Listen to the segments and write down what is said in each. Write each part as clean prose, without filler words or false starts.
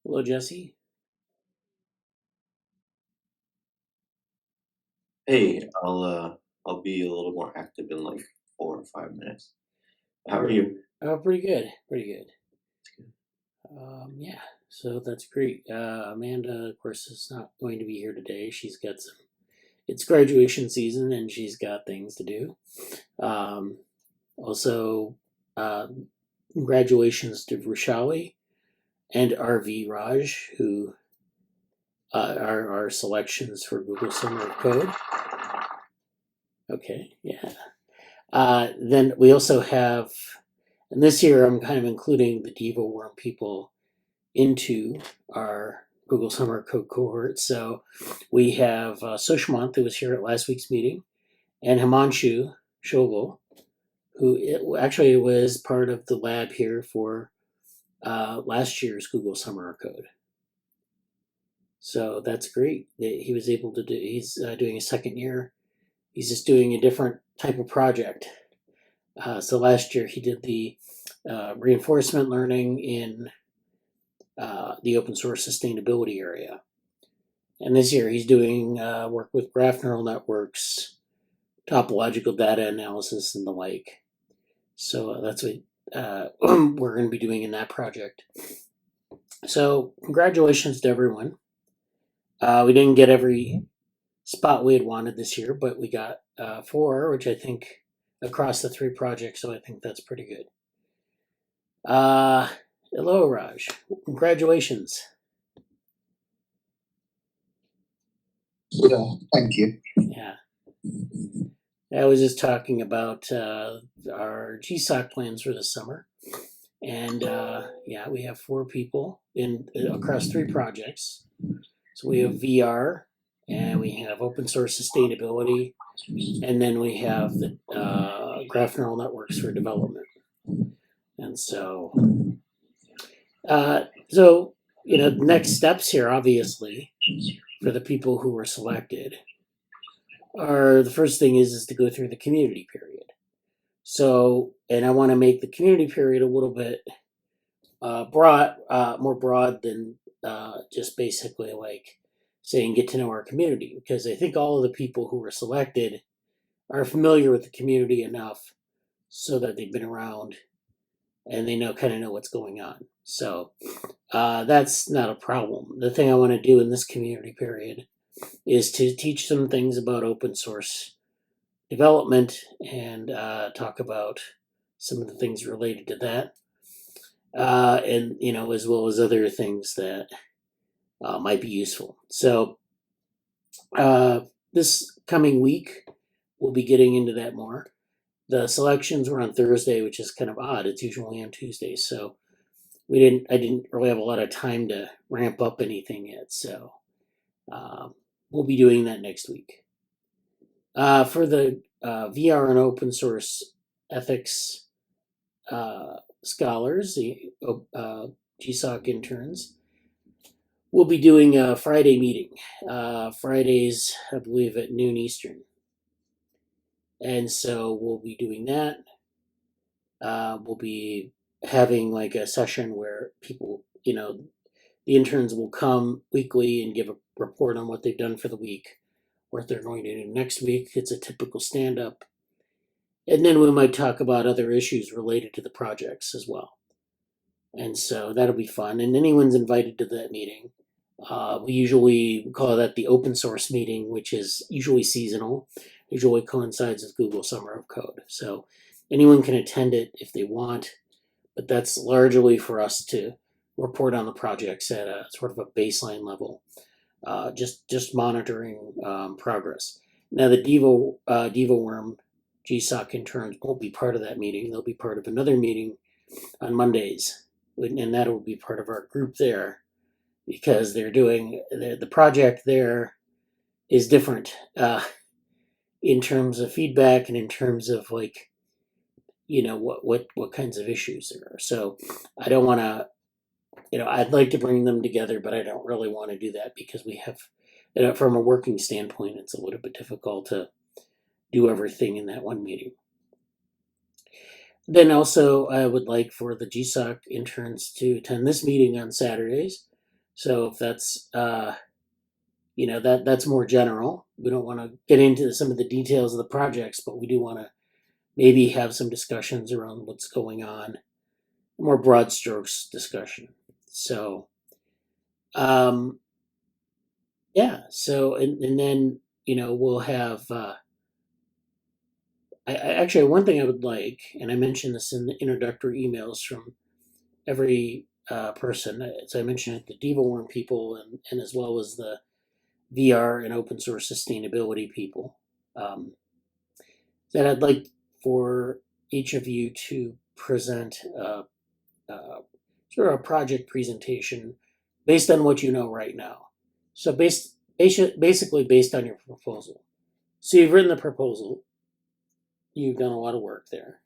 Hello, Jesse. Hey, I'll be a little more active in like 4 or 5 minutes. How are you? Oh, pretty good. Pretty good. Yeah, so that's great. Amanda, of course, is not going to be here today. It's graduation season and she's got things to do. Um, also, uh, Congratulations to Vrushali and RV Raj, who are our selections for Google Summer of Code. Okay, yeah. Then we also have, and this year I'm kind of including the DevoWorm people into our Google Summer Code cohort. So we have Sushmant, who was here at last week's meeting, and Himanshu Shogul, who actually was part of the lab here for last year's Google Summer Code. So that's great that he was able to do. He's doing a second year. He's just doing a different type of project. So last year he did the reinforcement learning in the open source sustainability area. And this year he's doing work with graph neural networks, topological data analysis, and the like. So that's what we're going to be doing in that project. So congratulations to everyone. We didn't get every spot we had wanted this year, but we got 4, which I think across the 3 projects, so I think that's pretty good. Hello, Raj. Congratulations. Yeah, thank you. Yeah. I was just talking about our GSoC plans for this summer. And yeah, we have 4 people across 3 projects. So we have VR, and we have open source sustainability, and then we have the graph neural networks for development. And so, next steps here, obviously, for the people who were selected, are the first thing is to go through the community period. So, and I want to make the community period a little bit more broad than just basically like saying get to know our community, because I think all of the people who were selected are familiar with the community enough so that they've been around and they kind of know what's going on. So that's not a problem. The thing I want to do in this community period is to teach them things about open source development and talk about some of the things related to that. And as well as other things that might be useful. So this coming week, we'll be getting into that more. The selections were on Thursday, which is kind of odd. It's usually on Tuesdays, so I didn't really have a lot of time to ramp up anything yet. So we'll be doing that next week. For the VR and open source ethics scholars, the GSoC interns, we'll be doing a Friday meeting. Fridays, I believe, at noon Eastern. And so we'll be doing that. We'll be having like a session where people, the interns will come weekly and give a report on what they've done for the week, what they're going to do next week. It's a typical stand-up. And then we might talk about other issues related to the projects as well. And so that'll be fun. And anyone's invited to that meeting. We usually call that the open source meeting, which is usually seasonal. Usually coincides with Google Summer of Code. So anyone can attend it if they want, but that's largely for us to report on the projects at a sort of a baseline level, just monitoring progress. Now the DevoWorm GSoC interns won't be part of that meeting. They'll be part of another meeting on Mondays, and that will be part of our group there, because they're doing the project there is different in terms of feedback and in terms of like what kinds of issues there are. So I don't want to, I'd like to bring them together, but I don't really want to do that because we have, from a working standpoint, it's a little bit difficult to do everything in that one meeting. Then also, I would like for the GSoC interns to attend this meeting on Saturdays, So if that's that's more general. We don't want to get into some of the details of the projects, but we do want to maybe have some discussions around what's going on, more broad strokes discussion. So, yeah. So and then we'll have. Actually, one thing I would like, and I mentioned this in the introductory emails from every person. So I mentioned it, the DevaWorm people, and as well as the VR and open source sustainability people. That I'd like for each of you to present sort of a project presentation based on what you know right now. So basically based on your proposal. So you've written the proposal. You've done a lot of work there.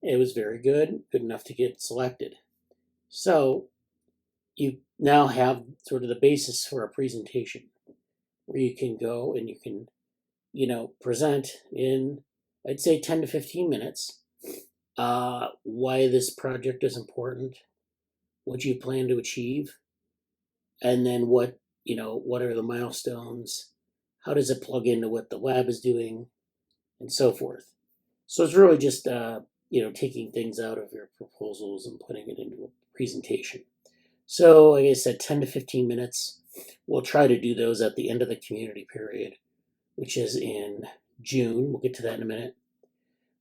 It was very good enough to get selected. So you now have sort of the basis for a presentation where you can go and you can, present in, I'd say 10 to 15 minutes, why this project is important, what you plan to achieve, and then what are the milestones, how does it plug into what the lab is doing, and so forth. So it's really just taking things out of your proposals and putting it into a presentation. So like I said, 10 to 15 minutes. We'll try to do those at the end of the community period, which is in June. We'll get to that in a minute.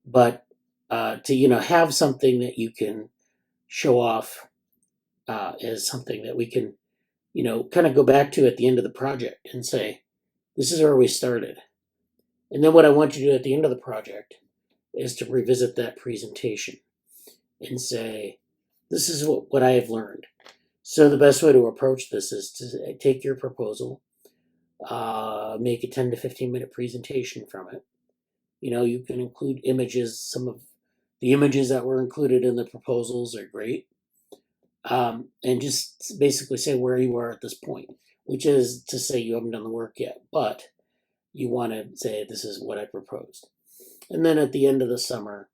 But to have something that you can show off as something that we can kind of go back to at the end of the project and say, this is where we started. And then what I want you to do at the end of the project is to revisit that presentation and say, this is what I have learned. So the best way to approach this is to take your proposal, make a 10 to 15 minute presentation from it. You can include images. Some of the images that were included in the proposals are great. And just basically say where you are at this point, which is to say you haven't done the work yet, but you want to say this is what I proposed. And then at the end of the summer,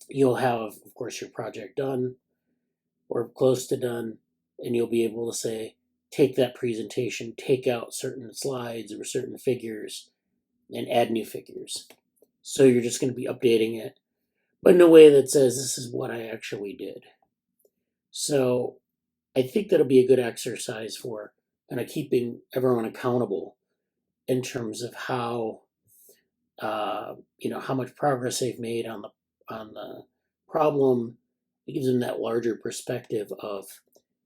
you'll have, of course, your project done or close to done, and you'll be able to say, take that presentation, take out certain slides or certain figures, and add new figures. So you're just going to be updating it, but in a way that says, this is what I actually did. So I think that'll be a good exercise for kind of keeping everyone accountable in terms of how, how much progress they've made on the problem. It gives them that larger perspective of,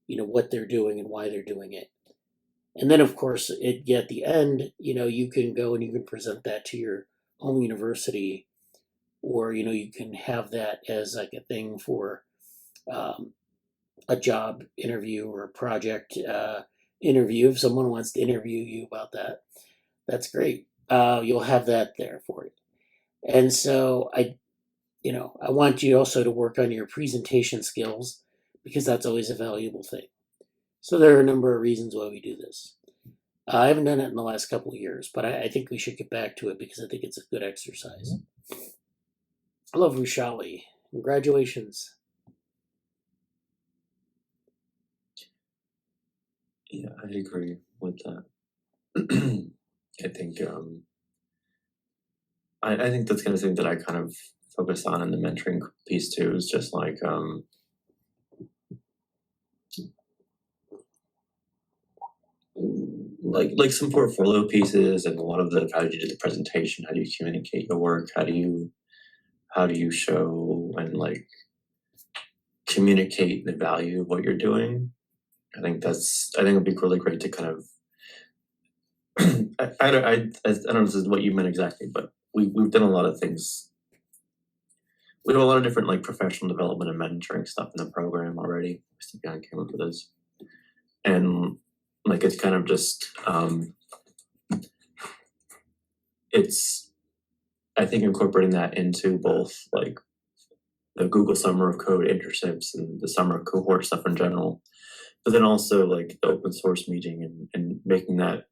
what they're doing and why they're doing it. And then, of course, at the end, you can go and you can present that to your home university, or, you can have that as like a thing for a job interview or a project interview. If someone wants to interview you about that, that's great. You'll have that there for you. And so I want you also to work on your presentation skills, because that's always a valuable thing. So there are a number of reasons why we do this. I haven't done it in the last couple of years, but I think we should get back to it because I think it's a good exercise. I love Vrushali. Congratulations. Yeah, I agree with that. I think I think that's kind of thing that I kind of focus on in the mentoring piece too, is just like some portfolio pieces, and a lot of the how do you do the presentation, how do you communicate your work, how do you show and like communicate the value of what you're doing. I think it'd be really great to kind of I don't know if this is what you meant exactly, but we've done a lot of things. We do a lot of different like professional development and mentoring stuff in the program already. I came up with this, and like it's kind of just it's I think incorporating that into both like the Google Summer of Code internships and the Summer of Cohort stuff in general, but then also like the open source meeting and making that,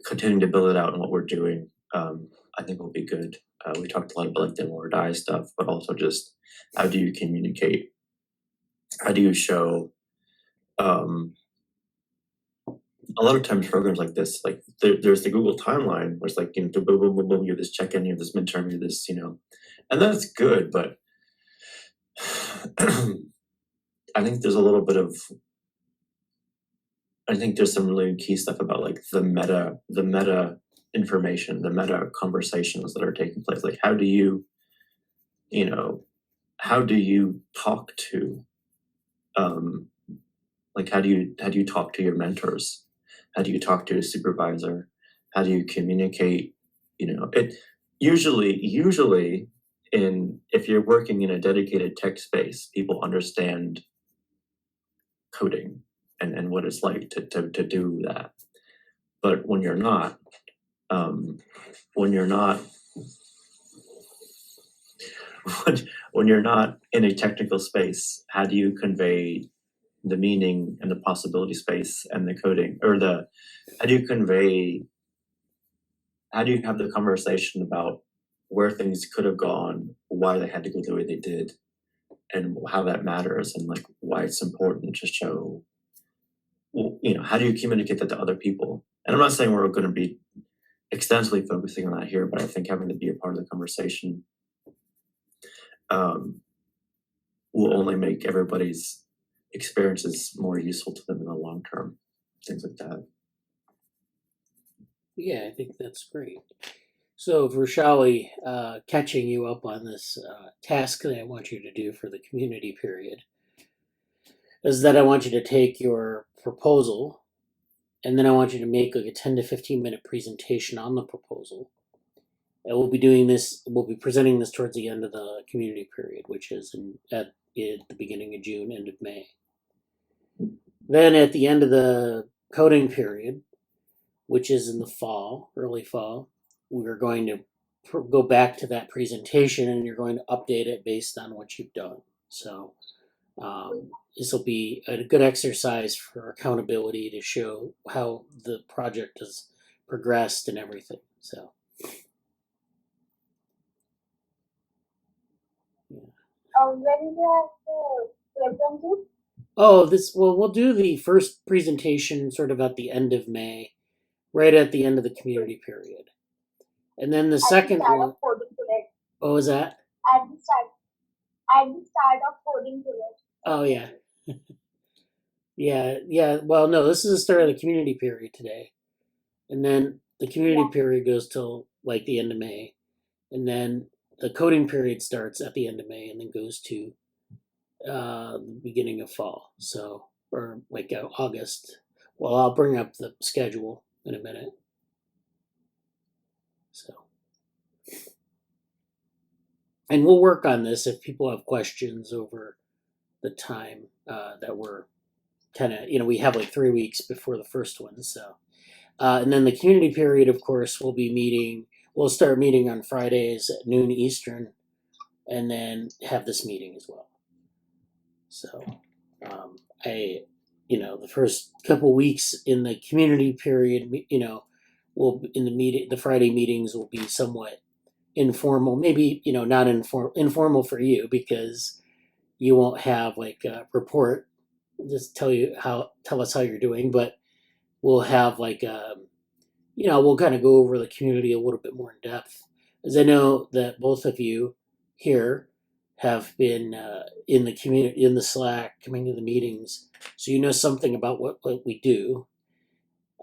continuing to build it out in what we're doing, I think will be good. We talked a lot about like demo or die stuff, but also just how do you communicate? How do you show a lot of times programs like this, like there's the Google timeline, where it's like, boom, boom, boom, boom, you have this check-in, you have this midterm, you have this, and that's good, but I think there's a little bit of, I think there's some really key stuff about like the meta information, the meta conversations that are taking place. Like how do you talk to, like how do you talk to your mentors? How do you talk to a supervisor? How do you communicate? It usually if you're working in a dedicated tech space, people understand coding and what it's like to do that. But when you're not when you're not in a technical space, how do you convey the meaning and the possibility space and the coding, or how do you have the conversation about where things could have gone, why they had to go the way they did, and how that matters, and like why it's important to show, how do you communicate that to other people? And I'm not saying we're going to be extensively focusing on that here, but I think having to be a part of the conversation will only make everybody's experiences more useful to them in the long term, things like that. Yeah, I think that's great. So, Vrushali, catching you up on this task that I want you to do for the community period is that I want you to take your proposal, and then I want you to make like a 10 to 15 minute presentation on the proposal. And we'll be presenting this towards the end of the community period, which is at the beginning of June, end of May. Then at the end of the coding period, which is in the fall, early fall, we're going to go back to that presentation, and you're going to update it based on what you've done. So this will be a good exercise for accountability to show how the project has progressed and everything. So. When do I have to present it? Oh, we'll do the first presentation sort of at the end of May, right at the end of the community period. And then the second one. What was that? At the start of coding today. Oh, yeah. Yeah. Well, no, this is the start of the community period today. And then the community period goes till like the end of May. And then the coding period starts at the end of May and then goes to the beginning of fall. So, or like August. Well, I'll bring up the schedule in a minute. So, and we'll work on this if people have questions over the time that we're kind of, we have like 3 weeks before the first one. So, and then the community period, of course, we'll start meeting on Fridays at noon Eastern, and then have this meeting as well. So, the first couple weeks in the community period, the Friday meetings will be somewhat informal, maybe, not informal for you because you won't have like a report, just tell us how you're doing, but we'll have like, we'll kind of go over the community a little bit more in depth, as I know that both of you here have been in the community, in the Slack, coming to the meetings, so you know something about what we do.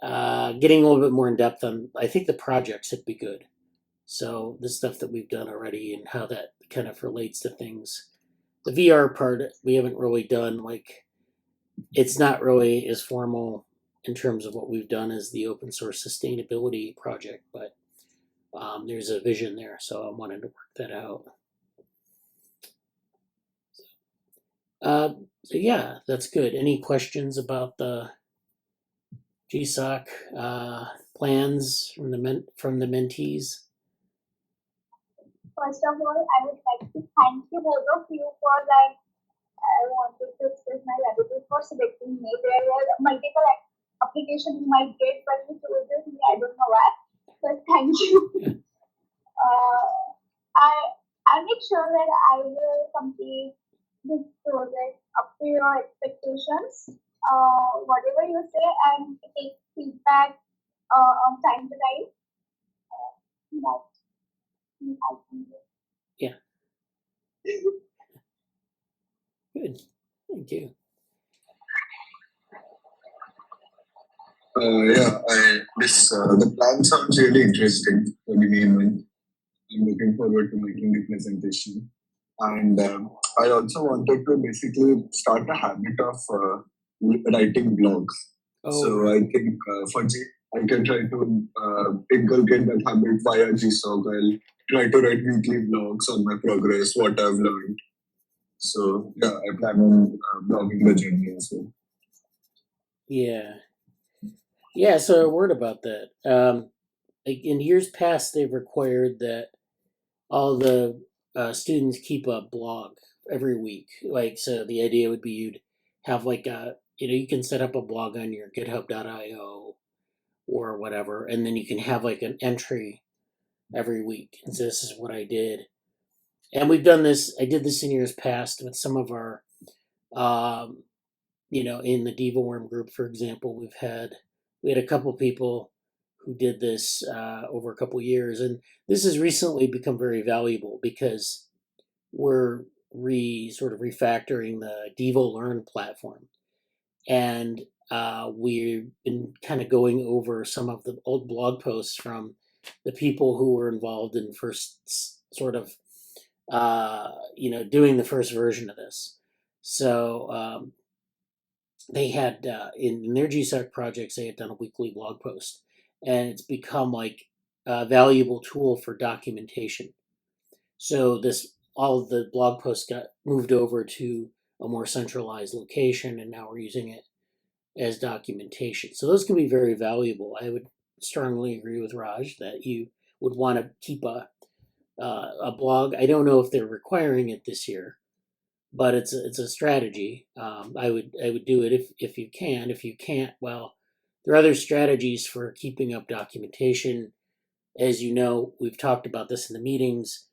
Getting a little bit more in depth on, I think the projects would be good. So the stuff that we've done already and how that kind of relates to things. The VR part we haven't really done, like it's not really as formal in terms of what we've done as the open source sustainability project, but there's a vision there, so I wanted to work that out. So yeah, that's good. Any questions about the GSoC plans from the mentees? First of all, I would like to thank you both of you for that. I wanted to express my gratitude for selecting me. There were multiple applications you might get, but you chose me. I don't know why, but thank you. I make sure that I will complete this project up to your expectations. whatever you say and take feedback on time to time. That's I think. Yeah. Good. Thank you. The plan sounds really interesting for the main one. I'm looking forward to making the presentation. And I also wanted to basically start a habit of writing blogs. So I think I can try to inculcate that habit via GSoC. I'll try to write weekly blogs on my progress, what I've learned. So yeah, I plan on blogging the journey as well. Yeah, so a word about that. Like in years past, they've required that all the students keep a blog every week. Like, so the idea would be you'd have like you can set up a blog on your github.io or whatever, and then you can have like an entry every week. And so this is what I did. And we've done this, I did this in years past with some of our, in the Diva Worm group, for example, we had a couple people who did this over a couple years, and this has recently become very valuable because we're sort of refactoring the DevoLearn platform, and we've been kind of going over some of the old blog posts from the people who were involved in first sort of doing the first version of this. So they had in their GSoC projects, they had done a weekly blog post, and it's become like a valuable tool for documentation. So all of the blog posts got moved over to a more centralized location, and now we're using it as documentation. So those can be very valuable. I would strongly agree with Raj that you would want to keep a blog. I don't know if they're requiring it this year, but it's a strategy. I would do it if you can. If you can't, well, there are other strategies for keeping up documentation. As you know, we've talked about this in the meetings,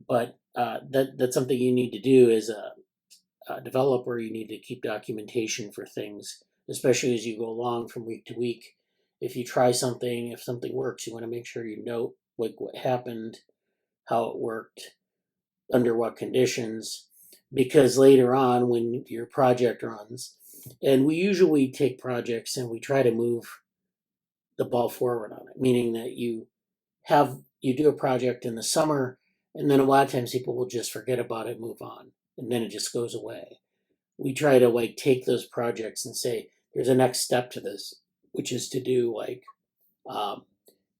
but that's something you need to do as a developer. You need to keep documentation for things, especially as you go along from week to week. If you try something, if something works, you want to make sure you note like what happened, how it worked, under what conditions, because later on when your project runs, and we usually take projects and we try to move the ball forward on it, meaning that you do a project in the summer, and then a lot of times people will just forget about it, move on, and then it just goes away. We try to like take those projects and say there's a next step to this, which is to do like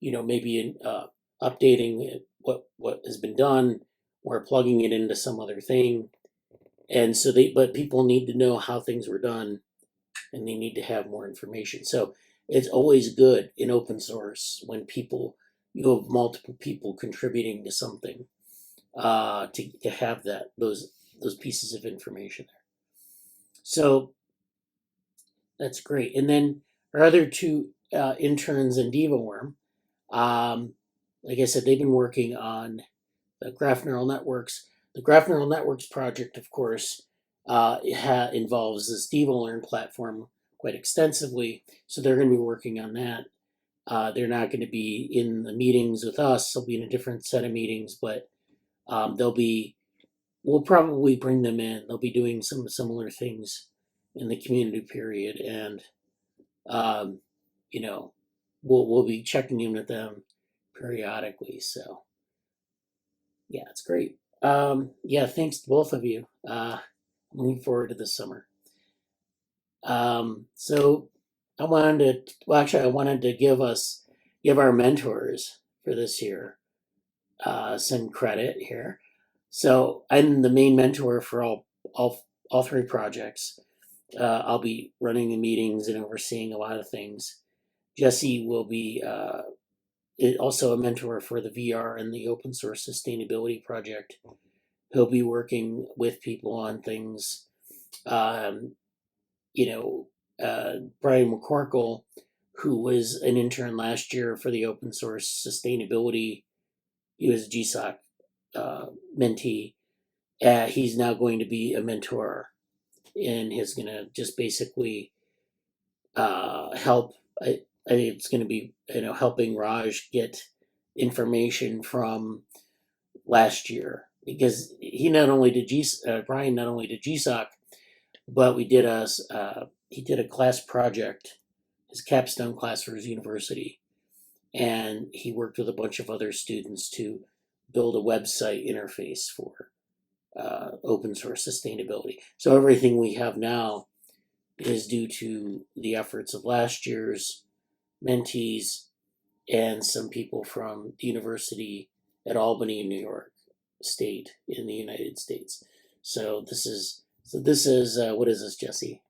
maybe updating what has been done or plugging it into some other thing. And so but people need to know how things were done, and they need to have more information. So it's always good in open source when you have multiple people contributing to something to have those pieces of information there. So that's great. And then our other two interns in DevoWorm, like I said, they've been working on the graph neural networks. The graph neural networks project, of course, involves this DevoLearn platform quite extensively. So they're going to be working on that. They're not going to be in the meetings with us. They'll be in a different set of meetings, but we'll probably bring them in. They'll be doing some similar things in the community period, and we'll be checking in with them periodically. So yeah, it's great. Thanks to both of you. Looking forward to this summer. So I wanted to give our mentors for this year some credit here. So I'm the main mentor for all three projects. I'll be running the meetings and overseeing a lot of things. Jesse will be also a mentor for the VR and the open source sustainability project. He'll be working with people on things. Brian McCorkle, who was an intern last year for the open source sustainability, he was a GSoC mentee. He's now going to be a mentor, and he's going to just basically help. I think it's going to be helping Raj get information from last year, because he not only did Brian not only did GSoC, but he did a class project, his capstone class for his university, and he worked with a bunch of other students to build a website interface for open source sustainability. So everything we have now is due to the efforts of last year's mentees and some people from the university at Albany, New York State in the United States. So this is what is this, Jesse?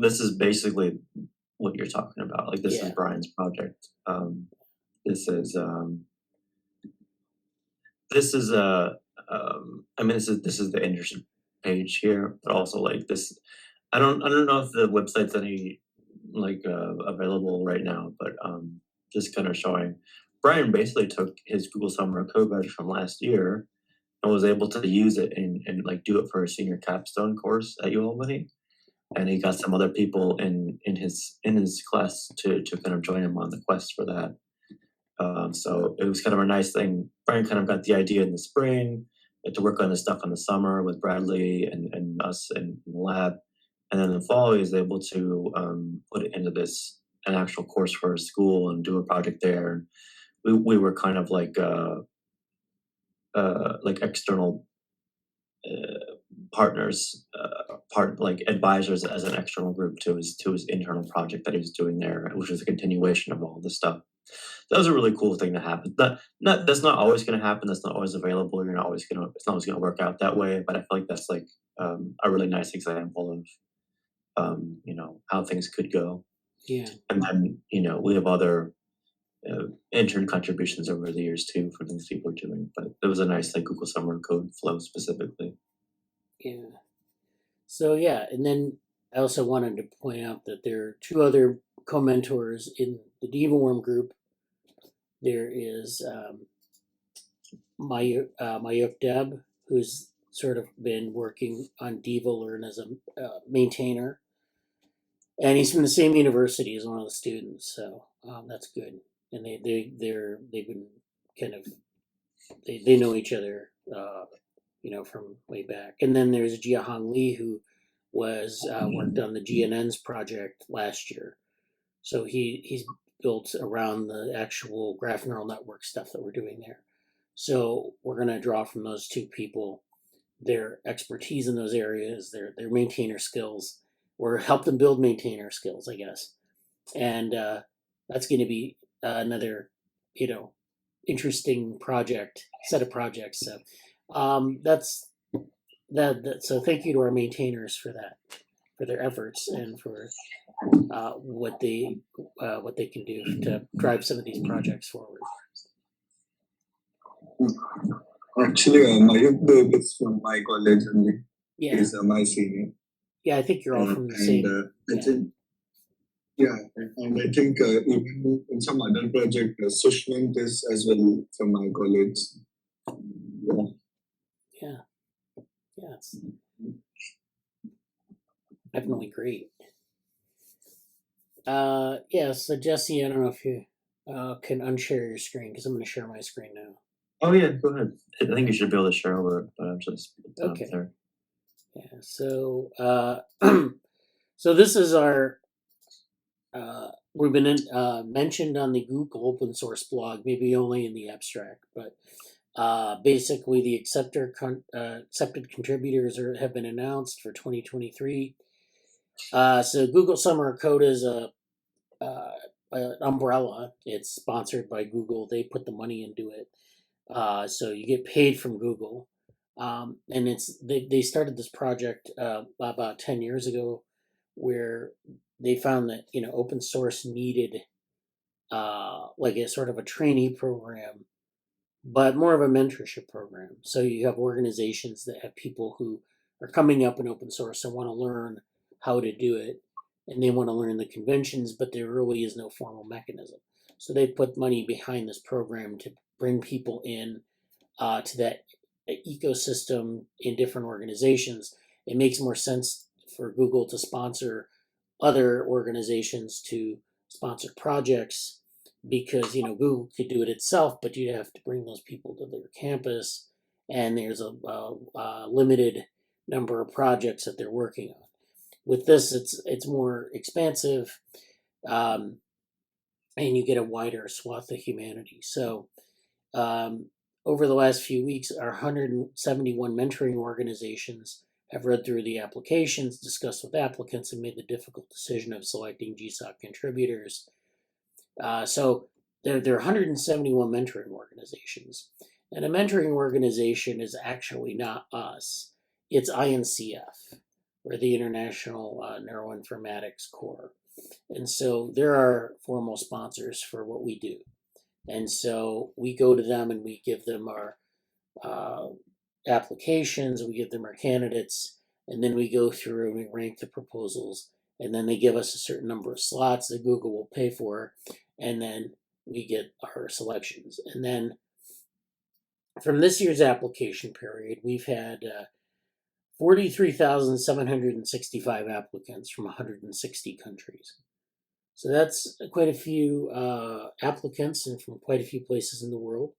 This is basically what you're talking about. Like, this is Brian's project. This is this is the internship page here, but also like this. I don't know if the website's any available right now, but just kind of showing. Brian basically took his Google Summer of Code badge from last year and was able to use it and like do it for a senior capstone course at UAlbany. And he got some other people in his class to kind of join him on the quest for that. So it was kind of a nice thing. Brian kind of got the idea in the spring to work on this stuff in the summer with Bradley and us in the lab. And then in the fall, he was able to put it into an actual course for his school and do a project there. We were kind of like external partners, advisors as an external group to his internal project that he was doing there, which was a continuation of all this stuff. That was a really cool thing to happen. That's not always going to happen. That's not always available. It's not always going to work out that way. But I feel like that's like a really nice example of how things could go. Yeah. And then we have other intern contributions over the years too for things people are doing. But it was a nice Google Summer Code flow specifically. Yeah. So yeah, and then I also wanted to point out that there are two other co-mentors in the DevaWorm group. There is Mayuk Deb, who's sort of been working on DevaLearn as a maintainer, and he's from the same university as one of the students, so that's good. And they've been kind of they know each other, from way back. And then there's Jiahong Lee, who was worked on the GNN's project last year, so he's built around the actual graph neural network stuff that we're doing there. So we're going to draw from those two people their expertise in those areas, their maintainer skills, or help them build maintainer skills, I guess. And that's going to be another, interesting set of projects. So that's that. So thank you to our maintainers for that, for their efforts and for what they can do to drive some of these projects forward. Actually, Mayuk Deb is from my college only. Yeah. He's my senior. Yeah, I think you're all from the same. And I think even in some other project, Sushmant is as well from my college. Yeah, it's definitely great. So Jesse, I don't know if you can unshare your screen, because I'm going to share my screen now. Oh yeah, go ahead. I think you should be able to share over it, but I'm just okay. There. Yeah. So so this is our we've been mentioned on the Google open source blog, maybe only in the abstract, but basically the accepted contributors have been announced for 2023. So Google Summer of Code is an umbrella. It's sponsored by Google. They put the money into it. So you get paid from Google. And they started this project about 10 years ago, where they found that open source needed like a sort of a trainee program, but more of a mentorship program. So you have organizations that have people who are coming up in open source and want to learn how to do it, and they want to learn the conventions, but there really is no formal mechanism. So they put money behind this program to bring people in to that ecosystem in different organizations. It makes more sense for Google to sponsor other organizations to sponsor projects because, Google could do it itself, but you'd have to bring those people to their campus, and there's a limited number of projects that they're working on. With this, it's more expansive, and you get a wider swath of humanity. So over the last few weeks, our 171 mentoring organizations have read through the applications, discussed with applicants, and made the difficult decision of selecting GSoC contributors. So there are 171 mentoring organizations. And a mentoring organization is actually not us. It's INCF, or the International Neuroinformatics Corps. And so there are formal sponsors for what we do. And so we go to them and we give them our applications, we give them our candidates, and then we go through and we rank the proposals. And then they give us a certain number of slots that Google will pay for, and then we get our selections. And then from this year's application period, we've had 43,765 applicants from 160 countries. So that's quite a few applicants and from quite a few places in the world.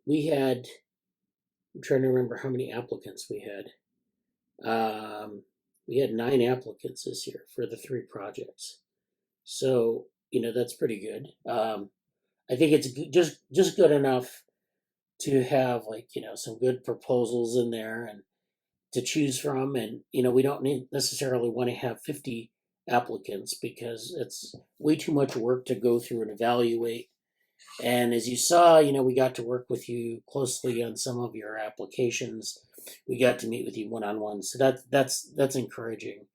We had, I'm trying to remember how many applicants we had. We had 9 applicants this year for the 3 projects. So, that's pretty good. I think it's just good enough to have some good proposals in there and to choose from. And, we don't necessarily want to have 50 applicants because it's way too much work to go through and evaluate. And as you saw, we got to work with you closely on some of your applications. We got to meet with you one-on-one. So that's encouraging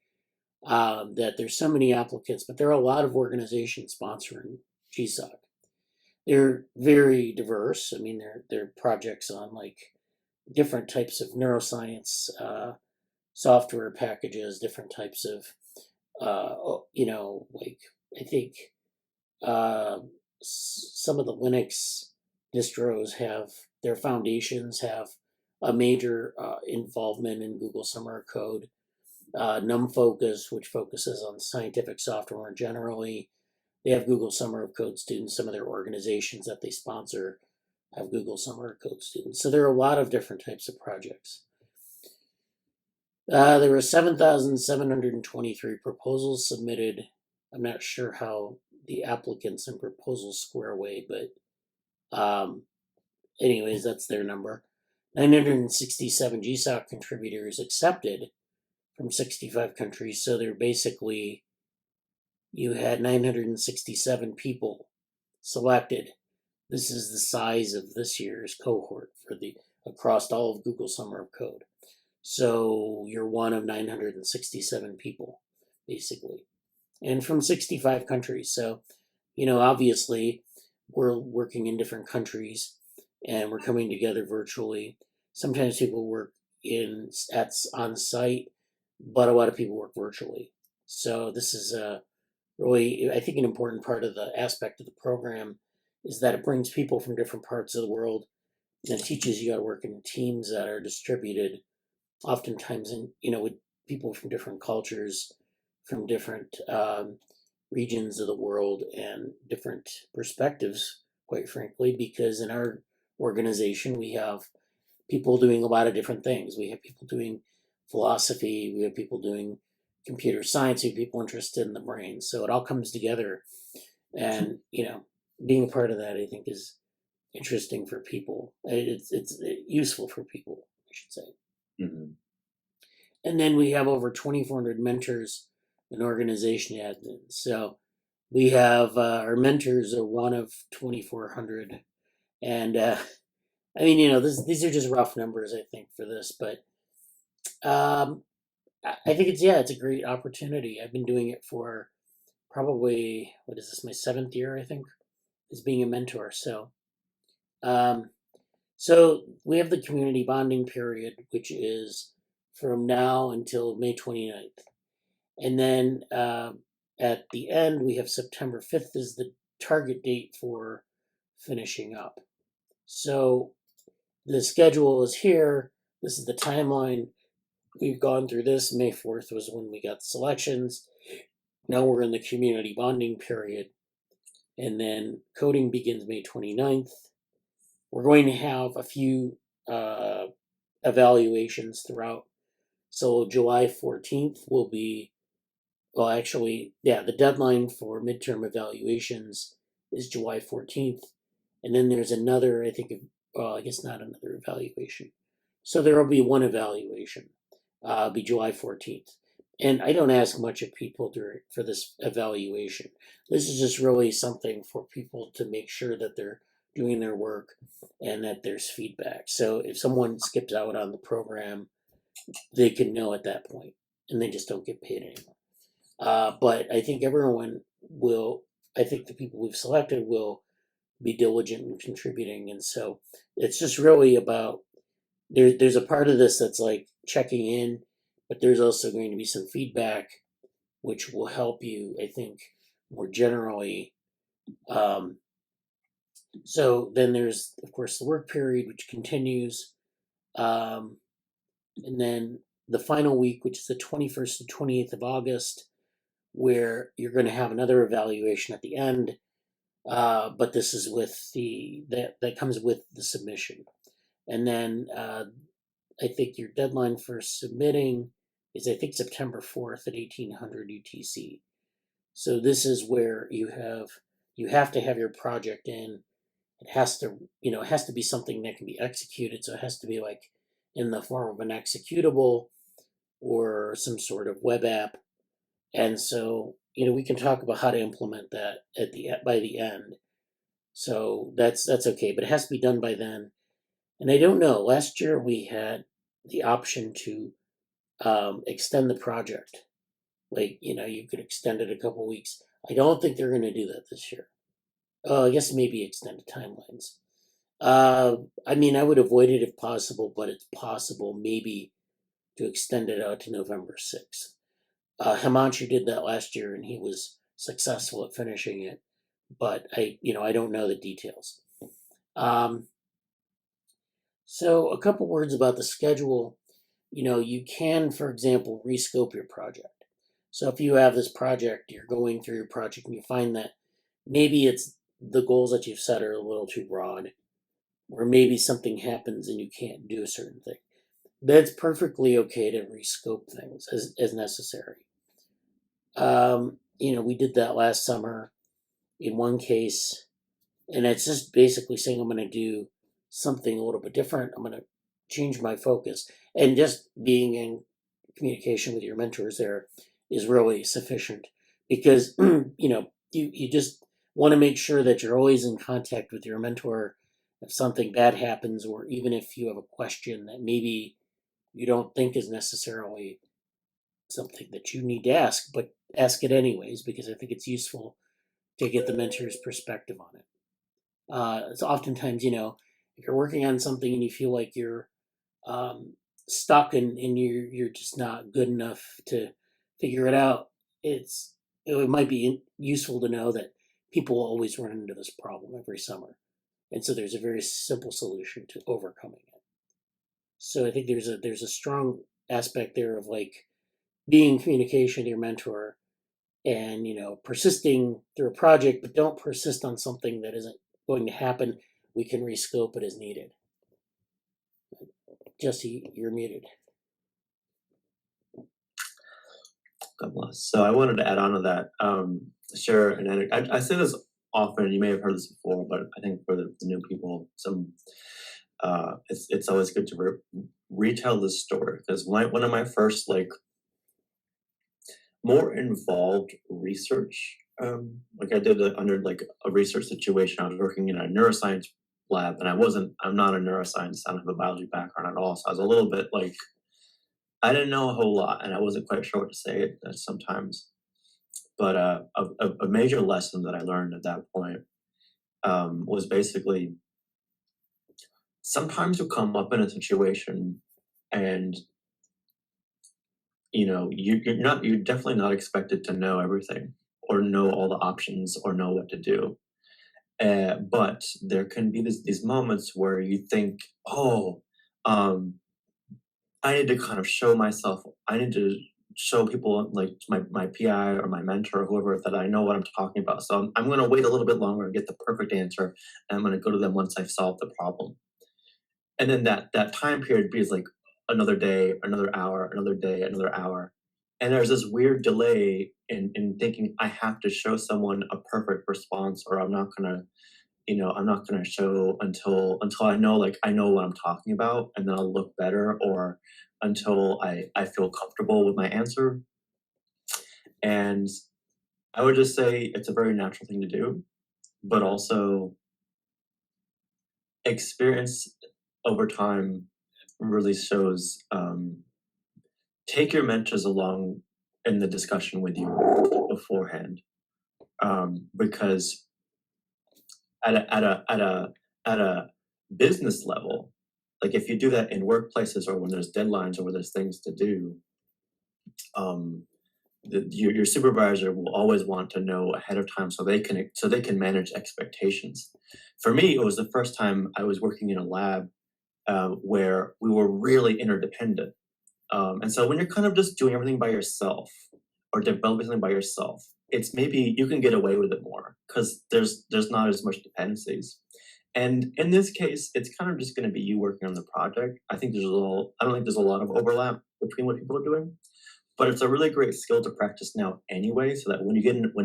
that there's so many applicants, but there are a lot of organizations sponsoring GSoC. They're very diverse. I mean, they're projects on different types of neuroscience software packages, different types of I think some of the Linux distros have their foundations have a major involvement in Google Summer of Code. NumFocus, which focuses on scientific software generally, they have Google Summer of Code students. Some of their organizations that they sponsor have Google Summer of Code students. So there are a lot of different types of projects. There were 7,723 proposals submitted. I'm not sure how the applicants and proposals square away, but anyways, that's their number. 967 GSoC contributors accepted from 65 countries. So they're basically, you had 967 people selected. This is the size of this year's cohort for across all of Google Summer of Code. So you're one of 967 people, basically, and from 65 countries. So, obviously, we're working in different countries, and we're coming together virtually. Sometimes people work on site, but a lot of people work virtually. So this is really, I think, an important part of the aspect of the program is that it brings people from different parts of the world, and it teaches you how to work in teams that are distributed, oftentimes with people from different cultures, from different regions of the world, and different perspectives, quite frankly, because in our organization we have people doing a lot of different things. We have people doing philosophy, we have people doing computer science, we have people interested in the brain. So it all comes together, and being a part of that, I think, is interesting for people. It's useful for people, I should say. Mm-hmm. And then we have over 2,400 mentors and organization admins. So we have our mentors are one of 2,400. And these are just rough numbers, I think, for this. But I think it's a great opportunity. I've been doing it for probably, what is this, my 7th year, I think, as being a mentor. So we have the community bonding period, which is from now until May 29th. And then at the end, we have September 5th is the target date for finishing up. So the schedule is here. This is the timeline. we've gone through this. May 4th was when we got the selections. Now we're in the community bonding period. And then coding begins May 29th. We're going to have a few evaluations throughout. So July 14th will be, well, actually, yeah, the deadline for midterm evaluations is July 14th. And then there's another, I think, well, I guess not another evaluation. So there will be one evaluation, be July 14th. And I don't ask much of people for this evaluation. This is just really something for people to make sure that they're doing their work and that there's feedback. So if someone skips out on the program, they can know at that point, and they just don't get paid anymore. But I think everyone will, I think the people we've selected will be diligent in contributing. And so it's just really about, there's a part of this that's like checking in, but there's also going to be some feedback, which will help you, I think, more generally. So then there's, of course, the work period, which continues. And then the final week, which is the 21st to 28th of August, where you're going to have another evaluation at the end. But this is with that comes with the submission. And then I think your deadline for submitting is, I think, September 4th at 1800 UTC. So this is where you have to have your project in. It has to, it has to be something that can be executed. So it has to be like in the form of an executable or some sort of web app. And so, we can talk about how to implement that by the end. So that's okay, but it has to be done by then. And I don't know. Last year we had the option to extend the project. Like, you could extend it a couple weeks. I don't think they're going to do that this year. I guess maybe extended timelines. I mean, I would avoid it if possible, but it's possible maybe to extend it out to November 6th. Himanshu did that last year, and he was successful at finishing it. But I don't know the details. So a couple words about the schedule. You can, for example, rescope your project. So if you have this project, you're going through your project and you find that maybe it's the goals that you've set are a little too broad, or maybe something happens and you can't do a certain thing. That's perfectly okay to rescope things as necessary. We did that last summer in one case, and it's just basically saying I'm going to do something a little bit different. I'm going to change my focus, and just being in communication with your mentors there is really sufficient, because you just want to make sure that you're always in contact with your mentor if something bad happens, or even if you have a question that maybe you don't think is necessarily something that you need to ask, but ask it anyways, because I think it's useful to get the mentor's perspective on it. It's oftentimes, if you're working on something and you feel like you're stuck and you're just not good enough to figure it out, it might be useful to know that people always run into this problem every summer, and so there's a very simple solution to overcoming it. So I think there's a strong aspect there of like being in communication with your mentor, and persisting through a project, but don't persist on something that isn't going to happen. We can rescope it as needed. Jesse, you're muted. God bless. So I wanted to add on to that. Share an anecdote. I say this often. You may have heard this before, but I think for the new people, it's always good to retell this story, because one of my first more involved research, I did under a research situation. I was working in a neuroscience lab, and I'm not a neuroscientist. I don't have a biology background at all, so I was a little bit I didn't know a whole lot, and I wasn't quite sure what to say sometimes. But a major lesson that I learned at that point was basically, sometimes you come up in a situation and you're definitely not expected to know everything or know all the options or know what to do. But there can be these moments where you think, I need to kind of show myself. I need to show people like my PI or my mentor or whoever that I know what I'm talking about. So I'm going to wait a little bit longer and get the perfect answer. And I'm going to go to them once I've solved the problem. And then that time period is like another day, another hour, another day, another hour. And there's this weird delay in thinking I have to show someone a perfect response, or I'm not gonna, I'm not gonna show until I know what I'm talking about, and then I'll look better, or until I feel comfortable with my answer. And I would just say it's a very natural thing to do, but also experience over time really shows. Take your mentors along in the discussion with you beforehand, because at a business level, like if you do that in workplaces or when there's deadlines or when there's things to do, your supervisor will always want to know ahead of time so they can manage expectations. For me, it was the first time I was working in a lab where we were really interdependent. And so when you're kind of just doing everything by yourself or developing something by yourself, it's maybe you can get away with it more because there's not as much dependencies. And in this case, it's kind of just going to be you working on the project. I don't think there's a lot of overlap between what people are doing, but it's a really great skill to practice now anyway, so that when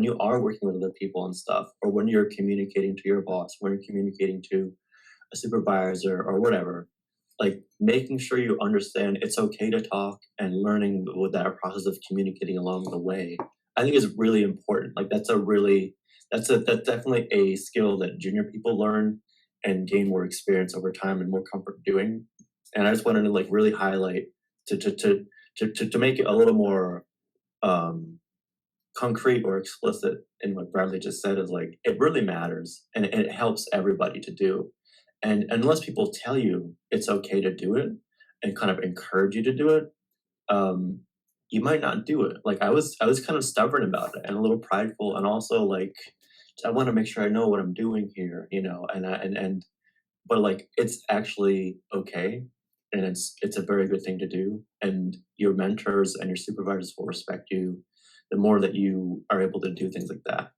you are working with other people and stuff, or when you're communicating to your boss, when you're communicating to a supervisor or whatever, like making sure you understand it's okay to talk and learning with that process of communicating along the way, I think is really important. Like that's definitely a skill that junior people learn and gain more experience over time and more comfort doing. And I just wanted to like really highlight to make it a little more concrete or explicit in what Bradley just said, is like it really matters and it helps everybody to do. And unless people tell you it's okay to do it and kind of encourage you to do it, you might not do it. Like I was kind of stubborn about it and a little prideful, and also like I want to make sure I know what I'm doing here, but like it's actually okay, and it's a very good thing to do, and your mentors and your supervisors will respect you the more that you are able to do things like that.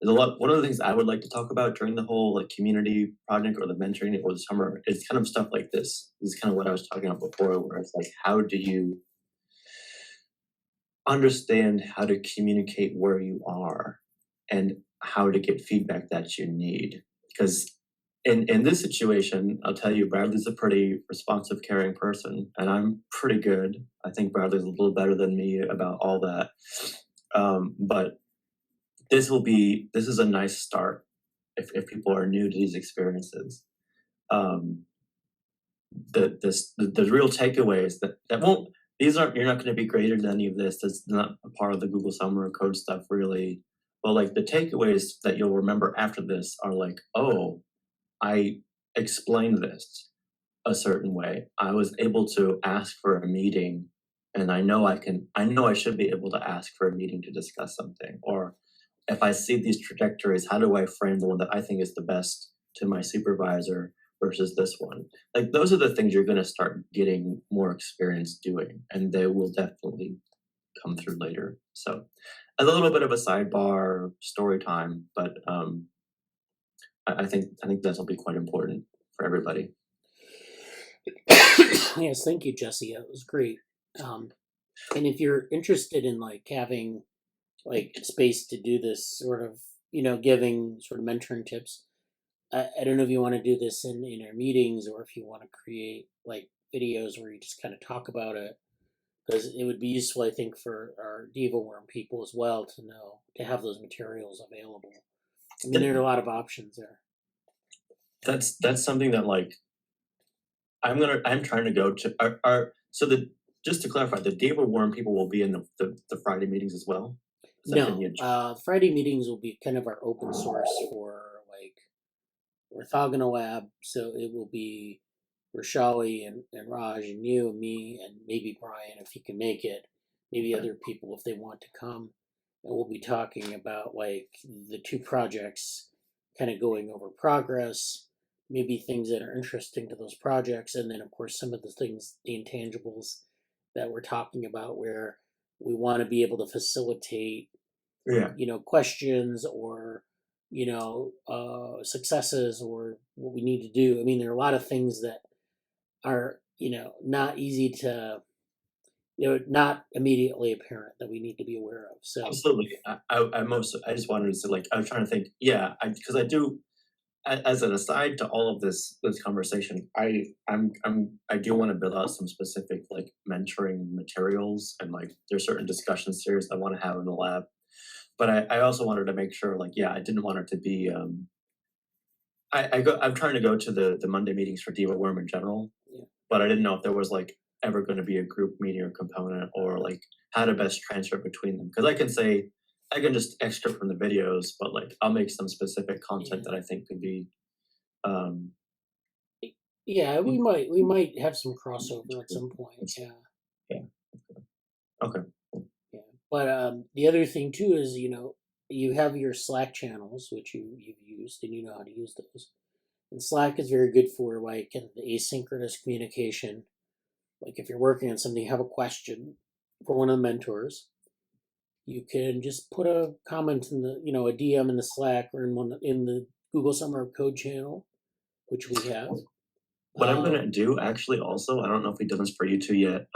One of the things I would like to talk about during the whole like community project or the mentoring or the summer is kind of stuff like this. This is kind of what I was talking about before, where it's like, how do you understand how to communicate where you are and how to get feedback that you need? Because in this situation, I'll tell you, Bradley's a pretty responsive, caring person, and I'm pretty good. I think Bradley's a little better than me about all that. But this is a nice start if people are new to these experiences. The real takeaways that won't, you're not going to be graded in any of this. That's not a part of the Google Summer of Code stuff really. But like the takeaways that you'll remember after this are like, oh, I explained this a certain way. I was able to ask for a meeting, and I know I should be able to ask for a meeting to discuss something. Or if I see these trajectories, how do I frame the one that I think is the best to my supervisor versus this one? Like those are the things you're going to start getting more experience doing, and they will definitely come through later. So a little bit of a sidebar story time, but I think this will be quite important for everybody. Yes, thank you, Jesse. That was great. And if you're interested in like having like space to do this sort of, giving sort of mentoring tips, I don't know if you want to do this in our meetings or if you want to create like videos where you just kind of talk about it, because it would be useful, I think, for our DevaWorm people as well to have those materials available. I mean, there are a lot of options there. That's something that like I'm trying to go to just to clarify, the DevaWorm people will be in the Friday meetings as well? No, Friday meetings will be kind of our open source for like orthogonal lab. So it will be Vrushali and Raj and you and me and maybe Brian if he can make it, maybe other people if they want to come. And we'll be talking about like the two projects, kind of going over progress, maybe things that are interesting to those projects, and then of course some of the things, the intangibles that we're talking about, where we want to be able to facilitate, Yeah. questions or, successes or what we need to do. I mean, there are a lot of things that are, not easy to, not immediately apparent that we need to be aware of. So Absolutely. I just wanted to say, like, I was trying to think, yeah, because I do, as an aside to all of this conversation, I do want to build out some specific like mentoring materials, and like there's certain discussion series I want to have in the lab. But I also wanted to make sure, like, yeah, I didn't want it to be I'm trying to go to the Monday meetings for Diva Worm in general, Yeah. but I didn't know if there was like ever going to be a group meeting or component, or like how to best transfer between them. Because I can just extra from the videos, but like I'll make some specific content that I think could be. Yeah, we might have some crossover at some point. Yeah. Yeah. Okay. Yeah. But the other thing too is, you have your Slack channels, which you've used and you know how to use those. And Slack is very good for like the asynchronous communication. Like if you're working on something, you have a question for one of the mentors, you can just put a comment in the, a DM in the Slack or in the Google Summer of Code channel, which we have. What I'm gonna do actually also, I don't know if we've done this for you two yet.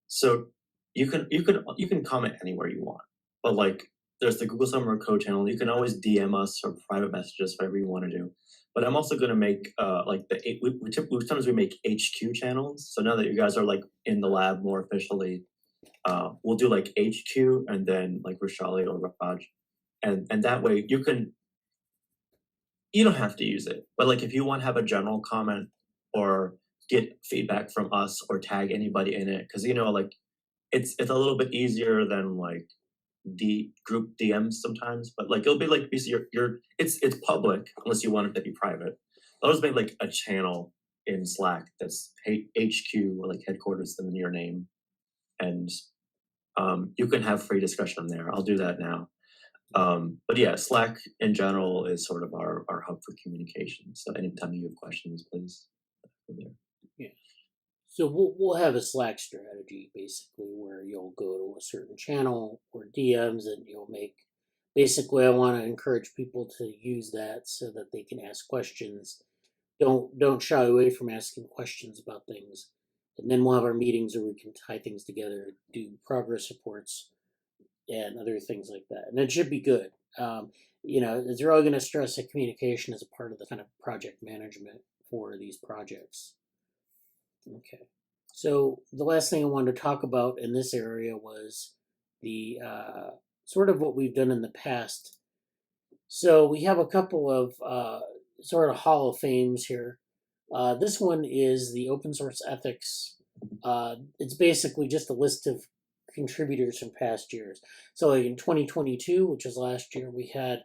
So you can comment anywhere you want, but like there's the Google Summer of Code channel. You can always DM us or private messages, whatever you want to do. But I'm also gonna make like sometimes we make HQ channels. So now that you guys are like in the lab more officially, we'll do like HQ and then like Vrushali or Raj, and that way you don't have to use it, but like if you want to have a general comment or get feedback from us or tag anybody in it, because like it's a little bit easier than like the group DMs sometimes, but like it'll be like it's public unless you want it to be private. I'll just make like a channel in Slack that's HQ or like headquarters and then your name, and you can have free discussion there. I'll do that now. But yeah, Slack in general is sort of our hub for communication. So anytime you have questions, please. Yeah. So we'll have a Slack strategy basically where you'll go to a certain channel or DMs and you'll make. Basically, I want to encourage people to use that so that they can ask questions. Don't shy away from asking questions about things, and then we'll have our meetings where we can tie things together, do progress reports, and other things like that. And it should be good. It's really going to stress that communication as a part of the kind of project management for these projects. Okay. So the last thing I wanted to talk about in this area was the sort of what we've done in the past. So we have a couple of sort of Hall of Fames here. This one is the open source ethics. It's basically just a list of contributors from past years. So like in 2022, which was last year, we had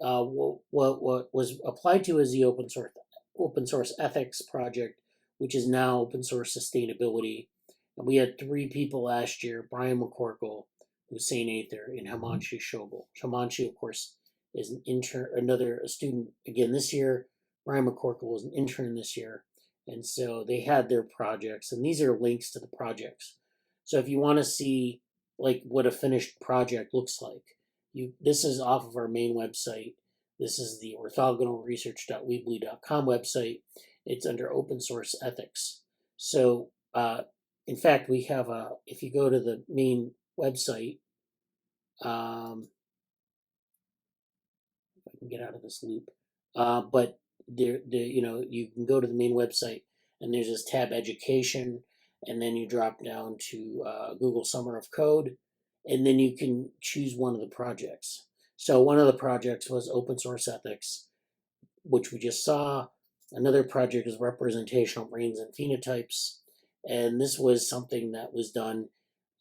what was applied to as the open source ethics project, which is now open source sustainability. And we had 3 people last year: Brian McCorkle, Hussein Ather, and Himanshu Shobal. Himanshu, of course, is an intern, a student again this year. Brian McCorkle was an intern this year. And so they had their projects, and these are links to the projects. So if you want to see like what a finished project looks like, this is off of our main website. This is the orthogonalresearch.weebly.com website. It's under open source ethics. So in fact, we have if you go to the main website, if I can get out of this loop, but you can go to the main website and there's this tab education, and then you drop down to Google Summer of Code, and then you can choose one of the projects. So one of the projects was open source ethics, which we just saw. Another project is representational brains and phenotypes, and this was something that was done.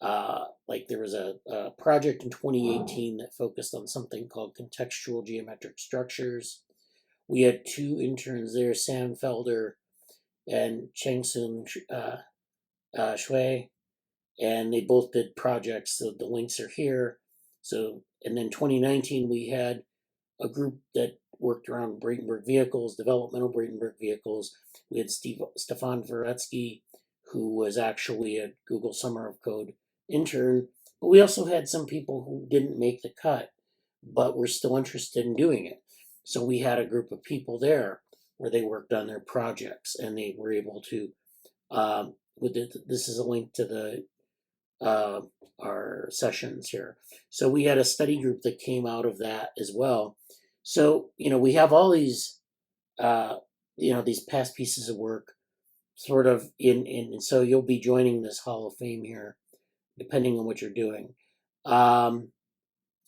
Like there was a project in 2018 that focused on something called contextual geometric structures. We had 2 interns there, Sam Felder and Chengsun Shui, and they both did projects. So the links are here. So, and then 2019 we had a group that worked around Bradenberg vehicles, developmental Bradenberg vehicles. We had Stefan Veretsky, who was actually a Google Summer of Code intern, but we also had some people who didn't make the cut, but were still interested in doing it. So we had a group of people there where they worked on their projects, and they were able to. This is a link to the our sessions here. So we had a study group that came out of that as well. So we have all these these past pieces of work sort of in so you'll be joining this Hall of Fame here, depending on what you're doing. And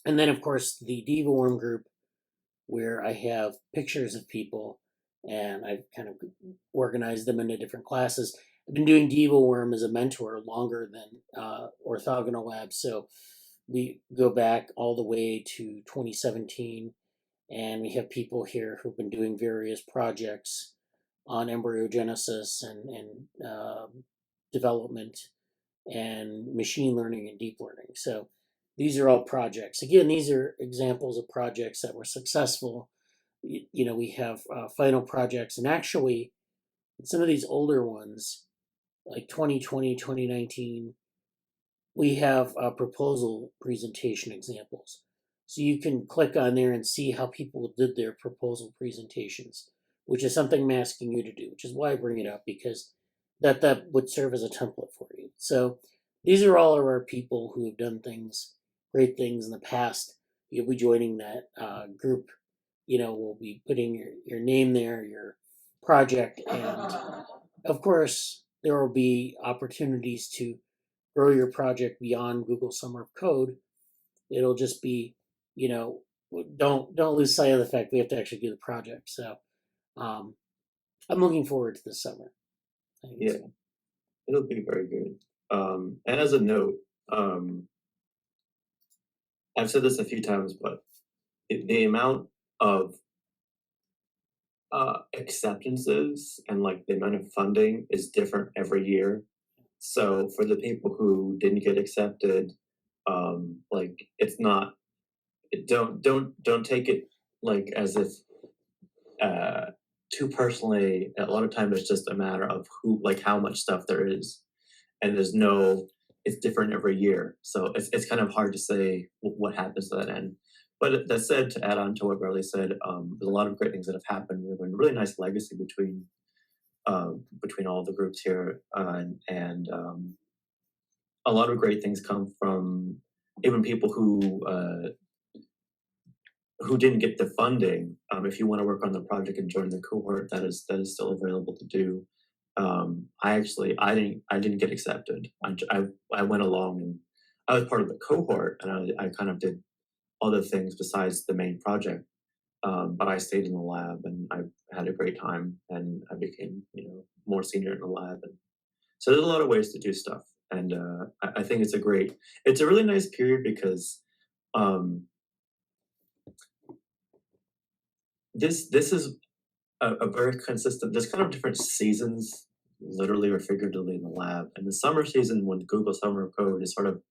then of course the Diva Worm group, where I have pictures of people and I've kind of organized them into different classes. I've been doing Diva Worm as a mentor longer than Orthogonal Labs, so we go back all the way to 2017, and we have people here who've been doing various projects on embryogenesis and development and machine learning and deep learning. So these are all projects. Again, these are examples of projects that were successful. We have final projects, and actually some of these older ones, like 2020, 2019, we have proposal presentation examples. So you can click on there and see how people did their proposal presentations, which is something I'm asking you to do, which is why I bring it up, because that would serve as a template for you. So these are all of our people who have done great things in the past. You'll be joining that group. We'll be putting your name there, your project, and of course, there will be opportunities to grow your project beyond Google Summer of Code. It'll just be, don't lose sight of the fact we have to actually do the project. So I'm looking forward to this summer. Yeah, it'll be very good. And as a note, I've said this a few times, but the amount of acceptances and like the amount of funding is different every year. So for the people who didn't get accepted, like it's not. Don't take it like as if too personally. A lot of times it's just a matter of how much stuff there is, and it's different every year. So it's kind of hard to say what happens to that end. But that said, to add on to what Barley said, there's a lot of great things that have happened. We have a really nice legacy between all the groups here, and a lot of great things come from even people who didn't get the funding. If you want to work on the project and join the cohort, that is still available to do. I didn't get accepted. I went along, and I was part of the cohort, and I kind of did other things besides the main project. But I stayed in the lab, and I had a great time, and I became more senior in the lab. And so there's a lot of ways to do stuff, and I think it's a really nice period because this is a very consistent. There's kind of different seasons, literally or figuratively, in the lab. And the summer season, when Google Summer of Code is sort of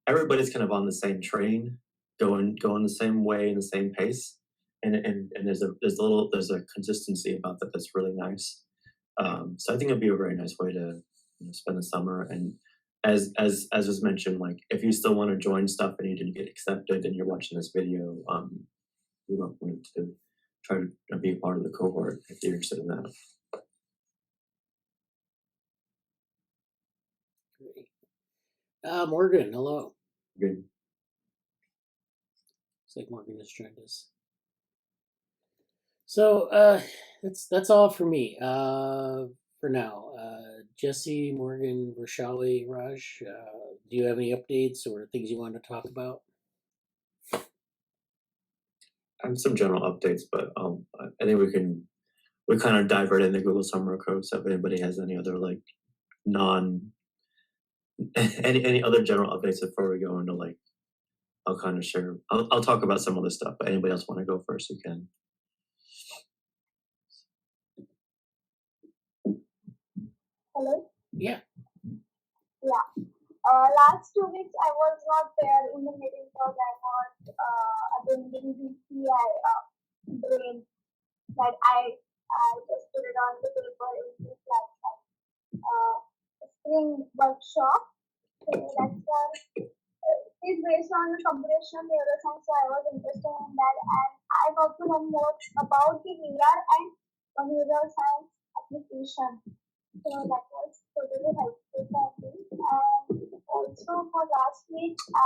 everybody's kind of on the same train, going the same way in the same pace, and there's a consistency about that that's really nice. So I think it'd be a very nice way to spend the summer. And as was mentioned, like if you still want to join stuff and you didn't get accepted and you're watching this video, you're welcome to try to be a part of the cohort if you're interested in that. Great. Morgan, hello. Good. Looks like Morgan has joined us. So that's all for me for now. Jesse, Morgan, Vrushali, Raj, do you have any updates or things you want to talk about? I have some general updates, but I think we kind of dive right into Google Summer of Code. So if anybody has any other any other general updates before we go into I'll kind of share. I'll talk about some of this stuff, but anybody else want to go first, you can. Hello? Yeah. Yeah. Last 2 weeks I was not there in the meeting because I was attending the CI brain that I just put it on the paper in this last time. during workshop. So that's it's based on computational neuroscience, so I was interested in that, and I got to know more about the VR and neuroscience application. So that was totally helpful for me. And also for last week, I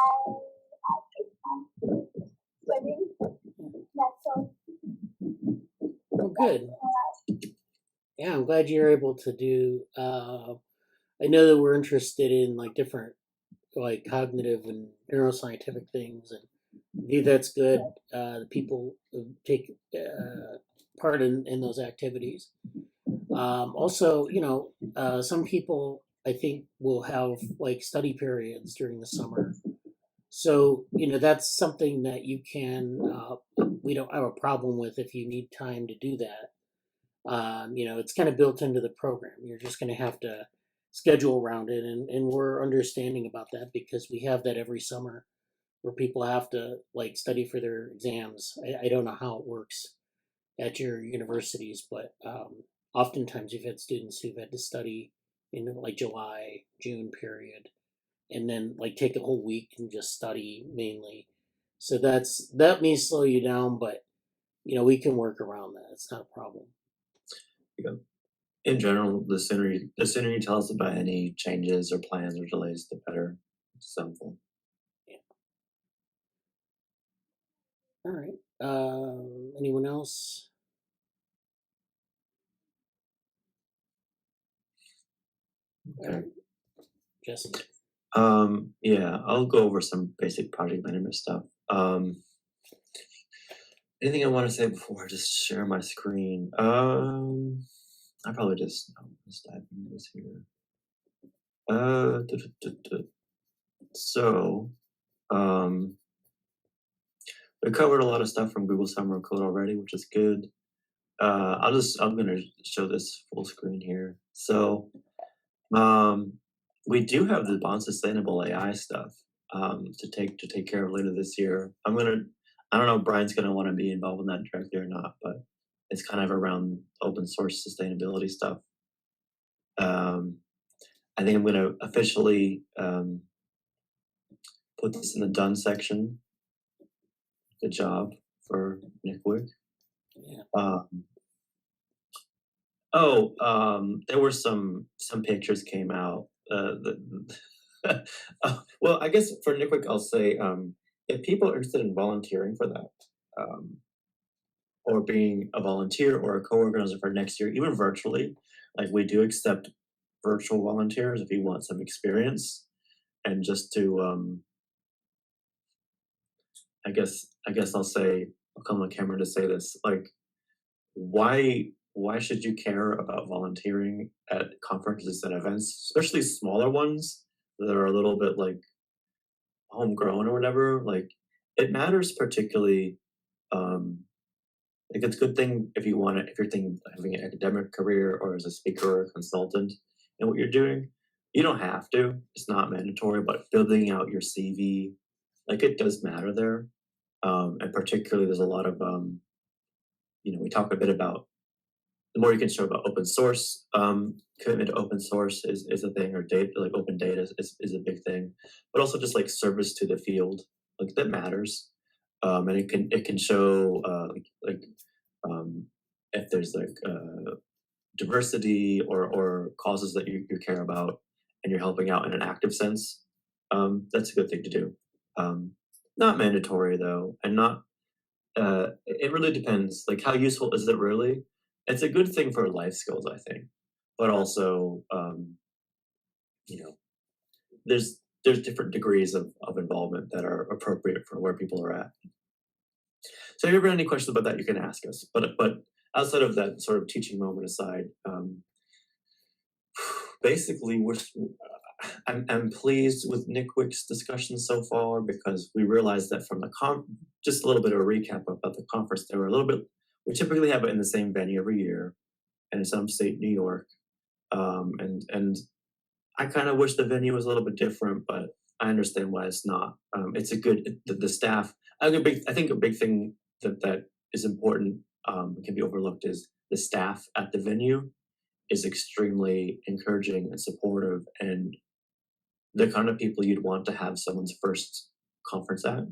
had exam studying. That's all. Oh, good. Yeah, I'm glad you're able to do. I know that we're interested in like different, like cognitive and neuroscientific things, and I think that's good. People who take part in those activities. Also, some people I think will have like study periods during the summer. So, that's something that you can, we don't have a problem with if you need time to do that. It's kind of built into the program. You're just going to have to schedule around it. And we're understanding about that because we have that every summer where people have to like study for their exams. I don't know how it works at your universities, but oftentimes you've had students who've had to study in like July, June period, and then like take a whole week and just study mainly. So that may slow you down, but we can work around that. It's not a problem. Yeah. In general, the sooner you tell us about any changes or plans or delays, the better. It's simple. Yeah. All right. Anyone else? Okay. Jesse. Yeah, I'll go over some basic project management stuff. Anything I want to say before I just share my screen? I probably just dive into this here. So, we covered a lot of stuff from Google Summer of Code already, which is good. I'm gonna show this full screen here. So, we do have the Bond Sustainable AI stuff to take care of later this year. I don't know if Brian's gonna want to be involved in that directly or not, but it's kind of around open source sustainability stuff. I think I'm gonna officially put this in the done section. Good job for Nick Wick. Yeah. There were some pictures came out. Well, I guess for Nick Wick, I'll say if people are interested in volunteering for that, or being a volunteer or a co-organizer for next year, even virtually, like we do accept virtual volunteers if you want some experience, and just to I guess I'll come on camera to say this, like why should you care about volunteering at conferences and events, especially smaller ones that are a little bit like homegrown or whatever? Like it matters particularly. Like it's a good thing if you're thinking of having an academic career or as a speaker or a consultant in what you're doing. You don't have to; it's not mandatory. But building out your CV, like it does matter there, and particularly there's a lot of we talk a bit about the more you can show about open source, commitment to open source is a thing, or data, like open data is a big thing, but also just like service to the field, like that matters. And it can show if there's like diversity or causes that you care about and you're helping out in an active sense. That's a good thing to do. Not mandatory though, and not it really depends. Like how useful is it really? It's a good thing for life skills, I think, but also there's different degrees of involvement that are appropriate for where people are at. So if you ever have any questions about that, you can ask us. But outside of that sort of teaching moment aside, basically I'm pleased with Nick Wick's discussion so far, because we realized that from the just a little bit of a recap about the conference, they were a little bit. We typically have it in the same venue every year, and it's upstate New York. And I kind of wish the venue was a little bit different, but I understand why it's not. It's a good the staff. I think a big thing that is important, can be overlooked, is the staff at the venue is extremely encouraging and supportive, and the kind of people you'd want to have someone's first conference at.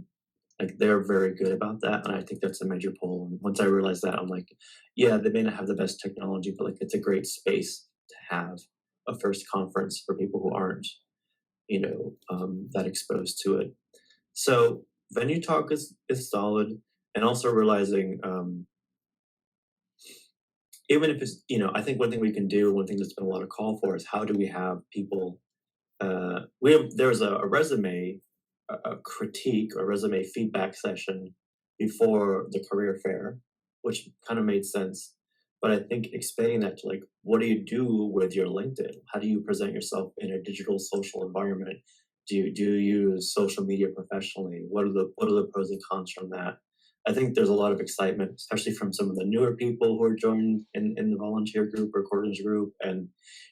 Like, they're very good about that, and I think that's a major pull. And once I realized that, I'm like, yeah, they may not have the best technology, but like, it's a great space to have a first conference for people who aren't, that exposed to it. So venue talk is solid, and also realizing, even if it's, I think one thing we can do, one thing that's been a lot of call for is how do we have people, there's a resume, a critique or resume feedback session before the career fair, which kind of made sense. But I think expanding that to like, what do you do with your LinkedIn? How do you present yourself in a digital social environment? Do you use social media professionally? What are the pros and cons from that? I think there's a lot of excitement, especially from some of the newer people who are joining in the volunteer group or coordinators group, and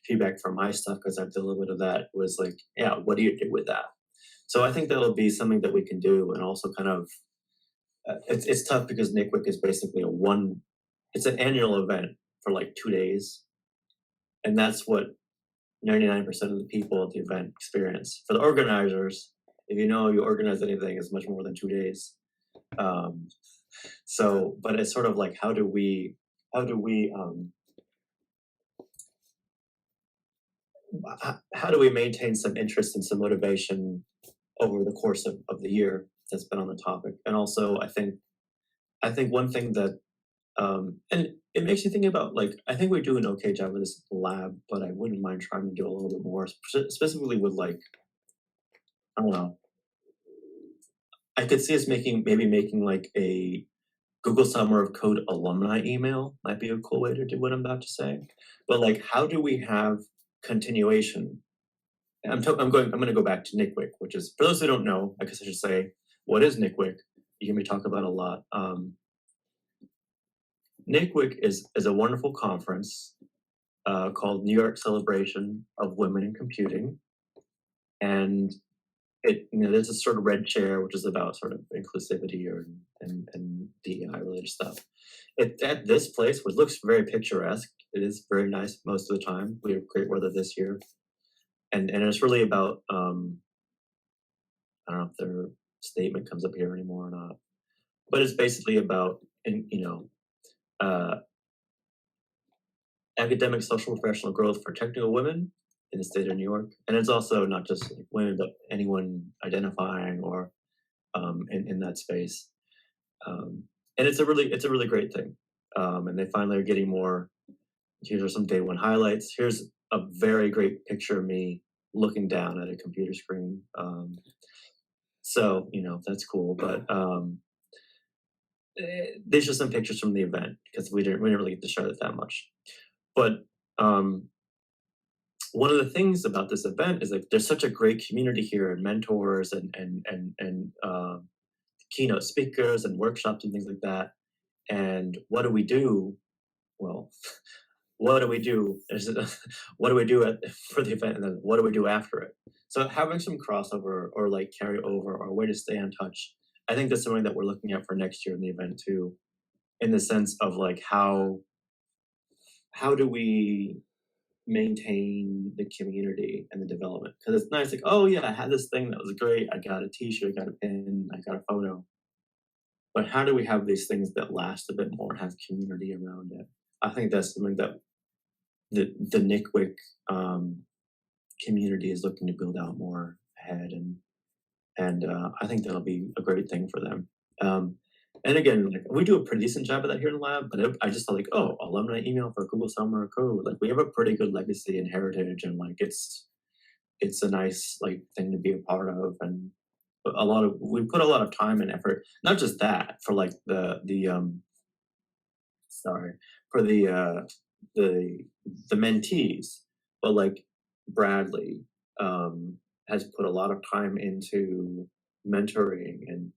feedback from my stuff, because I've done a little bit of that, was like, yeah, what do you do with that? So I think that'll be something that we can do, and also kind of, it's tough because NICWIC is basically it's an annual event for like 2 days, and that's what 99% of the people at the event experience. For the organizers, if you organize anything, it's much more than 2 days. But it's sort of like, how do we maintain some interest and some motivation over the course of the year that's been on the topic? And also, I think one thing that, and it makes you think about, like, I think we do an okay job of this lab, but I wouldn't mind trying to do a little bit more, specifically with, like, I don't know, I could see us making like a Google Summer of Code alumni email might be a cool way to do what I'm about to say. But like, how do we have continuation? I'm going to go back to NICWIC, which is, for those who don't know, I guess I should say, what is NICWIC? You hear me talk about a lot. NICWIC is a wonderful conference called New York Celebration of Women in Computing, and there's a sort of red chair, which is about sort of inclusivity and DEI related stuff. At this place, which looks very picturesque, it is very nice most of the time. We have great weather this year, and it's really about, I don't know if their statement comes up here anymore or not, but it's basically about academic, social, professional growth for technical women in the state of New York. And it's also not just like women, but anyone identifying or in that space. And it's a really great thing. And they finally are getting more. Here are some day one highlights. Here's a very great picture of me looking down at a computer screen. So that's cool. But there's just some pictures from the event, because we didn't really get to show it that much. But one of the things about this event is, like, there's such a great community here, and mentors and keynote speakers and workshops and things like that. And what do we do? Well, what do we do? What do we do for the event, and then what do we do after it? So having some crossover or like carry over or a way to stay in touch, I think that's something that we're looking at for next year in the event too, in the sense of like, how do we maintain the community and the development? Because it's nice, like, oh yeah, I had this thing that was great, I got a t-shirt, I got a pin, I got a photo, but how do we have these things that last a bit more and have community around it? I think that's something that the NICWIC community is looking to build out more ahead, and I think that'll be a great thing for them. And again, like, we do a pretty decent job of that here in the lab, but I just thought, like, oh, alumni email for Google Summer of Code. Like, we have a pretty good legacy and heritage, and like, it's a nice like thing to be a part of, and we put a lot of time and effort. Not just that, for like the mentees, but like Bradley has put a lot of time into mentoring, and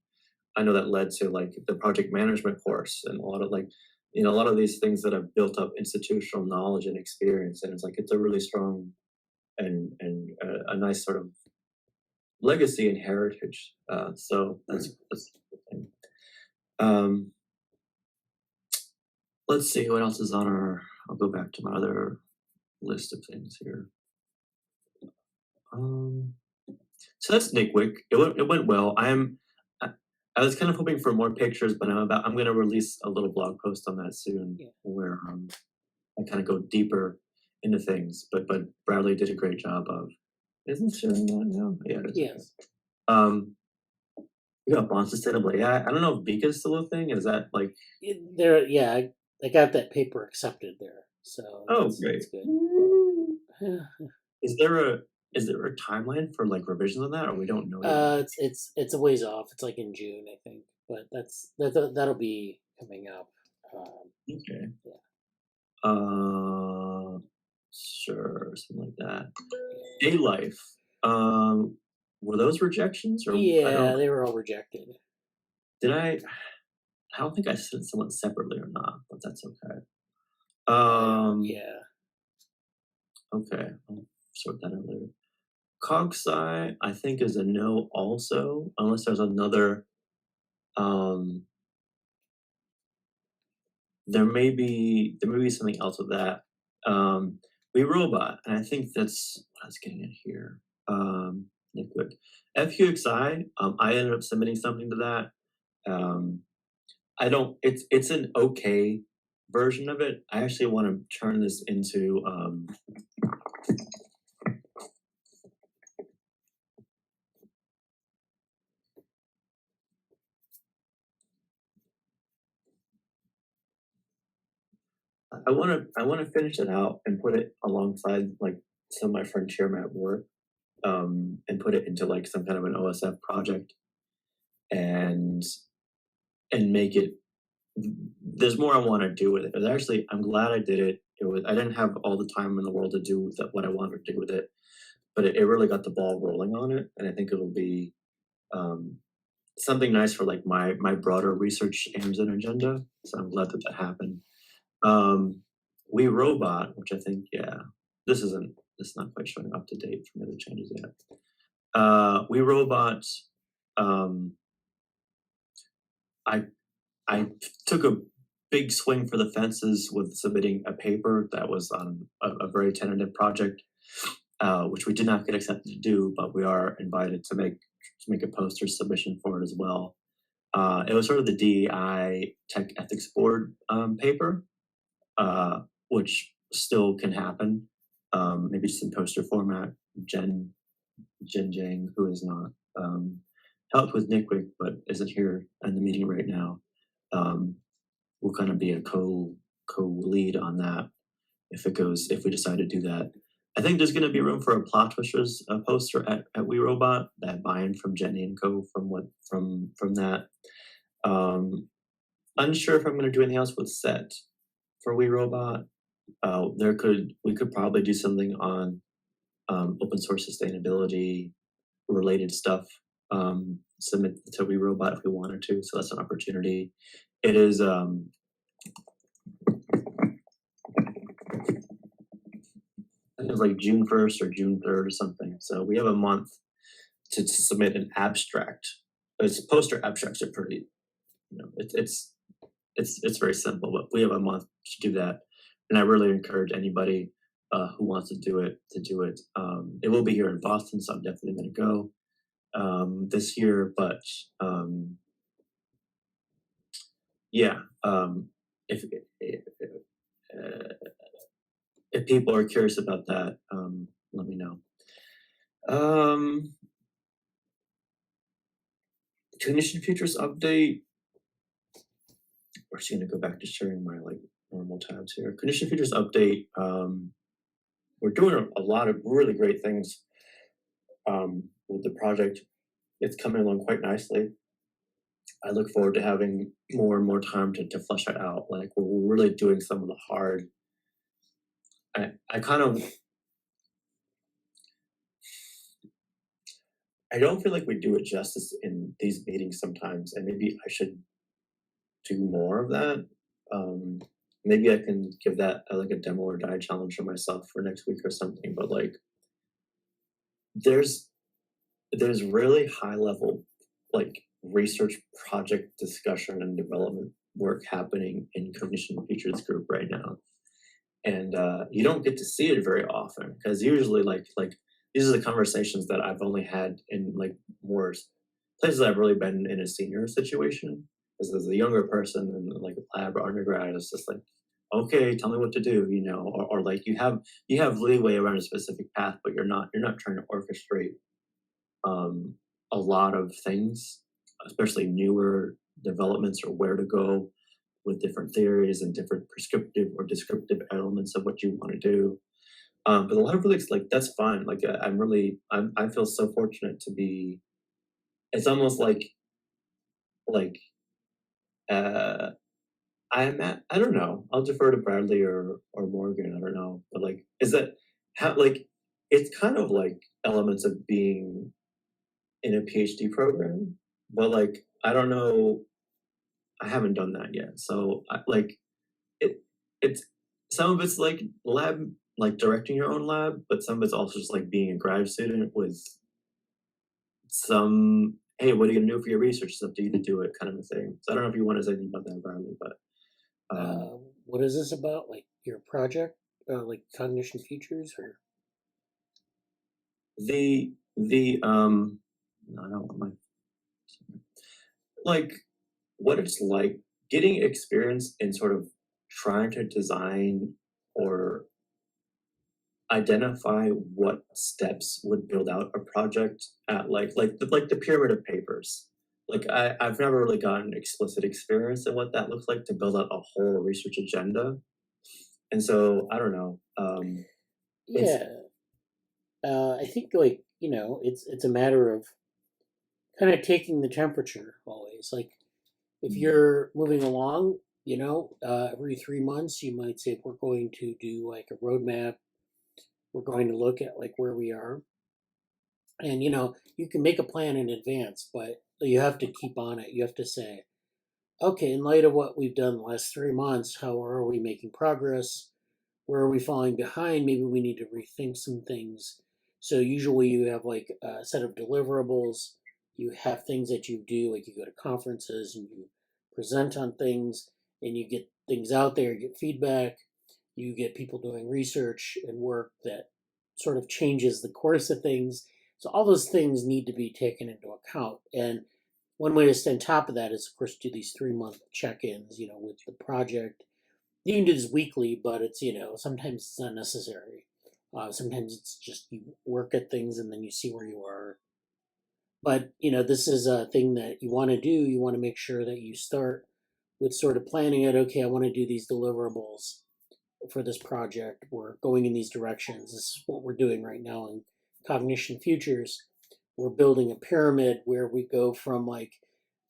I know that led to like the project management course and a lot of like, a lot of these things that have built up institutional knowledge and experience. And it's like, it's a really strong and a nice sort of legacy and heritage. So that's the thing. Let's see what else is on our, I'll go back to my other list of things here. So that's NICWIC. It went well. I was kind of hoping for more pictures, but I'm going to release a little blog post on that soon, where I kind of go deeper into things. But Bradley did a great job of. Isn't showing that now? Yeah. Yes. We got bond sustainable AI. I don't know if Beacon is still a thing. Is that like There? Yeah, I got that paper accepted there. So great. That's good. Is there a timeline for like revisions on that, or we don't know yet? It's a ways off. It's like in June, I think, but that'll be coming up. Okay. Yeah. Sure, something like that. Day life. Were those rejections, or Yeah, they were all rejected. Did I? I don't think I sent someone separately or not, but that's okay. Yeah. Okay, I'll sort that out later. CogSci, I think, is a no also, unless there's another. There may be something else with that. We robot, and I think that's what I was getting at here. Liquid FQXI. I ended up submitting something to that. I don't. It's an okay version of it. I actually want to turn this into. I want to finish it out and put it alongside like some of my frontier map work, and put it into like some kind of an OSF project, and make it. There's more I want to do with it. Actually, I'm glad I did it. I didn't have all the time in the world to do what I wanted to do with it, but it really got the ball rolling on it, and I think it'll be something nice for like my broader research aims and agenda. So I'm glad that happened. We robot, which I think, this is not quite showing up to date from the other changes yet. We robot. I took a big swing for the fences with submitting a paper that was on a very tentative project, which we did not get accepted to do, but we are invited to make a poster submission for it as well. It was sort of the DEI Tech Ethics Board paper, which still can happen. Maybe just in poster format. Jen Jang, who is not helped with NICWIC but isn't here in the meeting right now, will kind of be a co-lead on that if we decide to do that. I think there's going to be room for a Plot Twisters poster at WeRobot, that buy-in from Jenny and Co. from that. Unsure if I'm going to do anything else with SET for WeRobot. We could probably do something on open source sustainability related stuff. Submit to WeRobot if we wanted to, so that's an opportunity. It is I think it's like June 1st or June 3rd or something. So we have a month to submit an abstract. It's poster abstracts are pretty, it's very simple, but we have a month to do that. And I really encourage anybody who wants to do it to do it. It will be here in Boston, so I'm definitely going to go this year. But if people are curious about that, let me know. Cognition Futures update. We're just going to go back to sharing my normal tabs here. Cognition Futures update. We're doing a lot of really great things with the project. It's coming along quite nicely. I look forward to having more and more time to flesh it out. Like we're really doing some of the hard. I don't feel like we do it justice in these meetings sometimes, and maybe I should do more of that. Maybe I can give that like a demo or die challenge for myself for next week or something. But like, there's really high level like research project discussion and development work happening in Cognition Futures group right now, and you don't get to see it very often, because usually like these are the conversations that I've only had in like more places I've really been in a senior situation. Because as a younger person in like a lab or undergrad, it's just like, okay, tell me what to do, you know, or like you have leeway around a specific path, but you're not trying to orchestrate a lot of things, especially newer developments, or where to go with different theories and different prescriptive or descriptive elements of what you want to do. But a lot of really like that's fun. Like I feel so fortunate to be. It's almost like uh, I don't know. I'll defer to Bradley or Morgan. I don't know, but like, is that how like it's kind of like elements of being in a PhD program, but like I don't know. I haven't done that yet, so like it's some of it's like lab, like directing your own lab, but some of it's also just like being a grad student with some, hey, what are you gonna do for your research? It's up to you to do it, kind of a thing. So I don't know if you want to say anything about that, Bradley, but What is this about? Like your project, like Cognition Futures, or the no, I don't want my like what it's like getting experience in sort of trying to design or identify what steps would build out a project at like the pyramid of papers. Like I've never really gotten explicit experience in what that looks like to build out a whole research agenda. And so I don't know. yeah, I think like it's a matter of kind of taking the temperature always. Like if you're moving along, every 3 months you might say we're going to do like a roadmap. We're going to look at like where we are, and you can make a plan in advance, but you have to keep on it. You have to say, okay, in light of what we've done the last 3 months, how are we making progress? Where are we falling behind? Maybe we need to rethink some things. So usually you have like a set of deliverables. You have things that you do, like you go to conferences and you present on things, and you get things out there, you get feedback, you get people doing research and work that sort of changes the course of things. So all those things need to be taken into account. And one way to stay on top of that is, of course, do these 3 month check-ins, with the project. You can do this weekly, but it's sometimes it's not necessary. Sometimes it's just you work at things and then you see where you are. But this is a thing that you want to do. You want to make sure that you start with sort of planning it. Okay, I want to do these deliverables for this project. We're going in these directions. This is what we're doing right now in Cognition Futures. We're building a pyramid where we go from like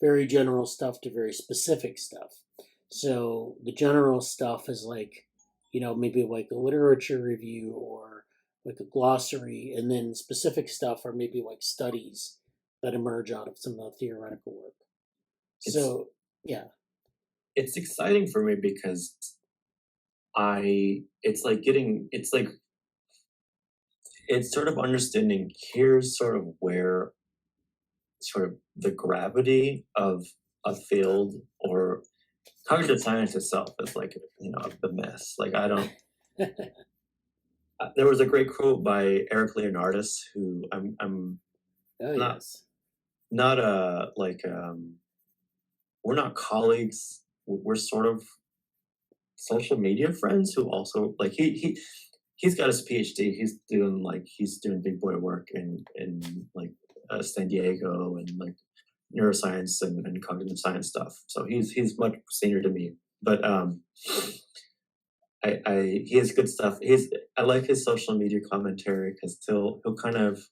very general stuff to very specific stuff. So the general stuff is like, maybe like a literature review or like a glossary, and then specific stuff are maybe like studies that emerge out of some of the theoretical work. So yeah, it's exciting for me because it's sort of understanding here's sort of where sort of the gravity of a field or cognitive science itself is like the mess. Like I don't. There was a great quote by Eric Leonardis, who I'm not we're not colleagues. We're sort of social media friends who also like he's got his PhD. He's doing big boy work in like San Diego and like neuroscience and cognitive science stuff. So he's much senior to me, but he has good stuff. I like his social media commentary because he'll kind of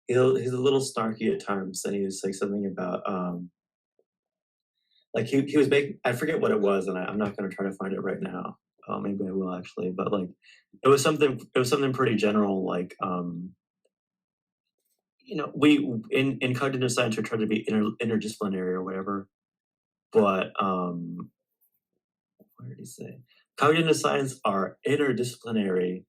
he's a little snarky at times, and he was like something about like he was making, I forget what it was, and I'm not going to try to find it right now. Maybe I will actually, but like it was something pretty general, like we in cognitive science we try to be interdisciplinary or whatever, but what did he say? Cognitive science are interdisciplinary,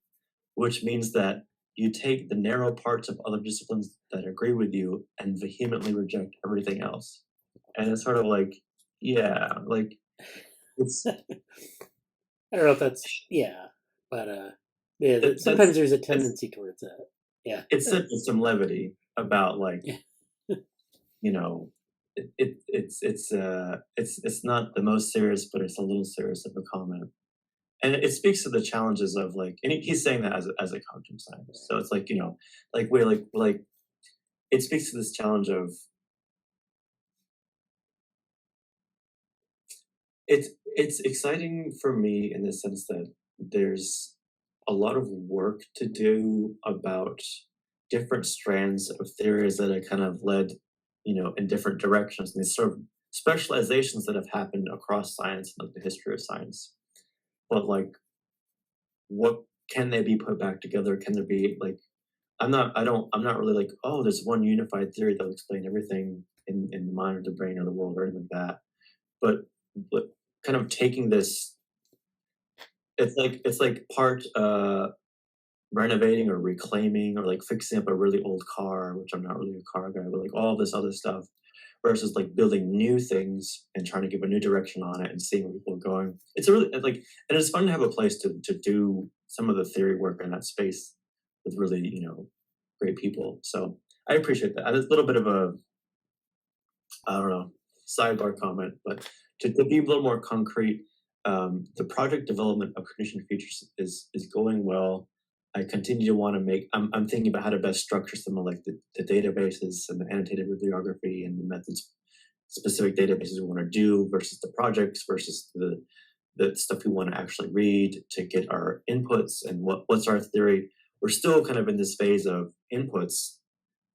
which means that you take the narrow parts of other disciplines that agree with you and vehemently reject everything else. And it's sort of like, yeah, like it's. I don't know if that's But sometimes there's a tendency towards that. Yeah, it's said with some levity about like, Yeah. you know, it's not the most serious, but it's a little serious of a comment. And it speaks to the challenges of like, and he's saying that as a cognitive scientist. So it's like, you know, like we're like it speaks to this challenge of it's exciting for me in the sense that there's a lot of work to do about different strands of theories that have kind of led, you know, in different directions, and these sort of specializations that have happened across science and like the history of science. But like, what can they be put back together? Can there be like, I'm not really like, oh, there's one unified theory that will explain everything in the mind or the brain or the world or anything like that. But kind of taking this, it's like part renovating or reclaiming or like fixing up a really old car, which I'm not really a car guy, but like all this other stuff, versus like building new things and trying to give a new direction on it and seeing where people are going. It's a really like, and it's fun to have a place to do some of the theory work in that space with really, you know, great people. So I appreciate that. And it's a little bit of a, I don't know, sidebar comment, but to be a little more concrete, the project development of cognition features is going well. I continue to want to make, I'm thinking about how to best structure some of like the databases and the annotated bibliography and the methods, specific databases we want to do versus the projects versus the stuff we want to actually read to get our inputs and what's our theory. We're still kind of in this phase of inputs,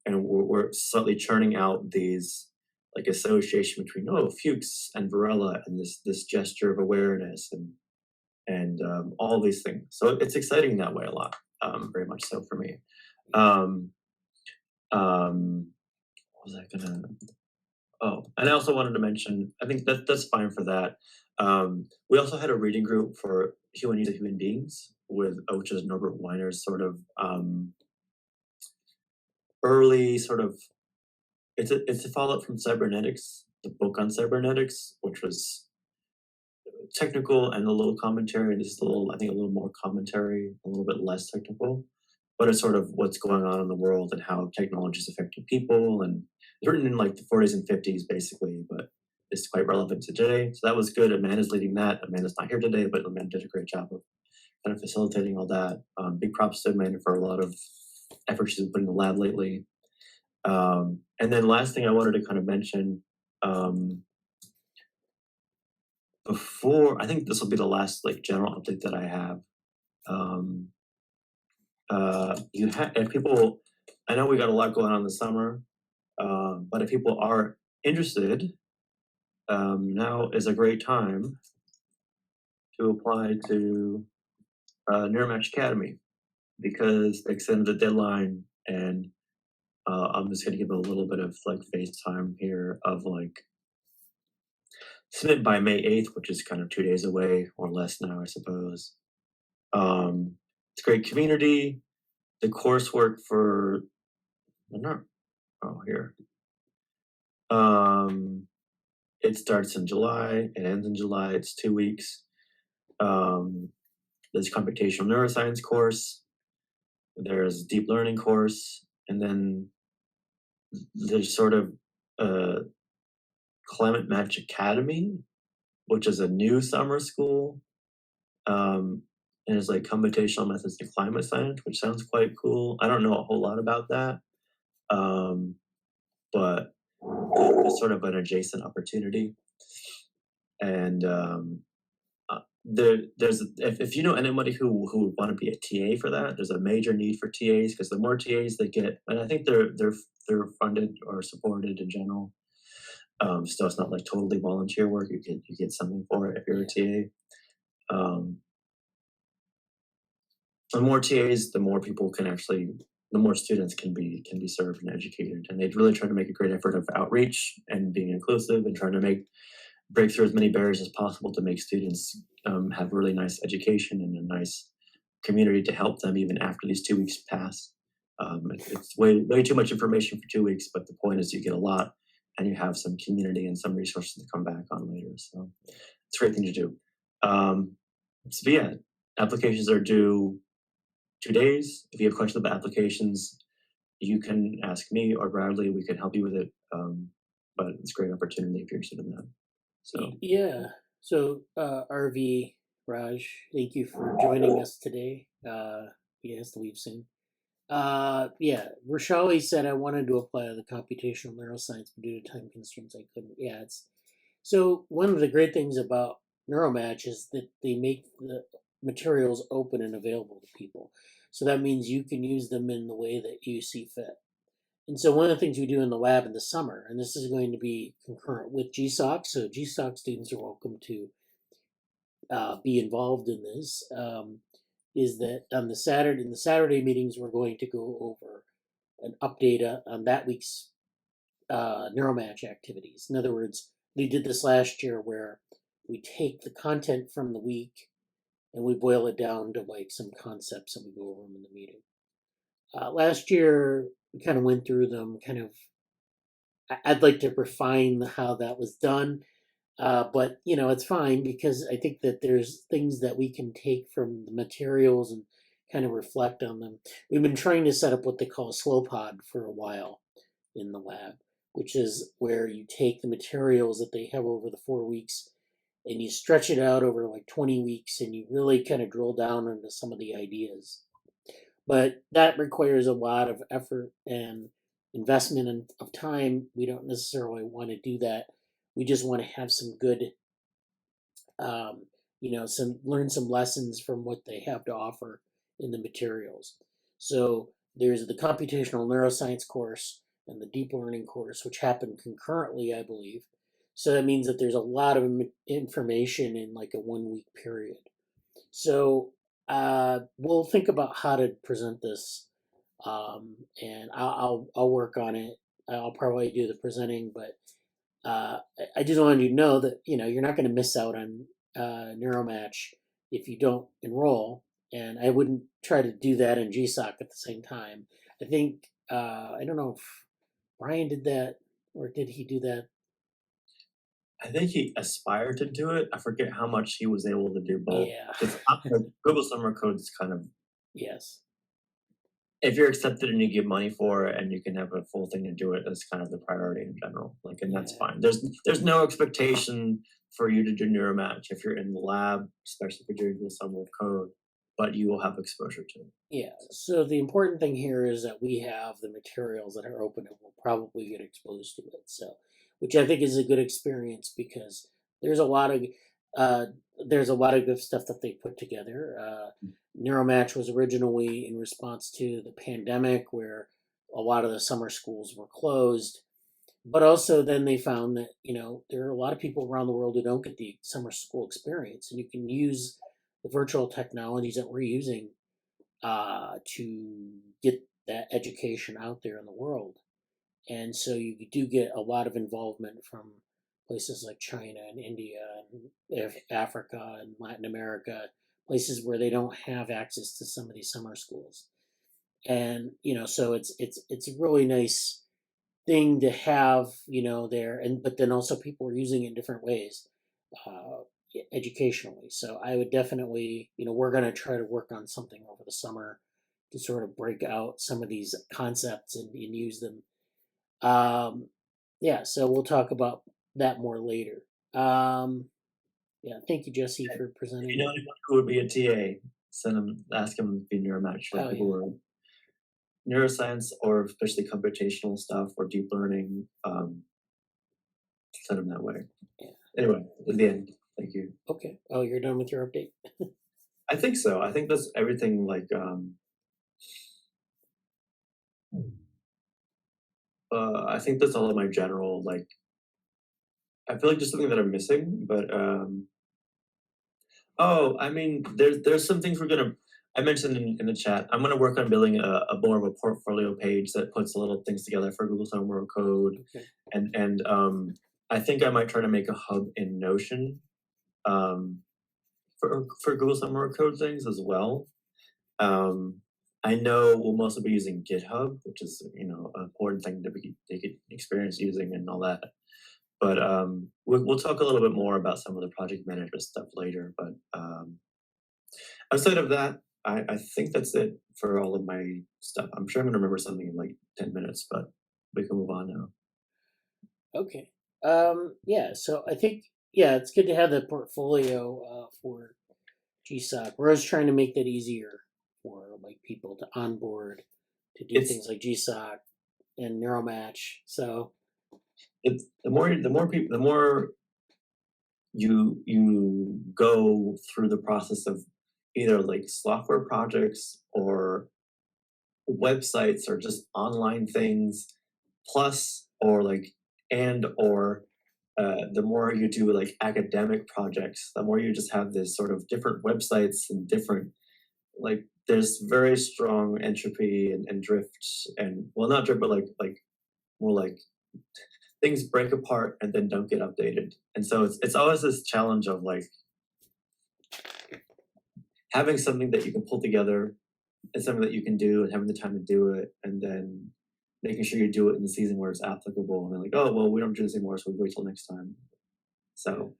and we're slightly churning out these like association between Fuchs and Varela and this gesture of awareness and all these things. So it's exciting that way a lot, very much so for me. What was I gonna? Oh, and I also wanted to mention, I think that's fine for that. We also had a reading group for Human Needs of Human Beings with, which is Norbert Weiner's sort of early sort of, it's a follow-up from Cybernetics, the book on cybernetics, which was technical and a little commentary. This is I think a little more commentary, a little bit less technical, but it's sort of what's going on in the world and how technology is affecting people. And it's written in like the 40s and 50s, basically, but it's quite relevant to today. So that was good. Amanda's leading that. Amanda's not here today, but Amanda did a great job of kind of facilitating all that. Big props to Amanda for a lot of effort she's put in the lab lately. And then last thing I wanted to kind of mention, before, I think this will be the last like general update that I have. If people, I know we got a lot going on this summer, but if people are interested, now is a great time to apply to Neuromatch Academy, because they extended the deadline, and I'm just going to give a little bit of like face time here of like submit by May 8th, which is kind of 2 days away or less now, I suppose. It's a great community. The coursework for, here. It starts in July, it ends in July, it's 2 weeks. There's a computational neuroscience course, there's a deep learning course, and then there's sort of a Climate Match Academy, which is a new summer school. And it's like computational methods to climate science, which sounds quite cool. I don't know a whole lot about that, but it's sort of an adjacent opportunity. And there's if you know anybody who would want to be a TA for that, there's a major need for TAs, because the more TAs they get, and I think they're funded or supported in general. So it's not like totally volunteer work. You get something for it if you're a TA. The more TAs, the more people can actually, the more students can be served and educated. And they really try to make a great effort of outreach and being inclusive and trying to break through as many barriers as possible to make students have really nice education and a nice community to help them even after these 2 weeks pass. It's way too much information for 2 weeks, but the point is you get a lot and you have some community and some resources to come back on later. So it's a great thing to do. So yeah, applications are due 2 days. If you have questions about applications, you can ask me or Bradley. We can help you with it. But it's a great opportunity if you're interested in that. So Yeah. So RV Raj, thank you for joining us today. He has to leave soon. Yeah, Vrushali said I wanted to apply to the computational neuroscience, but due to time constraints, I couldn't. Yeah, it's so one of the great things about Neuromatch is that they make the materials open and available to people. So that means you can use them in the way that you see fit. And so one of the things we do in the lab in the summer, and this is going to be concurrent with GSoC, so GSoC students are welcome to be involved in this, is that on the Saturday meetings, we're going to go over an update on that week's Neuromatch activities. In other words, we did this last year where we take the content from the week and we boil it down to like some concepts and we go over them in the meeting. Last year, we kind of went through them. I'd like to refine how that was done, but it's fine because I think that there's things that we can take from the materials and kind of reflect on them. We've been trying to set up what they call a slow pod for a while in the lab, which is where you take the materials that they have over the 4 weeks and you stretch it out over like 20 weeks and you really kind of drill down into some of the ideas. But that requires a lot of effort and investment of time. We don't necessarily want to do that. We just want to have some good, learn some lessons from what they have to offer in the materials. So there's the computational neuroscience course and the deep learning course, which happen concurrently, I believe. So that means that there's a lot of information in like a 1 week period. So we'll think about how to present this, and I'll work on it. I'll probably do the presenting, but I just wanted you to know that you're not going to miss out on Neuromatch if you don't enroll, and I wouldn't try to do that in GSoC at the same time. I think I don't know if Brian did that or did he do that? I think he aspired to do it. I forget how much he was able to do both. Yeah. Google Summer Code is kind of, Yes. if you're accepted and you give money for it and you can have a full thing to do it, that's kind of the priority in general. And that's fine. There's no expectation for you to do Neuromatch if you're in the lab, especially if you're doing Google Summer Code, but you will have exposure to it. Yeah. So the important thing here is that we have the materials that are open and we'll probably get exposed to it. So, which I think is a good experience because there's a lot of good stuff that they put together. Neuromatch was originally in response to the pandemic, where a lot of the summer schools were closed, but also then they found that there are a lot of people around the world who don't get the summer school experience, and you can use the virtual technologies that we're using to get that education out there in the world. And so you do get a lot of involvement from places like China and India and Africa and Latin America, places where they don't have access to some of these summer schools. And so it's a really nice thing to have there, and but then also people are using it in different ways educationally. So I would definitely, we're going to try to work on something over the summer to sort of break out some of these concepts and use them. Yeah, so we'll talk about that more later. Yeah, thank you, Jesse, for presenting. If you know anyone who would be a TA, ask them to be Neuromatch for people who are neuroscience or especially computational stuff or deep learning. Send them that way. Yeah. Anyway, at the end. Thank you. Okay. Oh, you're done with your update? I think so. I think that's everything. I think that's all of my general, I feel like there's something that I'm missing, but there's some things I mentioned in the chat, I'm gonna work on building a more of a portfolio page that puts little things together for Google Summer Code. Okay. And I think I might try to make a hub in Notion for Google Summer Code things as well. I know we'll mostly be using GitHub, which is an important thing they could experience using and all that. But we'll talk a little bit more about some of the project management stuff later. But Outside of that, I think that's it for all of my stuff. I'm sure I'm gonna remember something in like 10 minutes, but we can move on now. Okay. Yeah. So I think it's good to have the portfolio for GSoC. We're always trying to make that easier for like people to onboard to do It's things like GSoC and NeuroMatch. So it's the more people, the more you go through the process of either like software projects or websites or just online things, plus or like and or the more you do like academic projects, the more you just have this sort of different websites and different like there's very strong entropy and drift and well not drift but like more like things break apart and then don't get updated. And so it's always this challenge of like having something that you can pull together and something that you can do and having the time to do it and then making sure you do it in the season where it's applicable and then like, oh well we don't do this anymore, so we wait till next time. So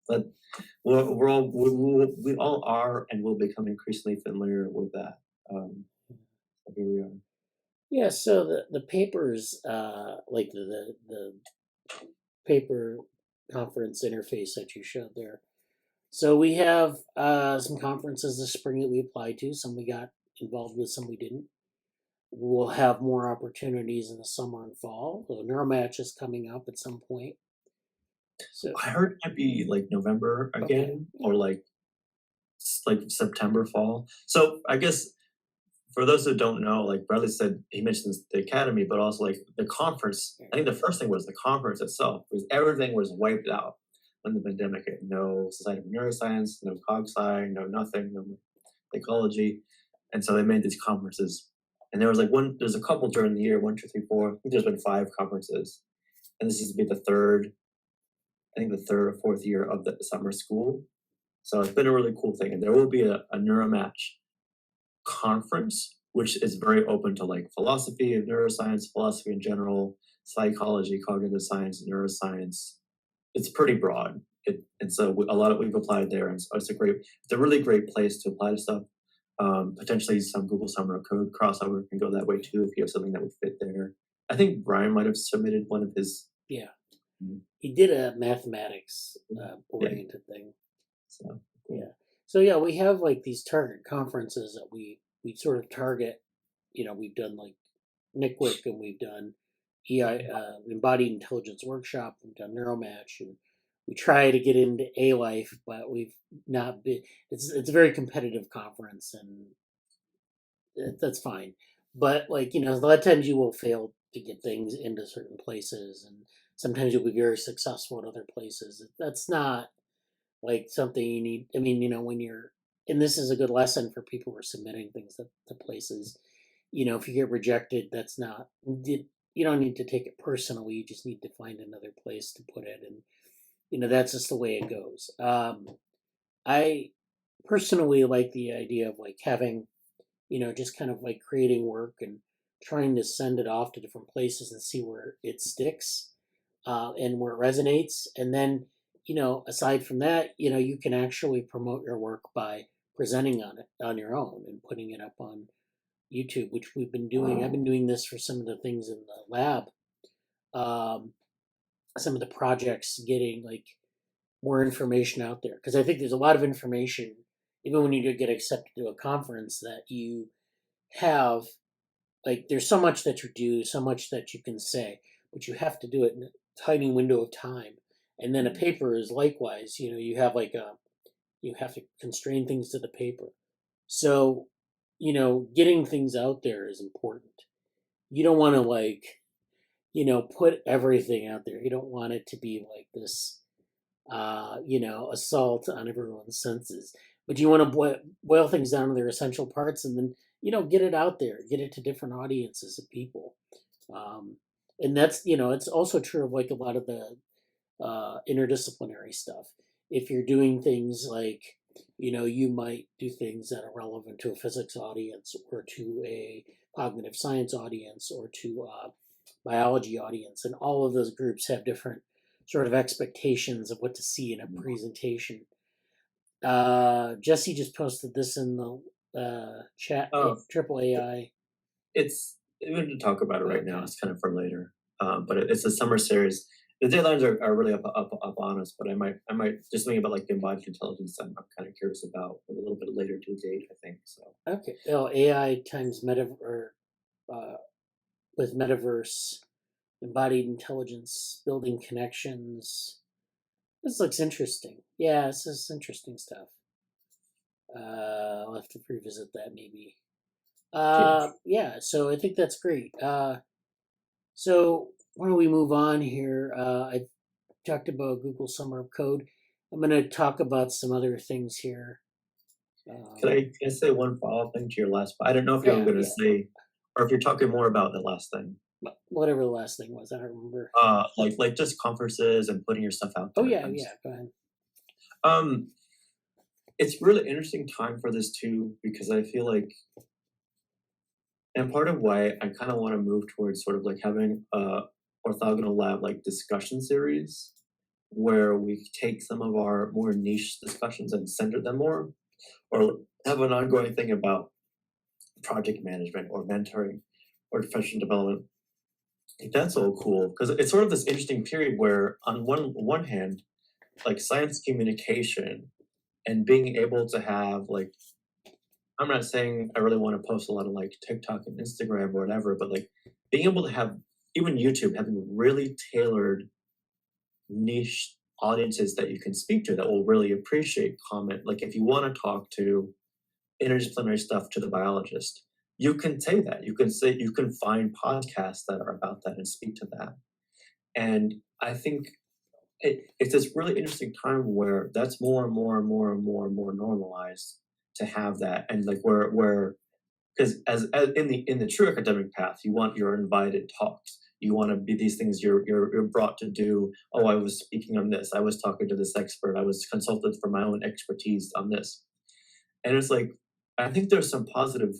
but we all are and will become increasingly familiar with that. So here we are. yeah. So the papers, like the paper conference interface that you showed there. So we have some conferences this spring that we applied to. Some we got involved with, some we didn't. We'll have more opportunities in the summer and fall. The NeuroMatch is coming up at some point. So I heard it might be like November again or like September, fall. So I guess for those who don't know, like Bradley said, he mentioned the academy, but also like the conference. I think the first thing was the conference itself, because everything was wiped out when the pandemic hit. No Society of Neuroscience, no CogSci, no nothing, no ecology. And so they made these conferences. And there was like there's a couple during the year, 1, 2, 3, 4. I think there's been 5 conferences. And this is to be the third or fourth year of the summer school. So it's been a really cool thing. And there will be a NeuroMatch conference, which is very open to like philosophy of neuroscience, philosophy in general, psychology, cognitive science, neuroscience. It's pretty broad. And so we've applied there, and so it's a really great place to apply to stuff. Potentially some Google Summer of Code crossover can go that way too if you have something that would fit there. I think Brian might have submitted one of his. yeah, he did a mathematics oriented thing. So yeah. So yeah, we have like these target conferences that we sort of target. We've done like NICWIC and we've done Embodied Intelligence Workshop. We've done NeuroMatch, and we try to get into A-Life, but we've not been. It's a very competitive conference, and that's fine. But like a lot of times you will fail to get things into certain places, and sometimes you'll be very successful at other places. That's not like something you need. I mean, when you're, and this is a good lesson for people who are submitting things to places. If you get rejected, that's not. You don't need to take it personally. You just need to find another place to put it, and that's just the way it goes. I personally like the idea of like having, just kind of like creating work and trying to send it off to different places and see where it sticks, and where it resonates, and then aside from that, you can actually promote your work by presenting on it on your own and putting it up on YouTube, which we've been doing. I've been doing this for some of the things in the lab, some of the projects, getting like more information out there, because I think there's a lot of information, even when you do get accepted to a conference, that you have, like there's so much that you do, so much that you can say, but you have to do it in a tiny window of time. And then a paper is likewise, you have you have to constrain things to the paper. So, getting things out there is important. You don't want to like, put everything out there. You don't want it to be like this, assault on everyone's senses. But you want to boil things down to their essential parts, and then, get it out there, get it to different audiences of people. And that's, it's also true of like a lot of the interdisciplinary stuff. If you're doing things like, you might do things that are relevant to a physics audience or to a cognitive science audience or to a biology audience. And all of those groups have different sort of expectations of what to see in a presentation. Jesse just posted this in the chat. Oh. Triple AI. We don't to talk about it right now. It's kind of for later. But it's a summer series. The deadlines are really up on us. But I might just think about like the embodied intelligence. I'm kind of curious about a little bit later to date. I think so. Okay. Oh, AI times with metaverse, embodied intelligence, building connections. This looks interesting. Yeah, this is interesting stuff. I'll have to revisit that maybe. Yeah, so I think that's great. So why don't we move on here? I talked about Google Summer of Code. I'm going to talk about some other things here. Can I say one follow-up thing to your last? I don't know if you were going to say, or if you're talking more about the last thing. Whatever the last thing was, I don't remember. Like just conferences and putting your stuff out there. Oh yeah, go ahead. It's really interesting time for this too, because I feel like, and part of why I kind of want to move towards sort of like having a orthogonal lab like discussion series, where we take some of our more niche discussions and center them more, or have an ongoing thing about project management or mentoring or professional development. I think that's all cool because it's sort of this interesting period where on one hand, like science communication and being able to have like, I'm not saying I really want to post a lot of like TikTok and Instagram or whatever, but like being able to have even YouTube having really tailored niche audiences that you can speak to that will really appreciate comment. Like if you want to talk to interdisciplinary stuff to the biologist, you can say that. You can find podcasts that are about that and speak to that. And I think it's this really interesting time where that's more and more normalized to have that. And like where because as in the true academic path, you want your invited talks. You want to be these things you're brought to do. Oh, I was speaking on this. I was talking to this expert. I was consulted for my own expertise on this. And it's like, I think there's some positive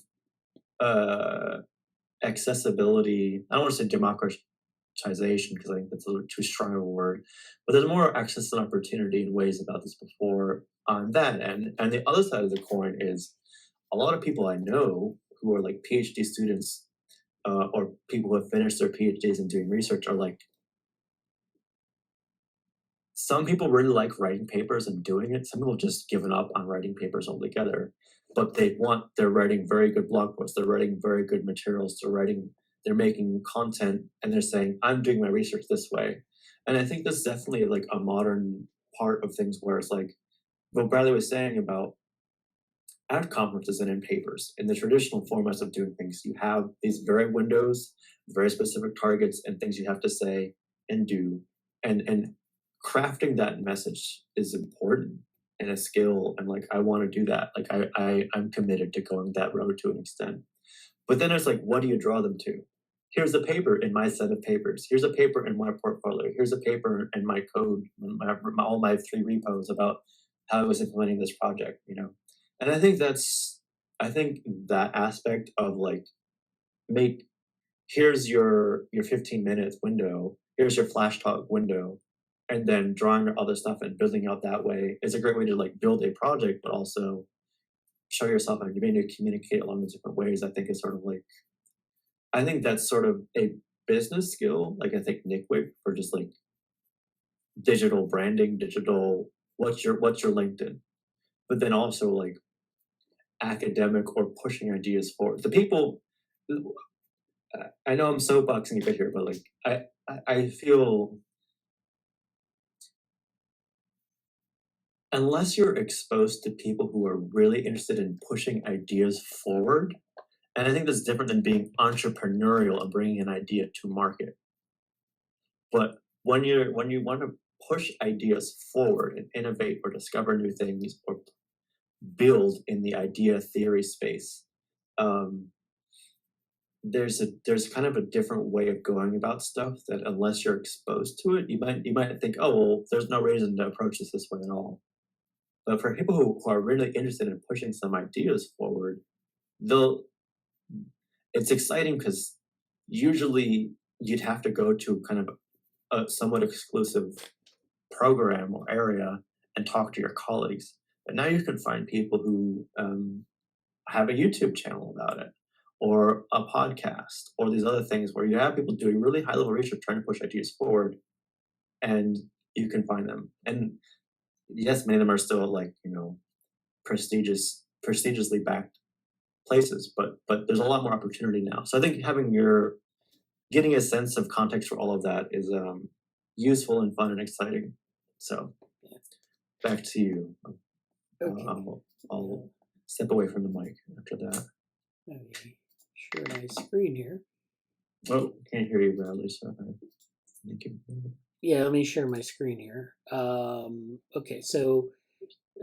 accessibility. I don't want to say democratization because I think that's a little too strong of a word, but there's more access and opportunity in ways about this before on that end. And the other side of the coin is a lot of people I know who are like PhD students or people who have finished their PhDs and doing research are like, some people really like writing papers and doing it. Some people just given up on writing papers altogether, but they're writing very good blog posts. They're writing very good materials. They're making content and they're saying, I'm doing my research this way. And I think that's definitely like a modern part of things where it's like what Bradley was saying about at conferences and in papers. In the traditional formats of doing things, you have these very windows, very specific targets and things you have to say and do. And crafting that message is important and a skill. And like, I want to do that. Like I'm committed to going that road to an extent. But then it's like, what do you draw them to? Here's a paper in my set of papers. Here's a paper in my portfolio. Here's a paper in my code, all my 3 repos about how I was implementing this project, you know? And I think that aspect of like, here's your 15 minutes window, here's your flash talk window, and then drawing other stuff and building out that way is a great way to like build a project, but also show yourself and you're able to communicate along the different ways. I think is sort of like, I think that's sort of a business skill. Like I think Nickwick for just like digital branding, what's your LinkedIn, but then also like academic or pushing ideas forward. The people, I know I'm soapboxing a bit here, but like I feel unless you're exposed to people who are really interested in pushing ideas forward, and I think that's different than being entrepreneurial and bringing an idea to market. But when you want to push ideas forward and innovate or discover new things or build in the idea theory space, there's kind of a different way of going about stuff that unless you're exposed to it, you might think, oh well, there's no reason to approach this way at all. But for people who are really interested in pushing some ideas forward, it's exciting because usually you'd have to go to kind of a somewhat exclusive program or area and talk to your colleagues. But now you can find people who have a YouTube channel about it, or a podcast, or these other things where you have people doing really high level research trying to push ideas forward, and you can find them. And yes, many of them are still like, prestigiously backed places, but there's a lot more opportunity now. So I think getting a sense of context for all of that is useful and fun and exciting. So back to you. Okay. I'll step away from the mic after that. Let me share my screen here. Oh, can't hear you, Bradley. So thank you. Yeah, let me share my screen here. Okay, so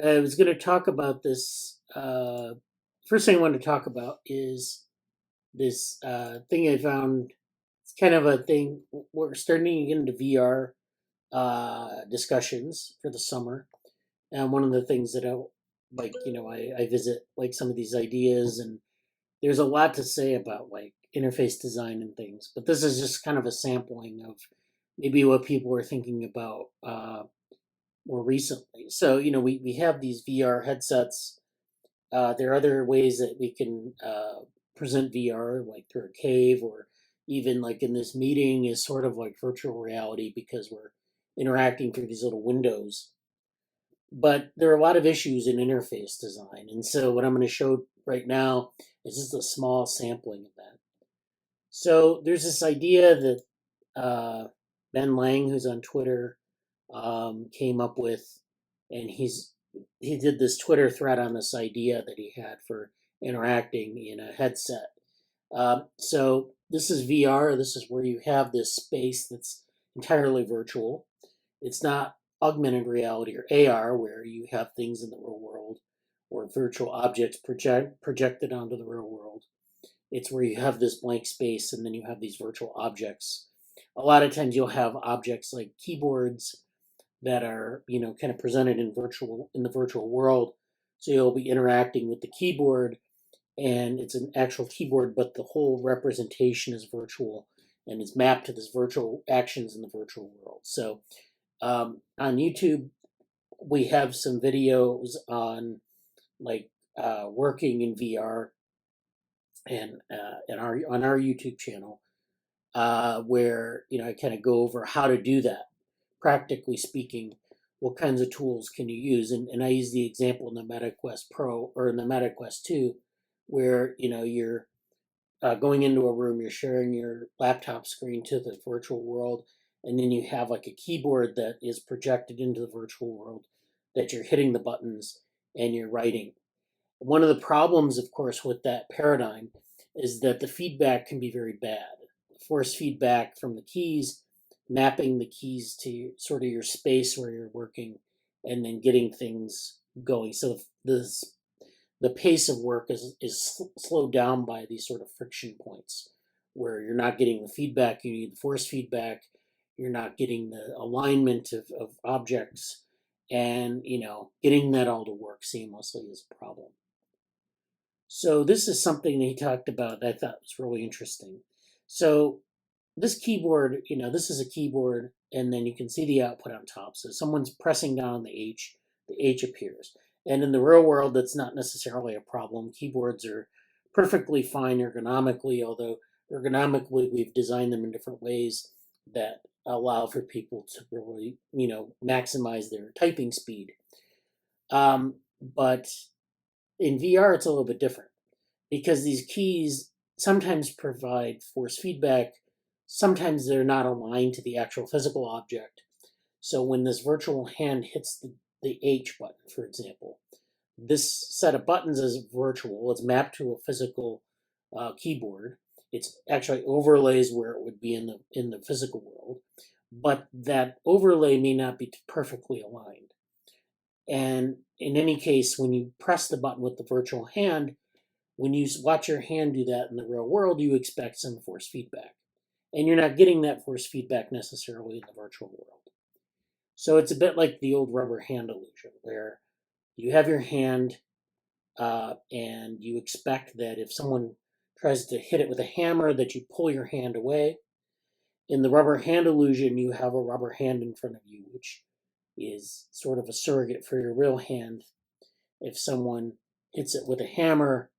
I was going to talk about this. First thing I want to talk about is this thing I found. It's kind of a thing. We're starting to get into VR discussions for the summer. And one of the things that I visit like some of these ideas, and there's a lot to say about like interface design and things. But this is just kind of a sampling of maybe what people are thinking about more recently. So, we have these VR headsets. There are other ways that we can present VR, like through a cave, or even like in this meeting is sort of like virtual reality because we're interacting through these little windows. But there are a lot of issues in interface design. And so what I'm going to show right now is just a small sampling of that. So there's this idea that Ben Lang, who's on Twitter, came up with, and he did this Twitter thread on this idea that he had for interacting in a headset. So this is VR. This is where you have this space that's entirely virtual. It's not augmented reality or AR, where you have things in the real world or virtual objects projected onto the real world. It's where you have this blank space and then you have these virtual objects. A lot of times you'll have objects like keyboards that are, kind of presented in the virtual world. So you'll be interacting with the keyboard and it's an actual keyboard, but the whole representation is virtual and is mapped to this virtual actions in the virtual world. So on YouTube, we have some videos on like working in VR, and on our YouTube channel, where I kind of go over how to do that. Practically speaking, what kinds of tools can you use? And I use the example in the Meta Quest Pro or in the Meta Quest 2, where you're going into a room, you're sharing your laptop screen to the virtual world, and then you have like a keyboard that is projected into the virtual world that you're hitting the buttons and you're writing. One of the problems, of course, with that paradigm is that the feedback can be very bad. Force feedback from the keys, mapping the keys to sort of your space where you're working, and then getting things going. So the pace of work is slowed down by these sort of friction points where you're not getting the feedback you need, the force feedback, you're not getting the alignment of objects, and getting that all to work seamlessly is a problem. So this is something that he talked about that I thought was really interesting. So this keyboard, this is a keyboard, and then you can see the output on top. So someone's pressing down on the H appears. And in the real world, that's not necessarily a problem. Keyboards are perfectly fine ergonomically, although ergonomically we've designed them in different ways that allow for people to really, maximize their typing speed. But in VR, it's a little bit different because these keys sometimes provide force feedback. Sometimes they're not aligned to the actual physical object. So when this virtual hand hits the H button, for example, this set of buttons is virtual. It's mapped to a physical keyboard. It's actually overlays where it would be in the physical world, but that overlay may not be perfectly aligned. And in any case, when you press the button with the virtual hand, when you watch your hand do that in the real world, you expect some force feedback. And you're not getting that force feedback necessarily in the virtual world. So it's a bit like the old rubber hand illusion, where you have your hand and you expect that if someone tries to hit it with a hammer, that you pull your hand away. In the rubber hand illusion, you have a rubber hand in front of you, which is sort of a surrogate for your real hand. if someone hits it with a hammer,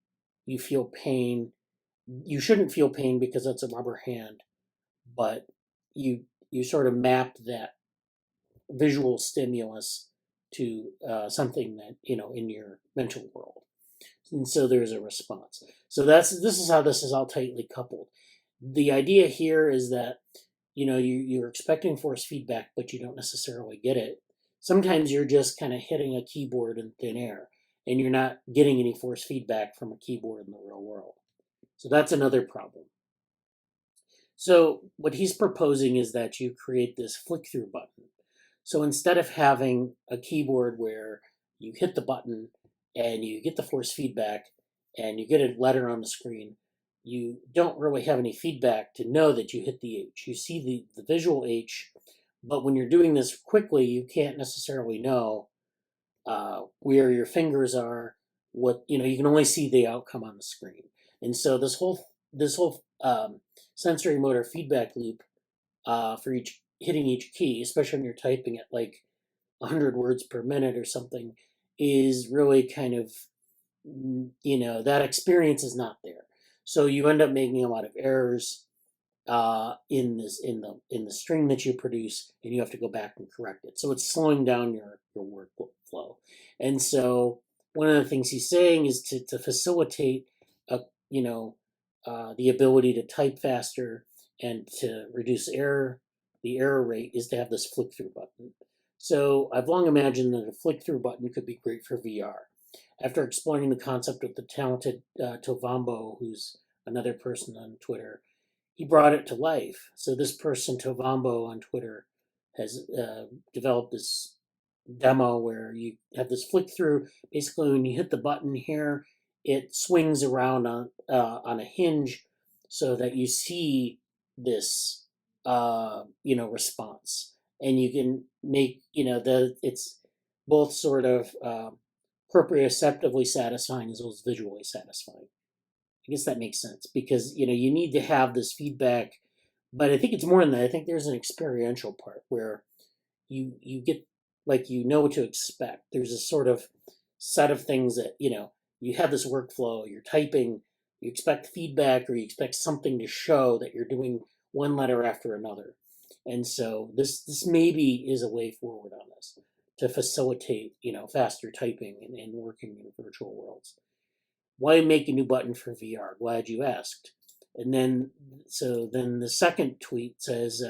you feel pain. You shouldn't feel pain because that's a rubber hand, but you sort of map that visual stimulus to something that in your mental world, and so there's a response. So this is how this is all tightly coupled. The idea here is that you're expecting force feedback, but you don't necessarily get it. Sometimes you're just kind of hitting a keyboard in thin air, and you're not getting any force feedback from a keyboard in the real world. So that's another problem. So what he's proposing is that you create this flick-through button. So instead of having a keyboard where you hit the button and you get the force feedback and you get a letter on the screen, you don't really have any feedback to know that you hit the H. You see the visual H, but when you're doing this quickly, you can't necessarily know where your fingers are. You can only see the outcome on the screen. And so this whole sensory motor feedback loop for hitting each key, especially when you're typing at like 100 words per minute or something, is really kind of, that experience is not there. So you end up making a lot of errors in the string that you produce, and you have to go back and correct it. So it's slowing down your workflow. And so one of the things he's saying is to facilitate the ability to type faster and to reduce error. The error rate is to have this flick-through button. So I've long imagined that a flick-through button could be great for VR. After exploring the concept with the talented Tovambo, who's another person on Twitter, he brought it to life. So this person, Tovambo on Twitter, has developed this demo where you have this flick-through. Basically, when you hit the button here, it swings around on a hinge so that you see this response, and you can make it's both sort of proprioceptively satisfying as well as visually satisfying. I guess that makes sense because you need to have this feedback, but I think it's more than that. I think there's an experiential part where you get what to expect. There's a sort of set of things that you have this workflow. You're typing, you expect feedback, or you expect something to show that you're doing one letter after another. And so this maybe is a way forward on this to facilitate faster typing and working in virtual worlds. Why make a new button for VR? Glad you asked. And then the second tweet says,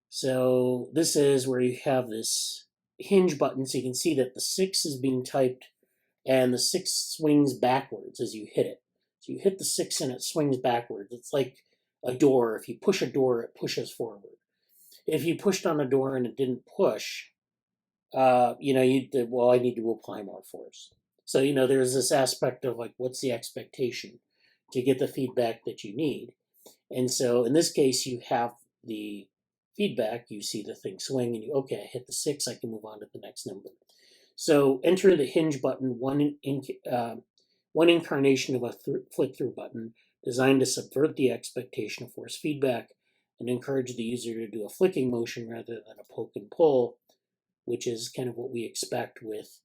so this is where you have this hinge button, so you can see that the 6 is being typed and the 6 swings backwards as you hit it. So you hit the 6 and it swings backwards. It's like a door. If you push a door, it pushes forward. If you pushed on a door and it didn't push, I need to apply more force. So, there's this aspect of what's the expectation to get the feedback that you need. And so in this case, you have the feedback, you see the thing swing, and I hit the 6, I can move on to the next number. So enter the hinge button, one incarnation of a flick-through button designed to subvert the expectation of force feedback and encourage the user to do a flicking motion rather than a poke and pull, which is kind of what we expect with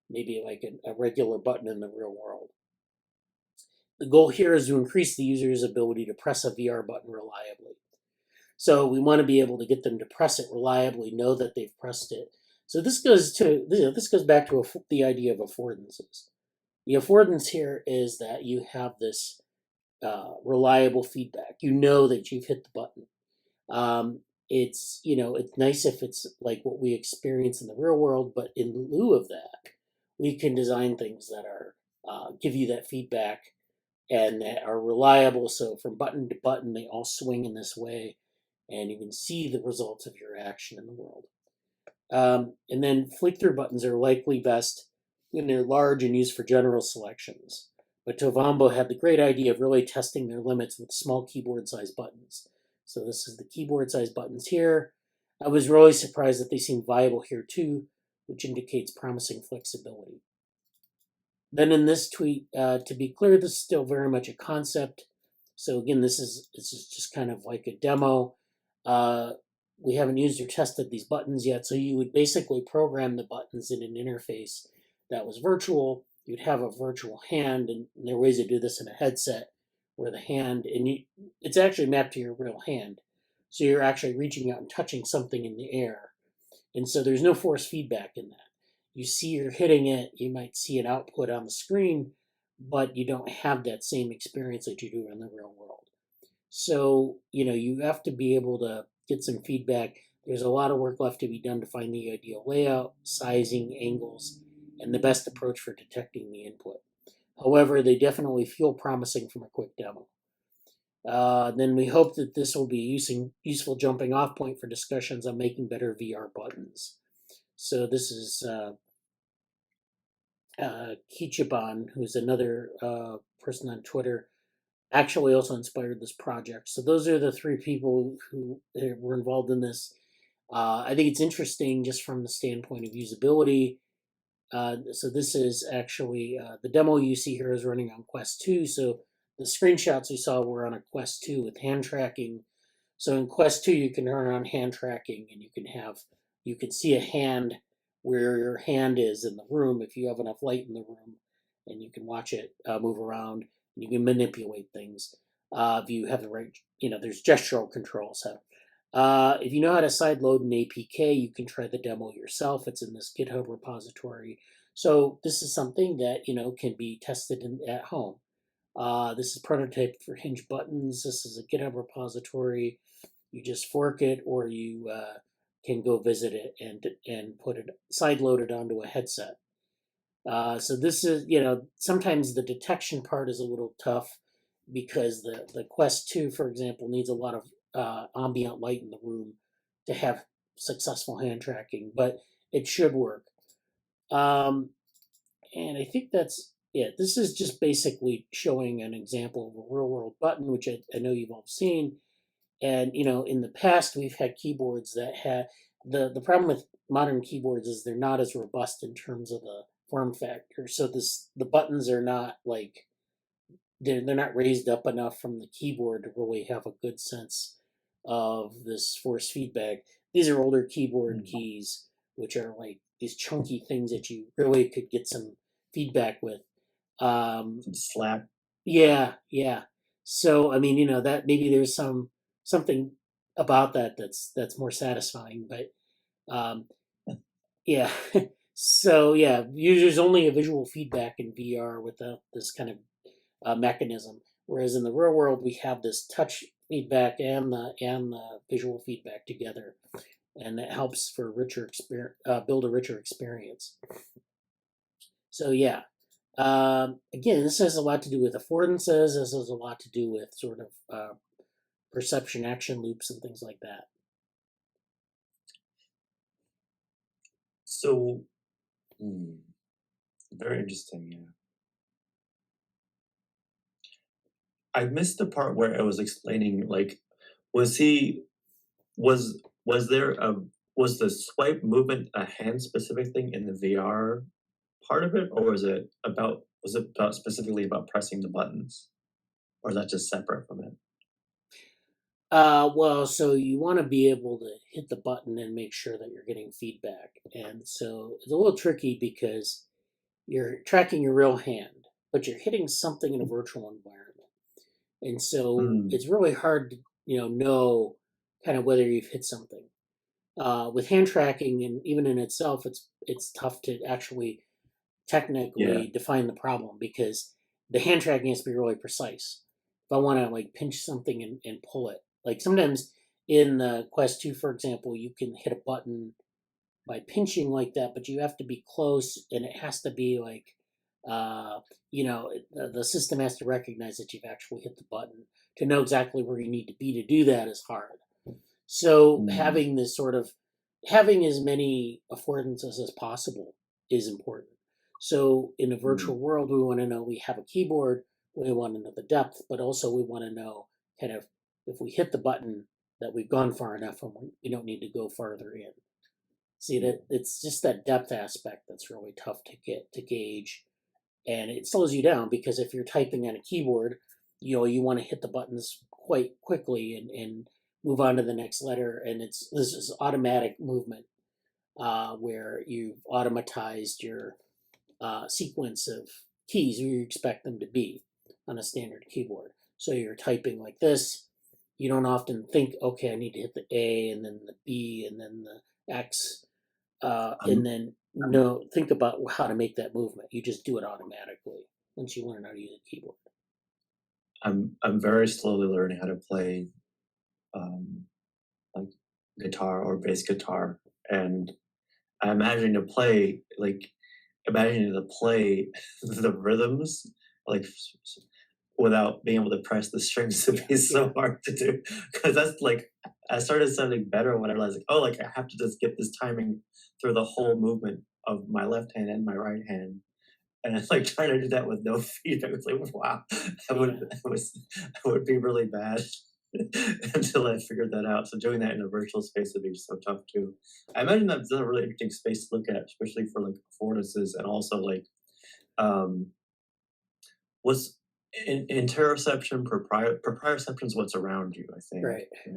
maybe like a regular button in the real world. The goal here is to increase the user's ability to press a VR button reliably. So we want to be able to get them to press it reliably, know that they've pressed it. So this goes back to the idea of affordances. The affordance here is that you have this reliable feedback. You know that you've hit the button. It's nice if it's like what we experience in the real world, but in lieu of that, we can design things that are give you that feedback and that are reliable. So from button to button, they all swing in this way, and you can see the results of your action in the world. And then flick-through buttons are likely best when they're large and used for general selections. But Tovambo had the great idea of really testing their limits with small keyboard-sized buttons. So this is the keyboard-sized buttons here. I was really surprised that they seem viable here too, which indicates promising flexibility. Then in this tweet, to be clear, this is still very much a concept. So again, this is just kind of like a demo. We haven't used or tested these buttons yet, so you would basically program the buttons in an interface that was virtual, you'd have a virtual hand, and there are ways to do this in a headset where the hand, it's actually mapped to your real hand. So you're actually reaching out and touching something in the air. And so there's no force feedback in that. You see you're hitting it, you might see an output on the screen, but you don't have that same experience that you do in the real world. So, you have to be able to get some feedback. There's a lot of work left to be done to find the ideal layout, sizing, angles, and the best approach for detecting the input. However, they definitely feel promising from a quick demo. Then we hope that this will be a useful jumping off point for discussions on making better VR buttons. So this is Kichiban, who's another person on Twitter, actually also inspired this project. So those are the three people who were involved in this. I think it's interesting just from the standpoint of usability. So this is actually, the demo you see here is running on Quest 2. So the screenshots we saw were on a Quest 2 with hand tracking. So in Quest 2, you can turn on hand tracking, and you can see a hand where your hand is in the room if you have enough light in the room, and you can watch it move around, and you can manipulate things. If you have the right, there's gestural control. So if you know how to sideload an APK, you can try the demo yourself. It's in this GitHub repository. So this is something that, can be tested at home. This is prototype for Hinge buttons. This is a GitHub repository. You just fork it, or you can go visit it and put it sideloaded onto a headset. So this is, sometimes the detection part is a little tough because the Quest 2, for example, needs a lot of ambient light in the room to have successful hand tracking, but it should work. And I think that's it. This is just basically showing an example of a real world button, which I know you've all seen. And, in the past, we've had keyboards that had the problem with modern keyboards is they're not as robust in terms of the form factor. So the buttons are not like, they're not raised up enough from the keyboard to really have a good sense of this force feedback. These are older keyboard keys, which are like these chunky things that you really could get some feedback with. Slap. Yeah. So that maybe there's something about that's more satisfying, but yeah. So yeah, there's only a visual feedback in VR without this kind of mechanism. Whereas in the real world, we have this touch feedback and the visual feedback together, and that helps for build a richer experience. So yeah, again, this has a lot to do with affordances. This has a lot to do with sort of perception action loops and things like that. So, very interesting. Yeah. I missed the part where it was explaining, like, was the swipe movement a hand specific thing in the VR part of it, or was it specifically about pressing the buttons, or is that just separate from it? Well, so you want to be able to hit the button and make sure that you're getting feedback. And so it's a little tricky because you're tracking your real hand, but you're hitting something in a virtual environment. And so it's really hard to, know kind of whether you've hit something. With hand tracking, and even in itself, it's tough to actually technically define the problem because the hand tracking has to be really precise. If I want to like pinch something and pull it, like sometimes in the Quest 2, for example, you can hit a button by pinching like that, but you have to be close, and it has to be like, the system has to recognize that you've actually hit the button. To know exactly where you need to be to do that is hard. So having this sort of having as many affordances as possible is important. So in a virtual world, we want to know we have a keyboard, we want to know the depth, but also we want to know kind of if we hit the button that we've gone far enough and we don't need to go farther in. See, that it's just that depth aspect that's really tough to gauge, and it slows you down because if you're typing on a keyboard, you want to hit the buttons quite quickly and move on to the next letter, and this is automatic movement where you've automatized your sequence of keys where you expect them to be on a standard keyboard. So you're typing like this. You don't often think, okay, I need to hit the A and then the B and then the X, and then think about how to make that movement. You just do it automatically once you learn how to use a keyboard. I'm very slowly learning how to play like guitar or bass guitar, and I imagine to play the rhythms like without being able to press the strings to be so hard to do, because that's like I started sounding better when I realized I have to just get this timing through the whole movement of my left hand and my right hand. And it's like trying to do that with no feedback. It's like, wow, that would be really bad until I figured that out. So doing that in a virtual space would be so tough too. I imagine that's a really interesting space to look at, especially for like affordances, and also like what's in interoception, proprioception is what's around you, I think.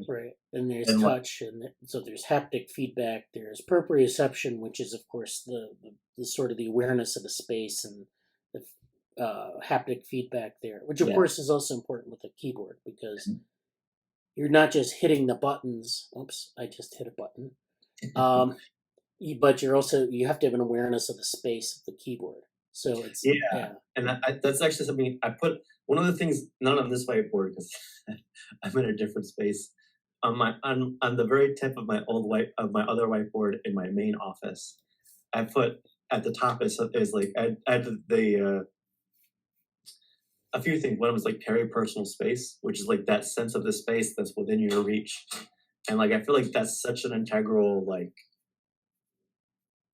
Right. And there's touch, and so there's haptic feedback. There's proprioception, which is of course the sort of the awareness of the space, and the haptic feedback there, which of course is also important with a keyboard, because you're not just hitting the buttons. Oops, I just hit a button. But you have to have an awareness of the space of the keyboard. So it's and that's actually something I put. One of the things, not on this whiteboard because I'm in a different space. On the very tip of my other whiteboard in my main office, I put at the top is like I had a few things. One was like peripersonal space, which is like that sense of the space that's within your reach, and like I feel like that's such an integral like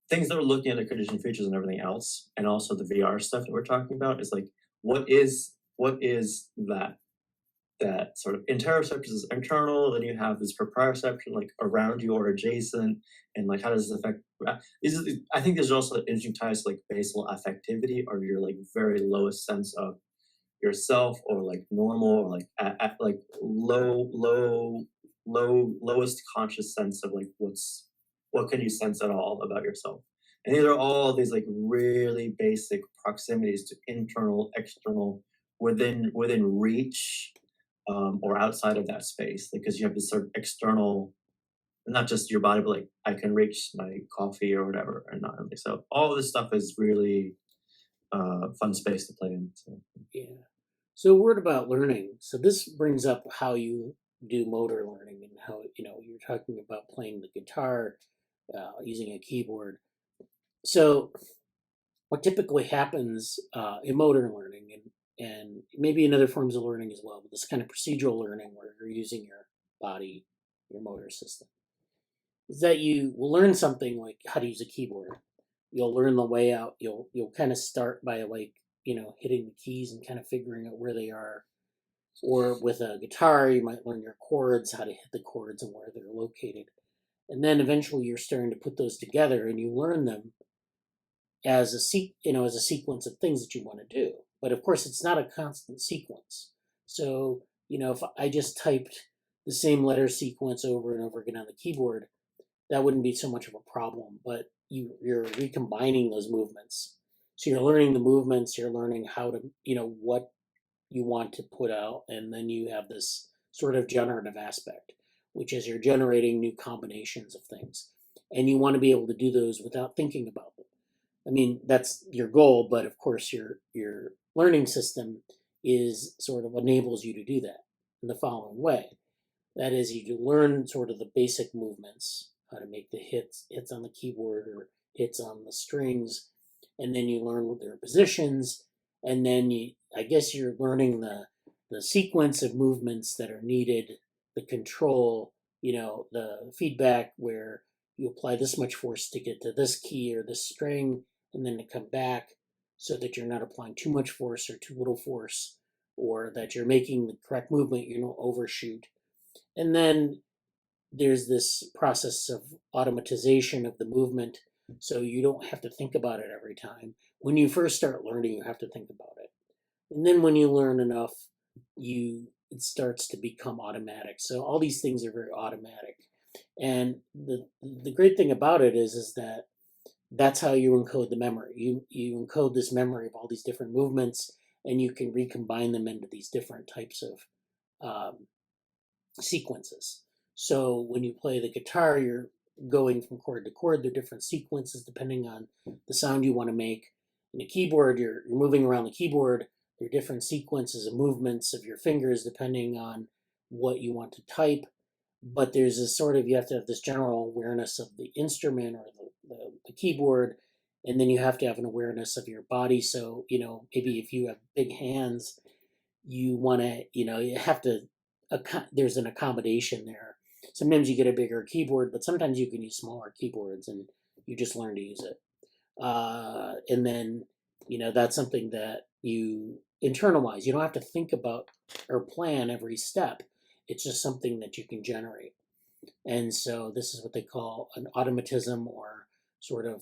things that we're looking at the condition features and everything else, and also the VR stuff that we're talking about is like what is that sort of interoception is internal, then you have this proprioception like around you or adjacent, and like how does this affect I think there's also interesting ties to like basal affectivity, or your like very lowest sense of yourself, or like normal, or like at like lowest conscious sense of like what can you sense at all about yourself. And these are all these like really basic proximities to internal, external, within reach, or outside of that space, because you have this sort of external, not just your body, but like I can reach my coffee or whatever, and not only so. All of this stuff is really fun space to play in. So. Yeah. So a word about learning. So this brings up how you do motor learning, and how you're talking about playing the guitar, using a keyboard. So what typically happens in motor learning, and maybe in other forms of learning as well, but this kind of procedural learning where you're using your body, your motor system, is that you will learn something like how to use a keyboard. You'll learn the layout. You'll kind of start by like hitting the keys and kind of figuring out where they are. Or with a guitar, you might learn your chords, how to hit the chords and where they're located. And then eventually you're starting to put those together, and you learn them as a sequence of things that you want to do. But of course, it's not a constant sequence. So if I just typed the same letter sequence over and over again on the keyboard, that wouldn't be so much of a problem. But you're recombining those movements. So you're learning the movements. You're learning how to what you want to put out, and then you have this sort of generative aspect, which is you're generating new combinations of things, and you want to be able to do those without thinking about them. I mean, that's your goal, but of course your learning system is sort of enables you to do that in the following way. That is, you learn sort of the basic movements, how to make the hits on the keyboard or hits on the strings, and then you learn what their positions, and then you're learning the sequence of movements that are needed, the control, the feedback where you apply this much force to get to this key or this string, and then to come back, so that you're not applying too much force or too little force, or that you're making the correct movement, you don't overshoot. And then there's this process of automatization of the movement, so you don't have to think about it every time. When you first start learning, you have to think about it. And then when you learn enough, it starts to become automatic. So all these things are very automatic. And the great thing about it is that that's how you encode the memory. You encode this memory of all these different movements, and you can recombine them into these different types of sequences. So when you play the guitar, you're going from chord to chord. There are different sequences depending on the sound you want to make. In a keyboard, you're moving around the keyboard. There are different sequences of movements of your fingers depending on what you want to type. But there's this sort of, you have to have this general awareness of the instrument or the keyboard, and then you have to have an awareness of your body. So, maybe if you have big hands, you want to, you have to, there's an accommodation there. Sometimes you get a bigger keyboard, but sometimes you can use smaller keyboards and you just learn to use it. And then, that's something that you internalize. You don't have to think about or plan every step. It's just something that you can generate. And so this is what they call an automatism, or sort of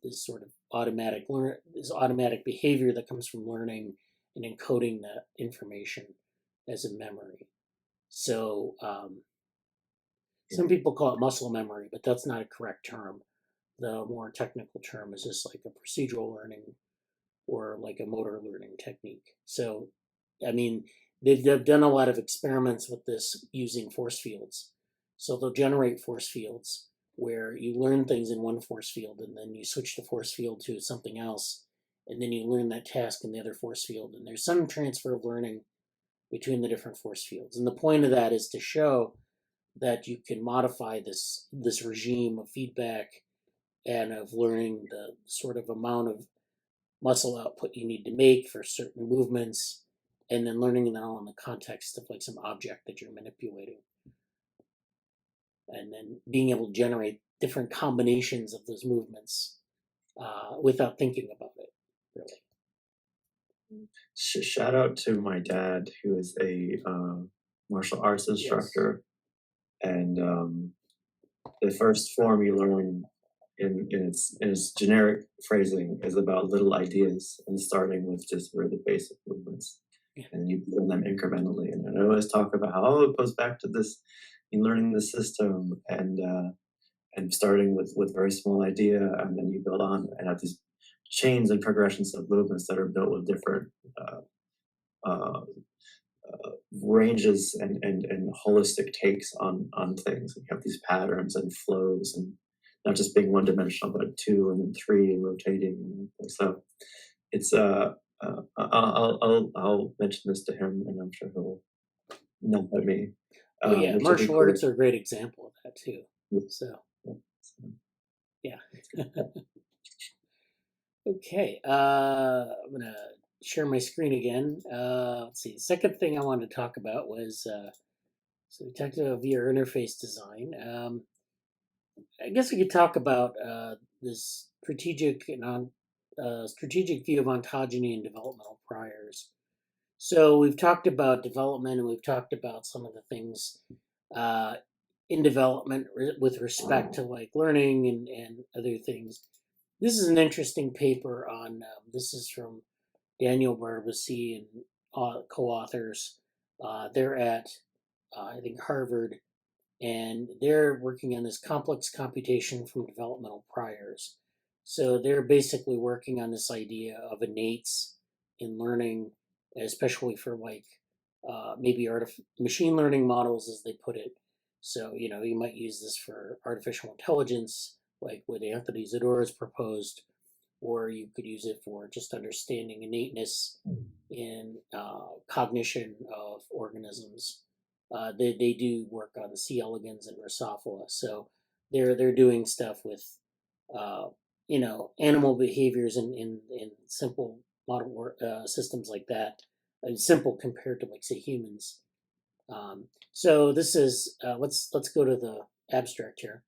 this sort of automatic behavior that comes from learning and encoding that information as a memory. So some people call it muscle memory, but that's not a correct term. The more technical term is just like a procedural learning or like a motor learning technique. So, I mean, they've done a lot of experiments with this using force fields. So they'll generate force fields where you learn things in one force field and then you switch the force field to something else, and then you learn that task in the other force field. And there's some transfer of learning between the different force fields. And the point of that is to show that you can modify this regime of feedback and of learning the sort of amount of muscle output you need to make for certain movements, and then learning that all in the context of like some object that you're manipulating, and then being able to generate different combinations of those movements without thinking about it, really. Shout out to my dad, who is a martial arts instructor. Yes. And the first form you learn in its generic phrasing is about little ideas, and starting with just really basic movements. Yeah. And you learn them incrementally. And I always talk about how it goes back to this, in learning the system, and starting with very small idea, and then you build on and have these chains and progressions of movements that are built with different ranges and holistic takes on things. You have these patterns and flows, and not just being one dimensional, but 2 and then 3 and rotating. So it's I'll mention this to him, and I'm sure he'll know at me. Oh yeah, martial arts are a great example of that too. So yeah. Okay, I'm gonna share my screen again. Let's see. The second thing I wanted to talk about was so we talked about VR interface design. I guess we could talk about this strategic view of ontogeny and developmental priors. So we've talked about development, and we've talked about some of the things in development with respect to like learning and other things. This is an interesting paper on, this is from Daniel Barbasi and co-authors. They're at, I think, Harvard, and they're working on this complex computation from developmental priors. So they're basically working on this idea of innates in learning, especially for like maybe machine learning models, as they put it. So, you might use this for artificial intelligence, like what Anthony Zador has proposed, or you could use it for just understanding innateness in cognition of organisms. They do work on C. elegans and Drosophila, so they're doing stuff with animal behaviors in simple model systems like that, and simple compared to like say humans. So this is let's go to the abstract here.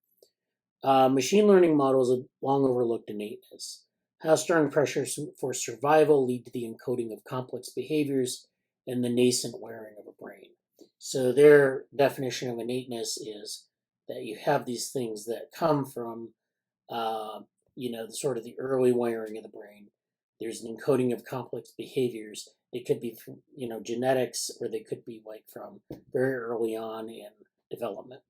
Machine learning models have long overlooked innateness. How strong pressures for survival lead to the encoding of complex behaviors and the nascent wiring of a brain. So their definition of innateness is that you have these things that come from, sort of the early wiring of the brain. There's an encoding of complex behaviors. They could be from, genetics, or they could be like from very early on in development.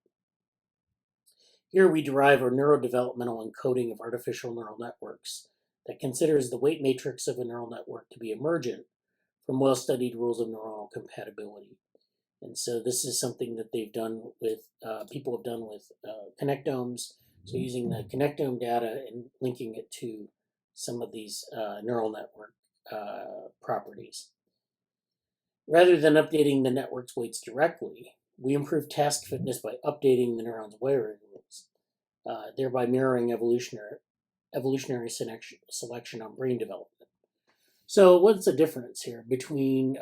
Here we derive our neurodevelopmental encoding of artificial neural networks that considers the weight matrix of a neural network to be emergent from well-studied rules of neuronal compatibility. And so this is something that they've done with, people have done with connectomes. So using the connectome data and linking it to some of these neural network properties. Rather than updating the network's weights directly, we improve task fitness by updating the neuron's wiring rules, thereby mirroring evolutionary selection on brain development. So what's the difference here between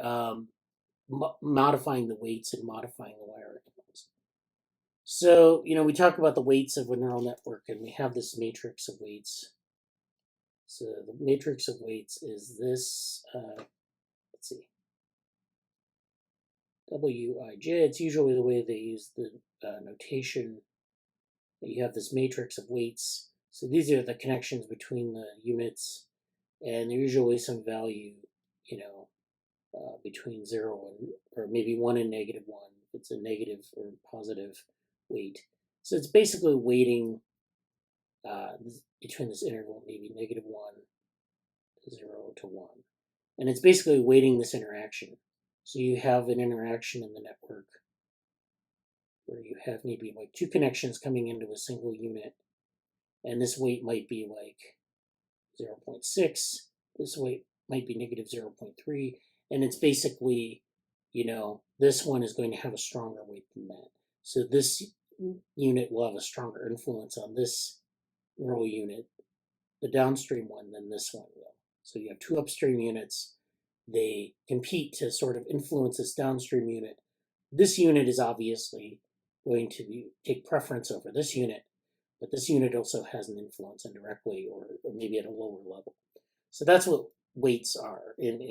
modifying the weights and modifying the wiring rules? So, we talk about the weights of a neural network, and we have this matrix of weights. So the matrix of weights is this, let's see, Wij. It's usually the way they use the notation. You have this matrix of weights. So these are the connections between the units, and there's usually some value, between 0 and, or maybe 1 and -1. It's a negative or positive weight. So it's basically weighting between this interval, maybe -1 to 0 to 1. And it's basically weighting this interaction. So you have an interaction in the network where you have maybe like 2 connections coming into a single unit, and this weight might be like 0.6, this weight might be -0.3, and it's basically, this one is going to have a stronger weight than that. So this unit will have a stronger influence on this neural unit, the downstream one, than this one will. So you have 2 upstream units. They compete to sort of influence this downstream unit. This unit is obviously going to take preference over this unit, but this unit also has an influence indirectly or maybe at a lower level. So that's what weights are in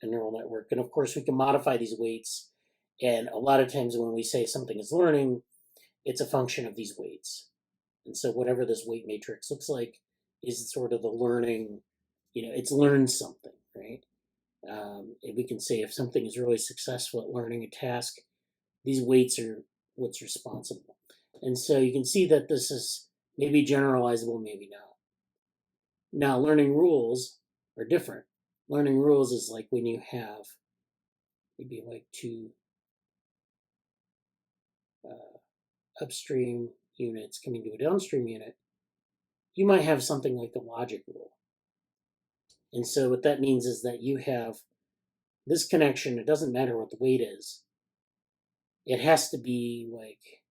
a neural network. And of course, we can modify these weights. And a lot of times when we say something is learning, it's a function of these weights. And so whatever this weight matrix looks like is sort of the learning, it's learned something, right? And we can say if something is really successful at learning a task, these weights are what's responsible. And so you can see that this is maybe generalizable, maybe not. Now, learning rules are different. Learning rules is like when you have maybe like 2 upstream units coming to a downstream unit, you might have something like the logic rule. And so what that means is that you have this connection. It doesn't matter what the weight is. It has to be like,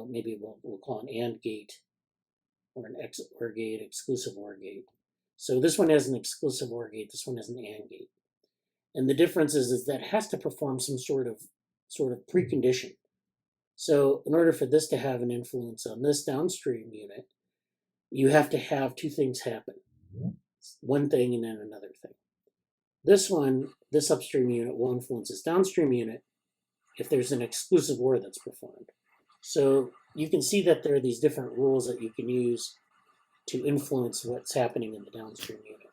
maybe we'll call an AND gate or an XOR gate, exclusive OR gate. So this one has an exclusive OR gate. This one has an AND gate. And the difference is that it has to perform some sort of precondition. So in order for this to have an influence on this downstream unit, you have to have 2 things happen. One thing and then another thing. This upstream unit will influence this downstream unit if there's an exclusive OR that's performed. So you can see that there are these different rules that you can use to influence what's happening in the downstream unit.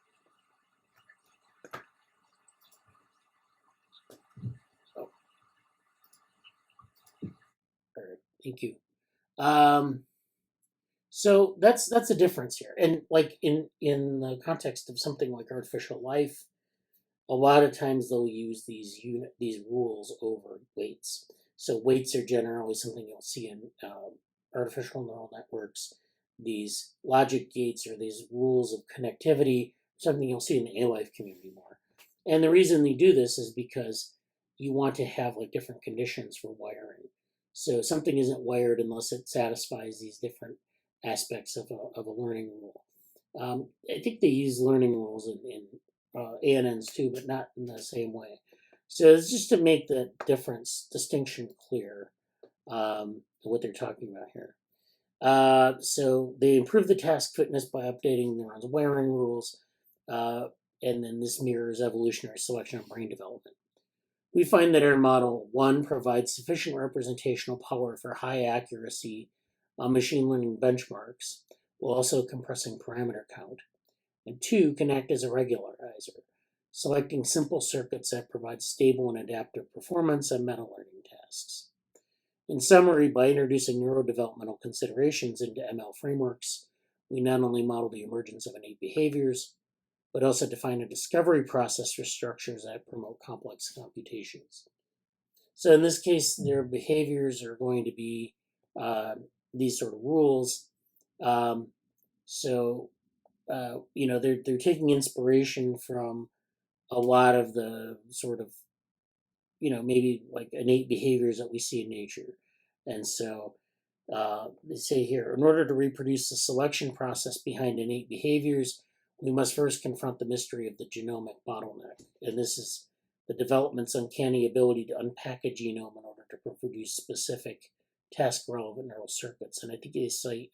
All right, thank you. So that's a difference here. And like in the context of something like artificial life, a lot of times they'll use these rules over weights. So weights are generally something you'll see in artificial neural networks. These logic gates or these rules of connectivity, something you'll see in the A-Life community more. And the reason they do this is because you want to have like different conditions for wiring. So something isn't wired unless it satisfies these different aspects of a learning rule. I think they use learning rules in ANNs too, but not in the same way. So it's just to make the distinction clear, what they're talking about here. So they improve the task fitness by updating neurons' wiring rules, and then this mirrors evolutionary selection on brain development. We find that our model 1 provides sufficient representational power for high accuracy on machine learning benchmarks, while also compressing parameter count. And 2 can act as a regularizer, selecting simple circuits that provide stable and adaptive performance on meta-learning tasks. In summary, by introducing neurodevelopmental considerations into ML frameworks, we not only model the emergence of innate behaviors, but also define a discovery process for structures that promote complex computations. So in this case, their behaviors are going to be these sort of rules. They're taking inspiration from a lot of the sort of, maybe like innate behaviors that we see in nature. And so they say here, in order to reproduce the selection process behind innate behaviors, we must first confront the mystery of the genomic bottleneck. And this is the development's uncanny ability to unpack a genome in order to produce specific task-relevant neural circuits. And I think they cite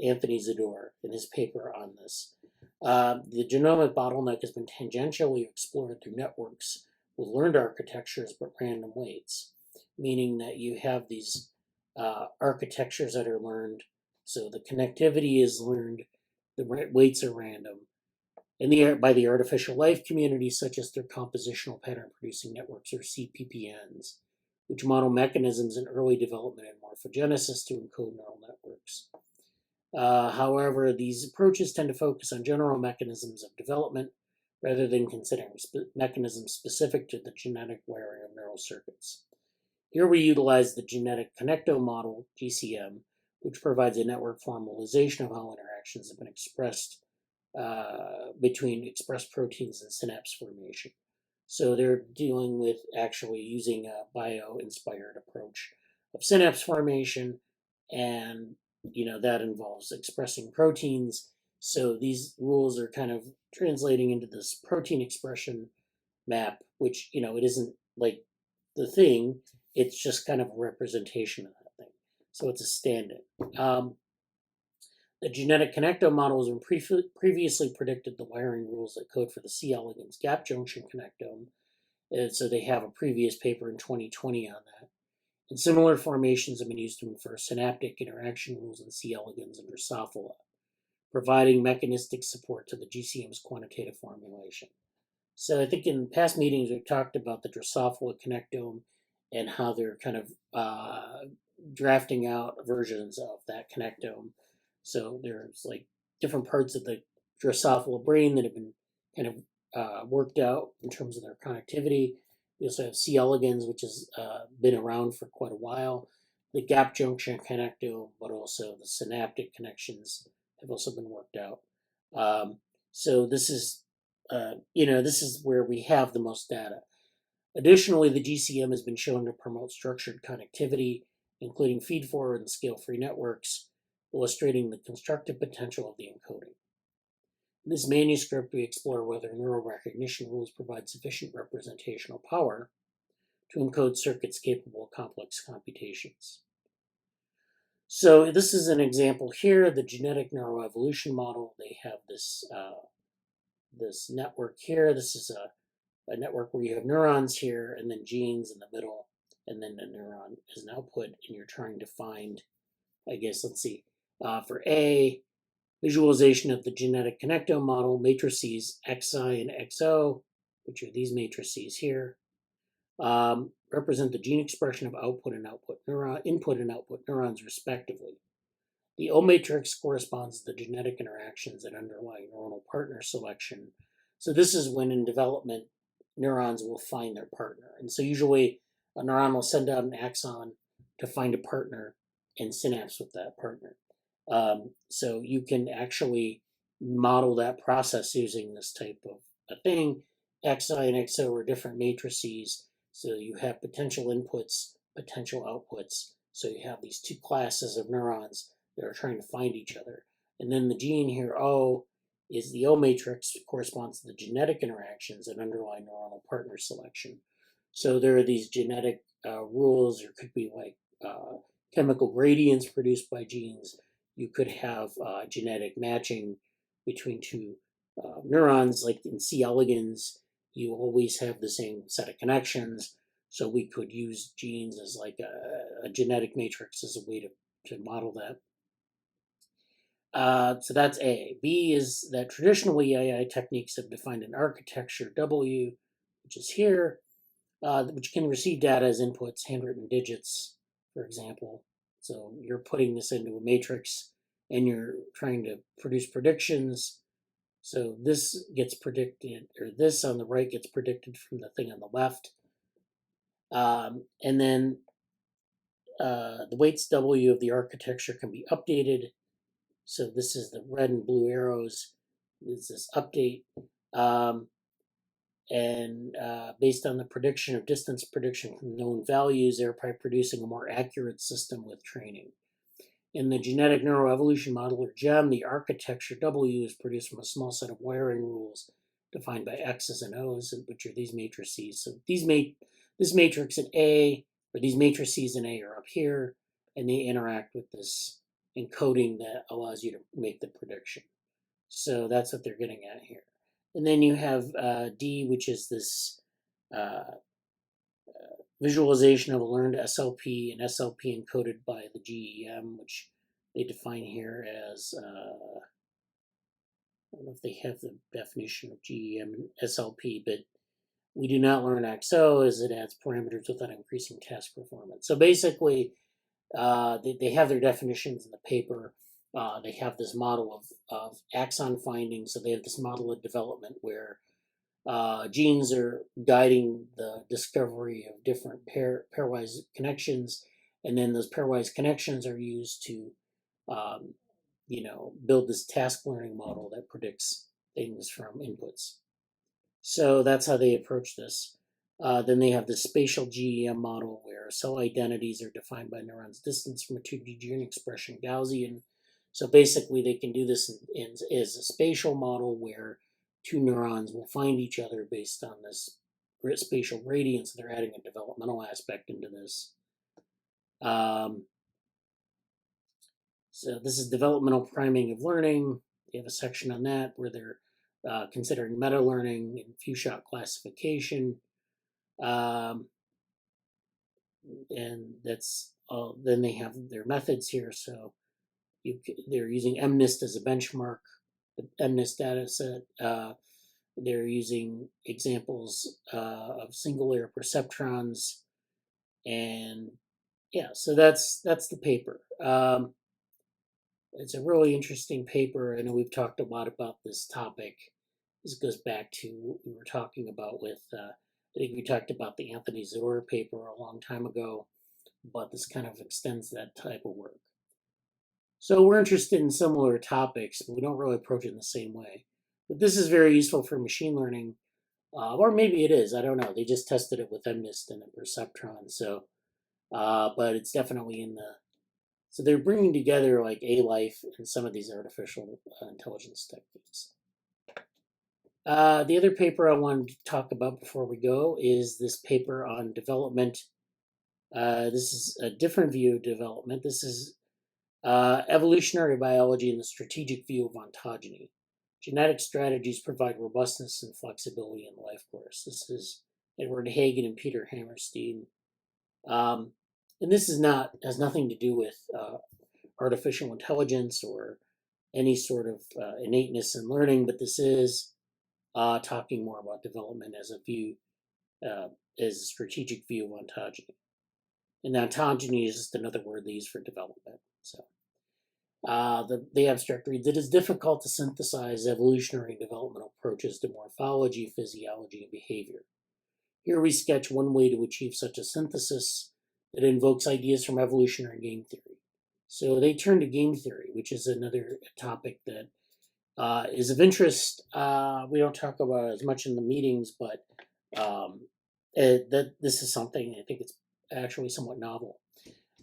Anthony Zador in his paper on this. The genomic bottleneck has been tangentially explored through networks with learned architectures but random weights, meaning that you have these architectures that are learned, so the connectivity is learned, the weights are random, and by the artificial life community, such as their compositional pattern producing networks, or CPPNs, which model mechanisms in early development and morphogenesis to encode neural networks. However, these approaches tend to focus on general mechanisms of development rather than considering mechanisms specific to the genetic wiring of neural circuits. Here we utilize the genetic connectome model, GCM, which provides a network formalization of how interactions have been expressed between expressed proteins and synapse formation. So they're dealing with actually using a bio-inspired approach of synapse formation, and that involves expressing proteins. So these rules are kind of translating into this protein expression map, which it isn't like the thing, it's just kind of a representation of that thing. So it's a stand-in. The genetic connectome models previously predicted the wiring rules that code for the C. elegans gap junction connectome. And so they have a previous paper in 2020 on that. And similar formations have been used to infer synaptic interaction rules in C. elegans and Drosophila, providing mechanistic support to the GCM's quantitative formulation. So I think in past meetings we've talked about the Drosophila connectome and how they're kind of drafting out versions of that connectome. So there's like different parts of the Drosophila brain that have been kind of worked out in terms of their connectivity. We also have C. elegans, which has been around for quite a while. The gap junction connectome, but also the synaptic connections have also been worked out. So this is, this is where we have the most data. Additionally, the GCM has been shown to promote structured connectivity, including feed-forward and scale-free networks, illustrating the constructive potential of the encoding. In this manuscript, we explore whether neural recognition rules provide sufficient representational power to encode circuits capable of complex computations. So this is an example here, the genetic neuroevolution model. They have this, this network here. This is a network where you have neurons here and then genes in the middle, and then the neuron is an output, and you're trying to find, I guess, let's see, for A, visualization of the genetic connectome model, matrices XI and XO, which are these matrices here, represent the gene expression of input and output neurons respectively. The O matrix corresponds to the genetic interactions that underlie neuronal partner selection. So this is when in development neurons will find their partner. And so usually a neuron will send out an axon to find a partner and synapse with that partner. So you can actually model that process using this type of a thing. XI and XO are different matrices. So you have potential inputs, potential outputs. So you have these two classes of neurons that are trying to find each other. And then the gene here, O, is the O matrix, corresponds to the genetic interactions that underlie neuronal partner selection. So there are these genetic rules. There could be like chemical gradients produced by genes. You could have genetic matching between two neurons, like in C. elegans. You always have the same set of connections. So we could use genes as like a genetic matrix as a way to model that. So that's A. B is that traditionally AI techniques have defined an architecture W, which is here, which can receive data as inputs, handwritten digits, for example. So you're putting this into a matrix and you're trying to produce predictions. So this gets predicted, or this on the right gets predicted from the thing on the left. And then the weights W of the architecture can be updated. So this is the red and blue arrows. This is update. And based on the prediction of distance prediction from known values, thereby producing a more accurate system with training. In the genetic neuroevolution model, or GEM, the architecture W is produced from a small set of wiring rules defined by X's and O's, which are these matrices. So this matrix in A, or these matrices in A are up here, and they interact with this encoding that allows you to make the prediction. So that's what they're getting at here. And then you have D, which is this visualization of a learned SLP and SLP encoded by the GEM, which they define here as, I don't know if they have the definition of GEM and SLP, but we do not learn XO as it adds parameters without increasing task performance. So basically, they have their definitions in the paper. They have this model of axon finding. So they have this model of development where genes are guiding the discovery of different pairwise connections, and then those pairwise connections are used to, build this task learning model that predicts things from inputs. So that's how they approach this. Then they have the spatial GEM model where cell identities are defined by neurons' distance from a 2D gene expression Gaussian. So basically they can do this as a spatial model where two neurons will find each other based on this spatial gradient. So they're adding a developmental aspect into this. So this is developmental priming of learning. They have a section on that where they're considering meta-learning and few-shot classification. And that's all. Then they have their methods here. So they're using MNIST as a benchmark, the MNIST data set. They're using examples of single-layer perceptrons. And yeah, so that's the paper. It's a really interesting paper. I know we've talked a lot about this topic. This goes back to what we were talking about with, I think we talked about the Anthony Zador paper a long time ago, but this kind of extends that type of work. So we're interested in similar topics, but we don't really approach it in the same way. But this is very useful for machine learning, or maybe it is, I don't know. They just tested it with MNIST and a perceptron, so, but it's definitely in the, so they're bringing together like A-life and some of these artificial intelligence techniques. The other paper I wanted to talk about before we go is this paper on development. This is a different view of development. This is evolutionary biology and the strategic view of ontogeny. Genetic strategies provide robustness and flexibility in the life course. This is Edward Hagen and Peter Hammerstein. And this is has nothing to do with artificial intelligence or any sort of innateness in learning, but this is talking more about development as a view, as a strategic view of ontogeny. And ontogeny is just another word they use for development. So the abstract reads, it is difficult to synthesize evolutionary developmental approaches to morphology, physiology, and behavior. Here we sketch one way to achieve such a synthesis that invokes ideas from evolutionary game theory. So they turn to game theory, which is another topic that is of interest. We don't talk about it as much in the meetings, but this is something I think it's actually somewhat novel.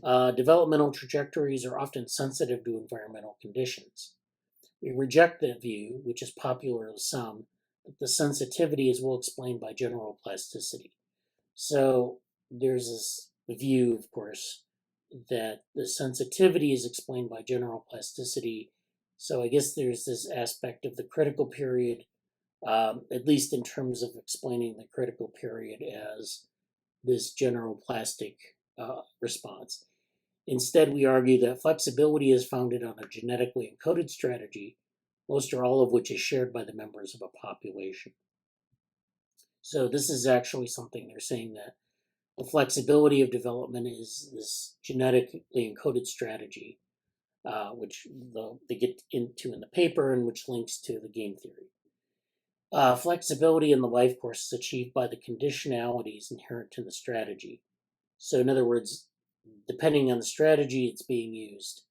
Developmental trajectories are often sensitive to environmental conditions. We reject that view, which is popular with some, that the sensitivity is well explained by general plasticity. So there's this view, of course, that the sensitivity is explained by general plasticity. So I guess there's this aspect of the critical period, at least in terms of explaining the critical period as this general plastic response. Instead, we argue that flexibility is founded on a genetically encoded strategy, most or all of which is shared by the members of a population. So this is actually something they're saying that the flexibility of development is this genetically encoded strategy, which they get into in the paper and which links to the game theory. Flexibility in the life course is achieved by the conditionalities inherent in the strategy. So in other words, depending on the strategy it's being used,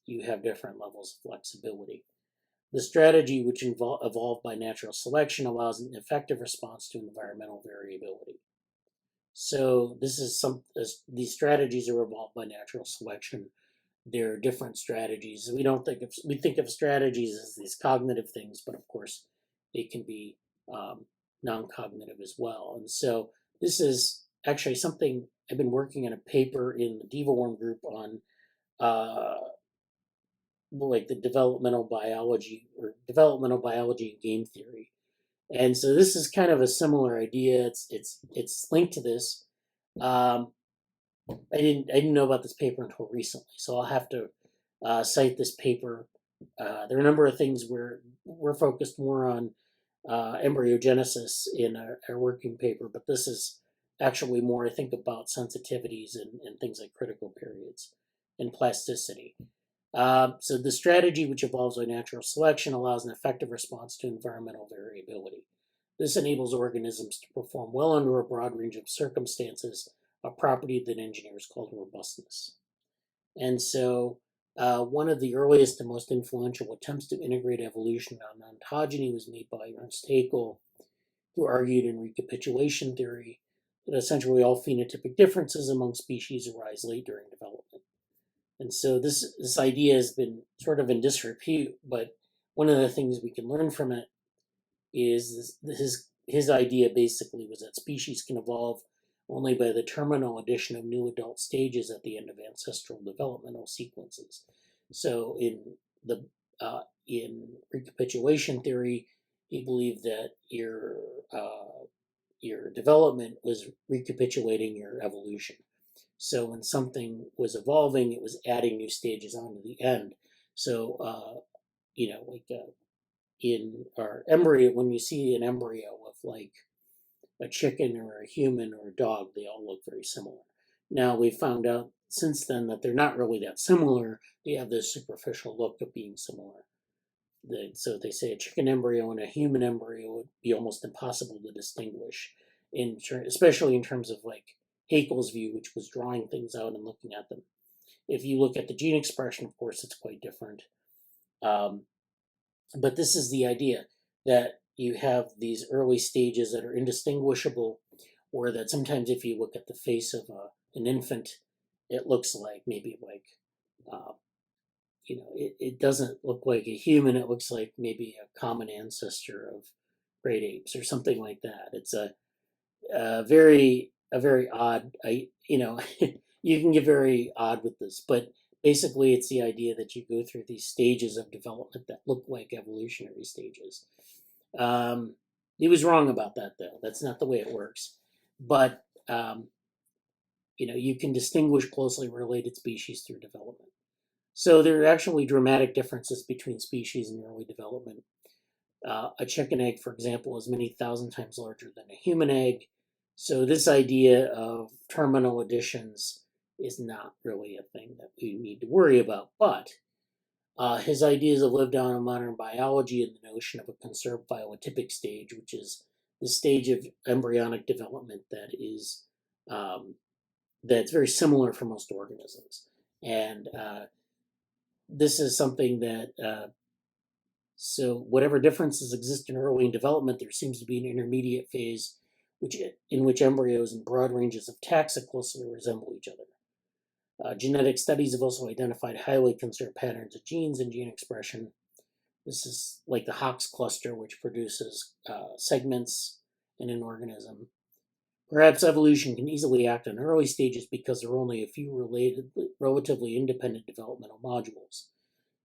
you have different levels of flexibility. The strategy, which evolved by natural selection, allows an effective response to environmental variability. So these strategies are evolved by natural selection. There are different strategies. We think of strategies as these cognitive things, but of course, they can be non-cognitive as well. And so this is actually something I've been working on a paper in the DevaWorm group on, like the developmental biology and game theory. And so this is kind of a similar idea. It's linked to this. I didn't know about this paper until recently, so I'll have to cite this paper. There are a number of things where we're focused more on embryogenesis in our working paper, but this is actually more, I think, about sensitivities and things like critical periods and plasticity. So the strategy, which evolves by natural selection, allows an effective response to environmental variability. This enables organisms to perform well under a broad range of circumstances, a property that engineers call robustness. And so one of the earliest and most influential attempts to integrate evolution on ontogeny was made by Ernst Haeckel, who argued in recapitulation theory that essentially all phenotypic differences among species arise late during development. And so this idea has been sort of in disrepute, but one of the things we can learn from it is his idea basically was that species can evolve only by the terminal addition of new adult stages at the end of ancestral developmental sequences. So in recapitulation theory, he believed that your development was recapitulating your evolution. So when something was evolving, it was adding new stages onto the end. So in our embryo, when you see an embryo of like a chicken or a human or a dog, they all look very similar. Now we've found out since then that they're not really that similar. They have this superficial look of being similar. So they say a chicken embryo and a human embryo would be almost impossible to distinguish, especially in terms of like Haeckel's view, which was drawing things out and looking at them. If you look at the gene expression, of course, it's quite different. But this is the idea that you have these early stages that are indistinguishable, or that sometimes if you look at the face of an infant, it looks like maybe like, it doesn't look like a human. It looks like maybe a common ancestor of great apes or something like that. It's a very odd, you can get very odd with this, but basically it's the idea that you go through these stages of development that look like evolutionary stages. He was wrong about that, though. That's not the way it works. But, you can distinguish closely related species through development. So there are actually dramatic differences between species in early development. A chicken egg, for example, is many thousand times larger than a human egg. So this idea of terminal additions is not really a thing that we need to worry about. But his ideas have lived on in modern biology and the notion of a conserved phylotypic stage, which is the stage of embryonic development that is that's very similar for most organisms. And this is something that so whatever differences exist in early development, there seems to be an intermediate phase in which embryos in broad ranges of taxa closely resemble each other. Genetic studies have also identified highly conserved patterns of genes and gene expression. This is like the Hox cluster, which produces segments in an organism. Perhaps evolution can easily act on early stages because there are only a few relatively independent developmental modules.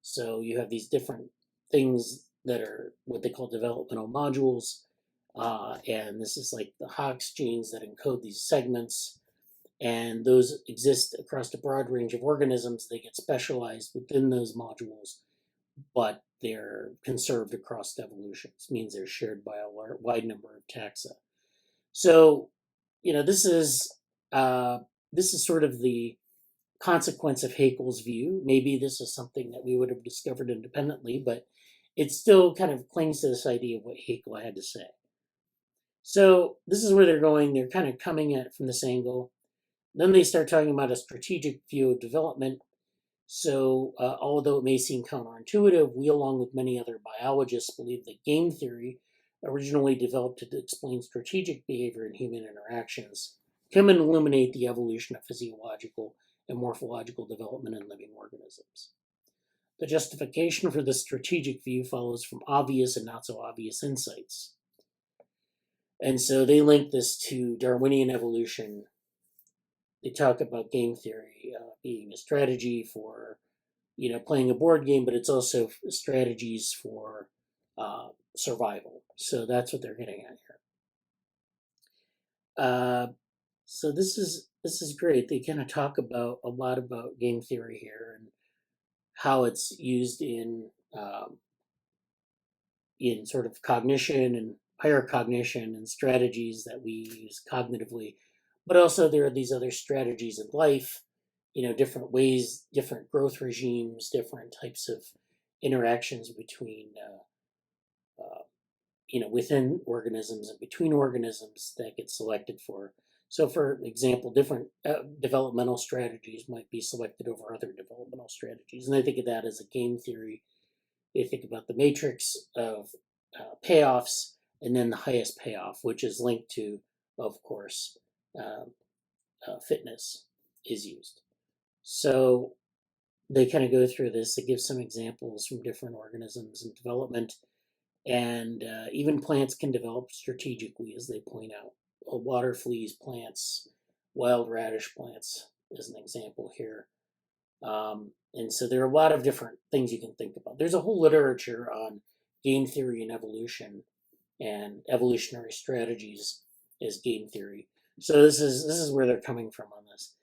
So you have these different things that are what they call developmental modules, and this is like the Hox genes that encode these segments, and those exist across a broad range of organisms. They get specialized within those modules, but they're conserved across evolution. This means they're shared by a wide number of taxa. So, this is sort of the consequence of Haeckel's view. Maybe this is something that we would have discovered independently, but it still kind of clings to this idea of what Haeckel had to say. So this is where they're going. They're kind of coming at it from this angle. Then they start talking about a strategic view of development. So although it may seem counterintuitive, we, along with many other biologists, believe that game theory, originally developed to explain strategic behavior in human interactions, can illuminate the evolution of physiological and morphological development in living organisms. The justification for this strategic view follows from obvious and not so obvious insights. And so they link this to Darwinian evolution. They talk about game theory being a strategy for, playing a board game, but it's also strategies for survival. So that's what they're getting at here. So this is great. They kind of talk about a lot about game theory here and how it's used in sort of cognition and higher cognition and strategies that we use cognitively, but also there are these other strategies in life, different ways, different growth regimes, different types of interactions between within organisms and between organisms that get selected for. So, for example, different developmental strategies might be selected over other developmental strategies. And I think of that as a game theory. They think about the matrix of payoffs and then the highest payoff, which is linked to, of course, fitness is used. So they kind of go through this. They give some examples from different organisms and development. And even plants can develop strategically, as they point out. Water fleas plants, wild radish plants, as an example here. And so there are a lot of different things you can think about. There's a whole literature on game theory and evolution and evolutionary strategies as game theory. So this is where they're coming from on this.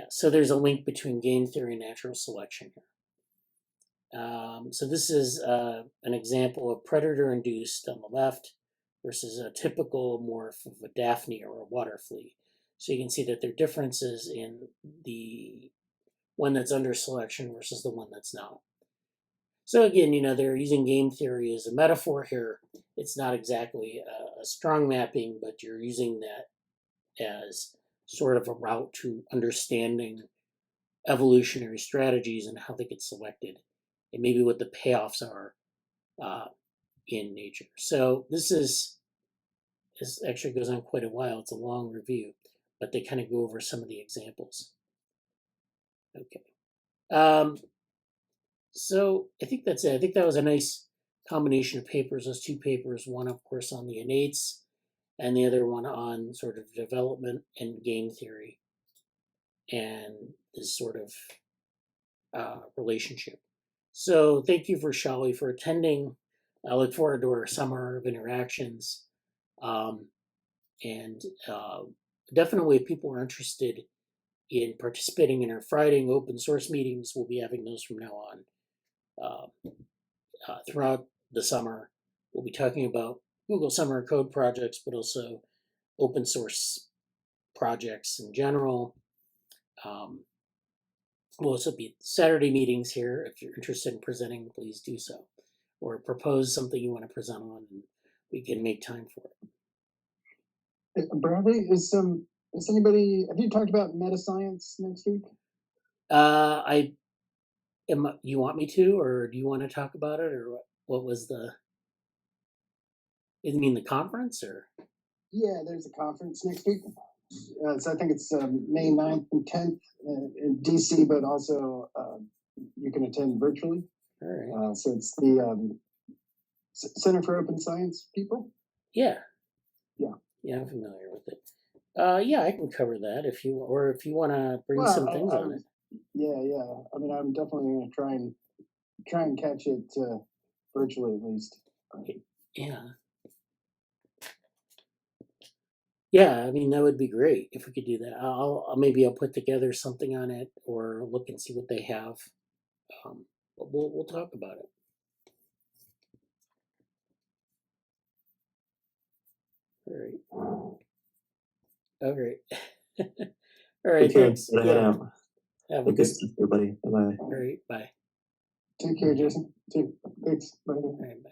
So there's a link between game theory and natural selection here. So this is an example of predator-induced on the left versus a typical morph of a Daphne or a water flea. So you can see that there are differences in the one that's under selection versus the one that's not. So again, they're using game theory as a metaphor here. It's not exactly a strong mapping, but you're using that as sort of a route to understanding evolutionary strategies and how they get selected, and maybe what the payoffs are in nature. So this actually goes on quite a while. It's a long review, but they kind of go over some of the examples. Okay. So I think that's it. I think that was a nice combination of papers, those two papers, one, of course, on the innates and the other one on sort of development and game theory and this sort of relationship. So thank you, Vrushali, for attending. I look forward to our summer of interactions. And definitely, if people are interested in participating in our Friday open source meetings, we'll be having those from now on. Throughout the summer, we'll be talking about Google Summer Code projects, but also open source projects in general. We'll also be Saturday meetings here. If you're interested in presenting, please do so. Or propose something you want to present on, and we can make time for it. Bradley, is anybody, have you talked about meta science next week? You want me to, or do you want to talk about it, or what was the? You mean the conference, or? Yeah, there's a conference next week. So I think it's May 9th and 10th in DC, but also you can attend virtually. All right. So it's the Center for Open Science people. Yeah. Yeah. Yeah, I'm familiar with it. Yeah, I can cover that if you want to bring some things on it. Yeah. I mean, I'm definitely going to try and catch it virtually at least. Yeah. Yeah, I mean, that would be great if we could do that. Maybe I'll put together something on it or look and see what they have. But we'll talk about it. right. Oh, great. All right. Okay, Thanks. gotta head Yeah. out. Have a Good good. stuff, everybody. Bye bye. All right. Bye. Take care, Jason. Thanks. Bye. All right. Bye.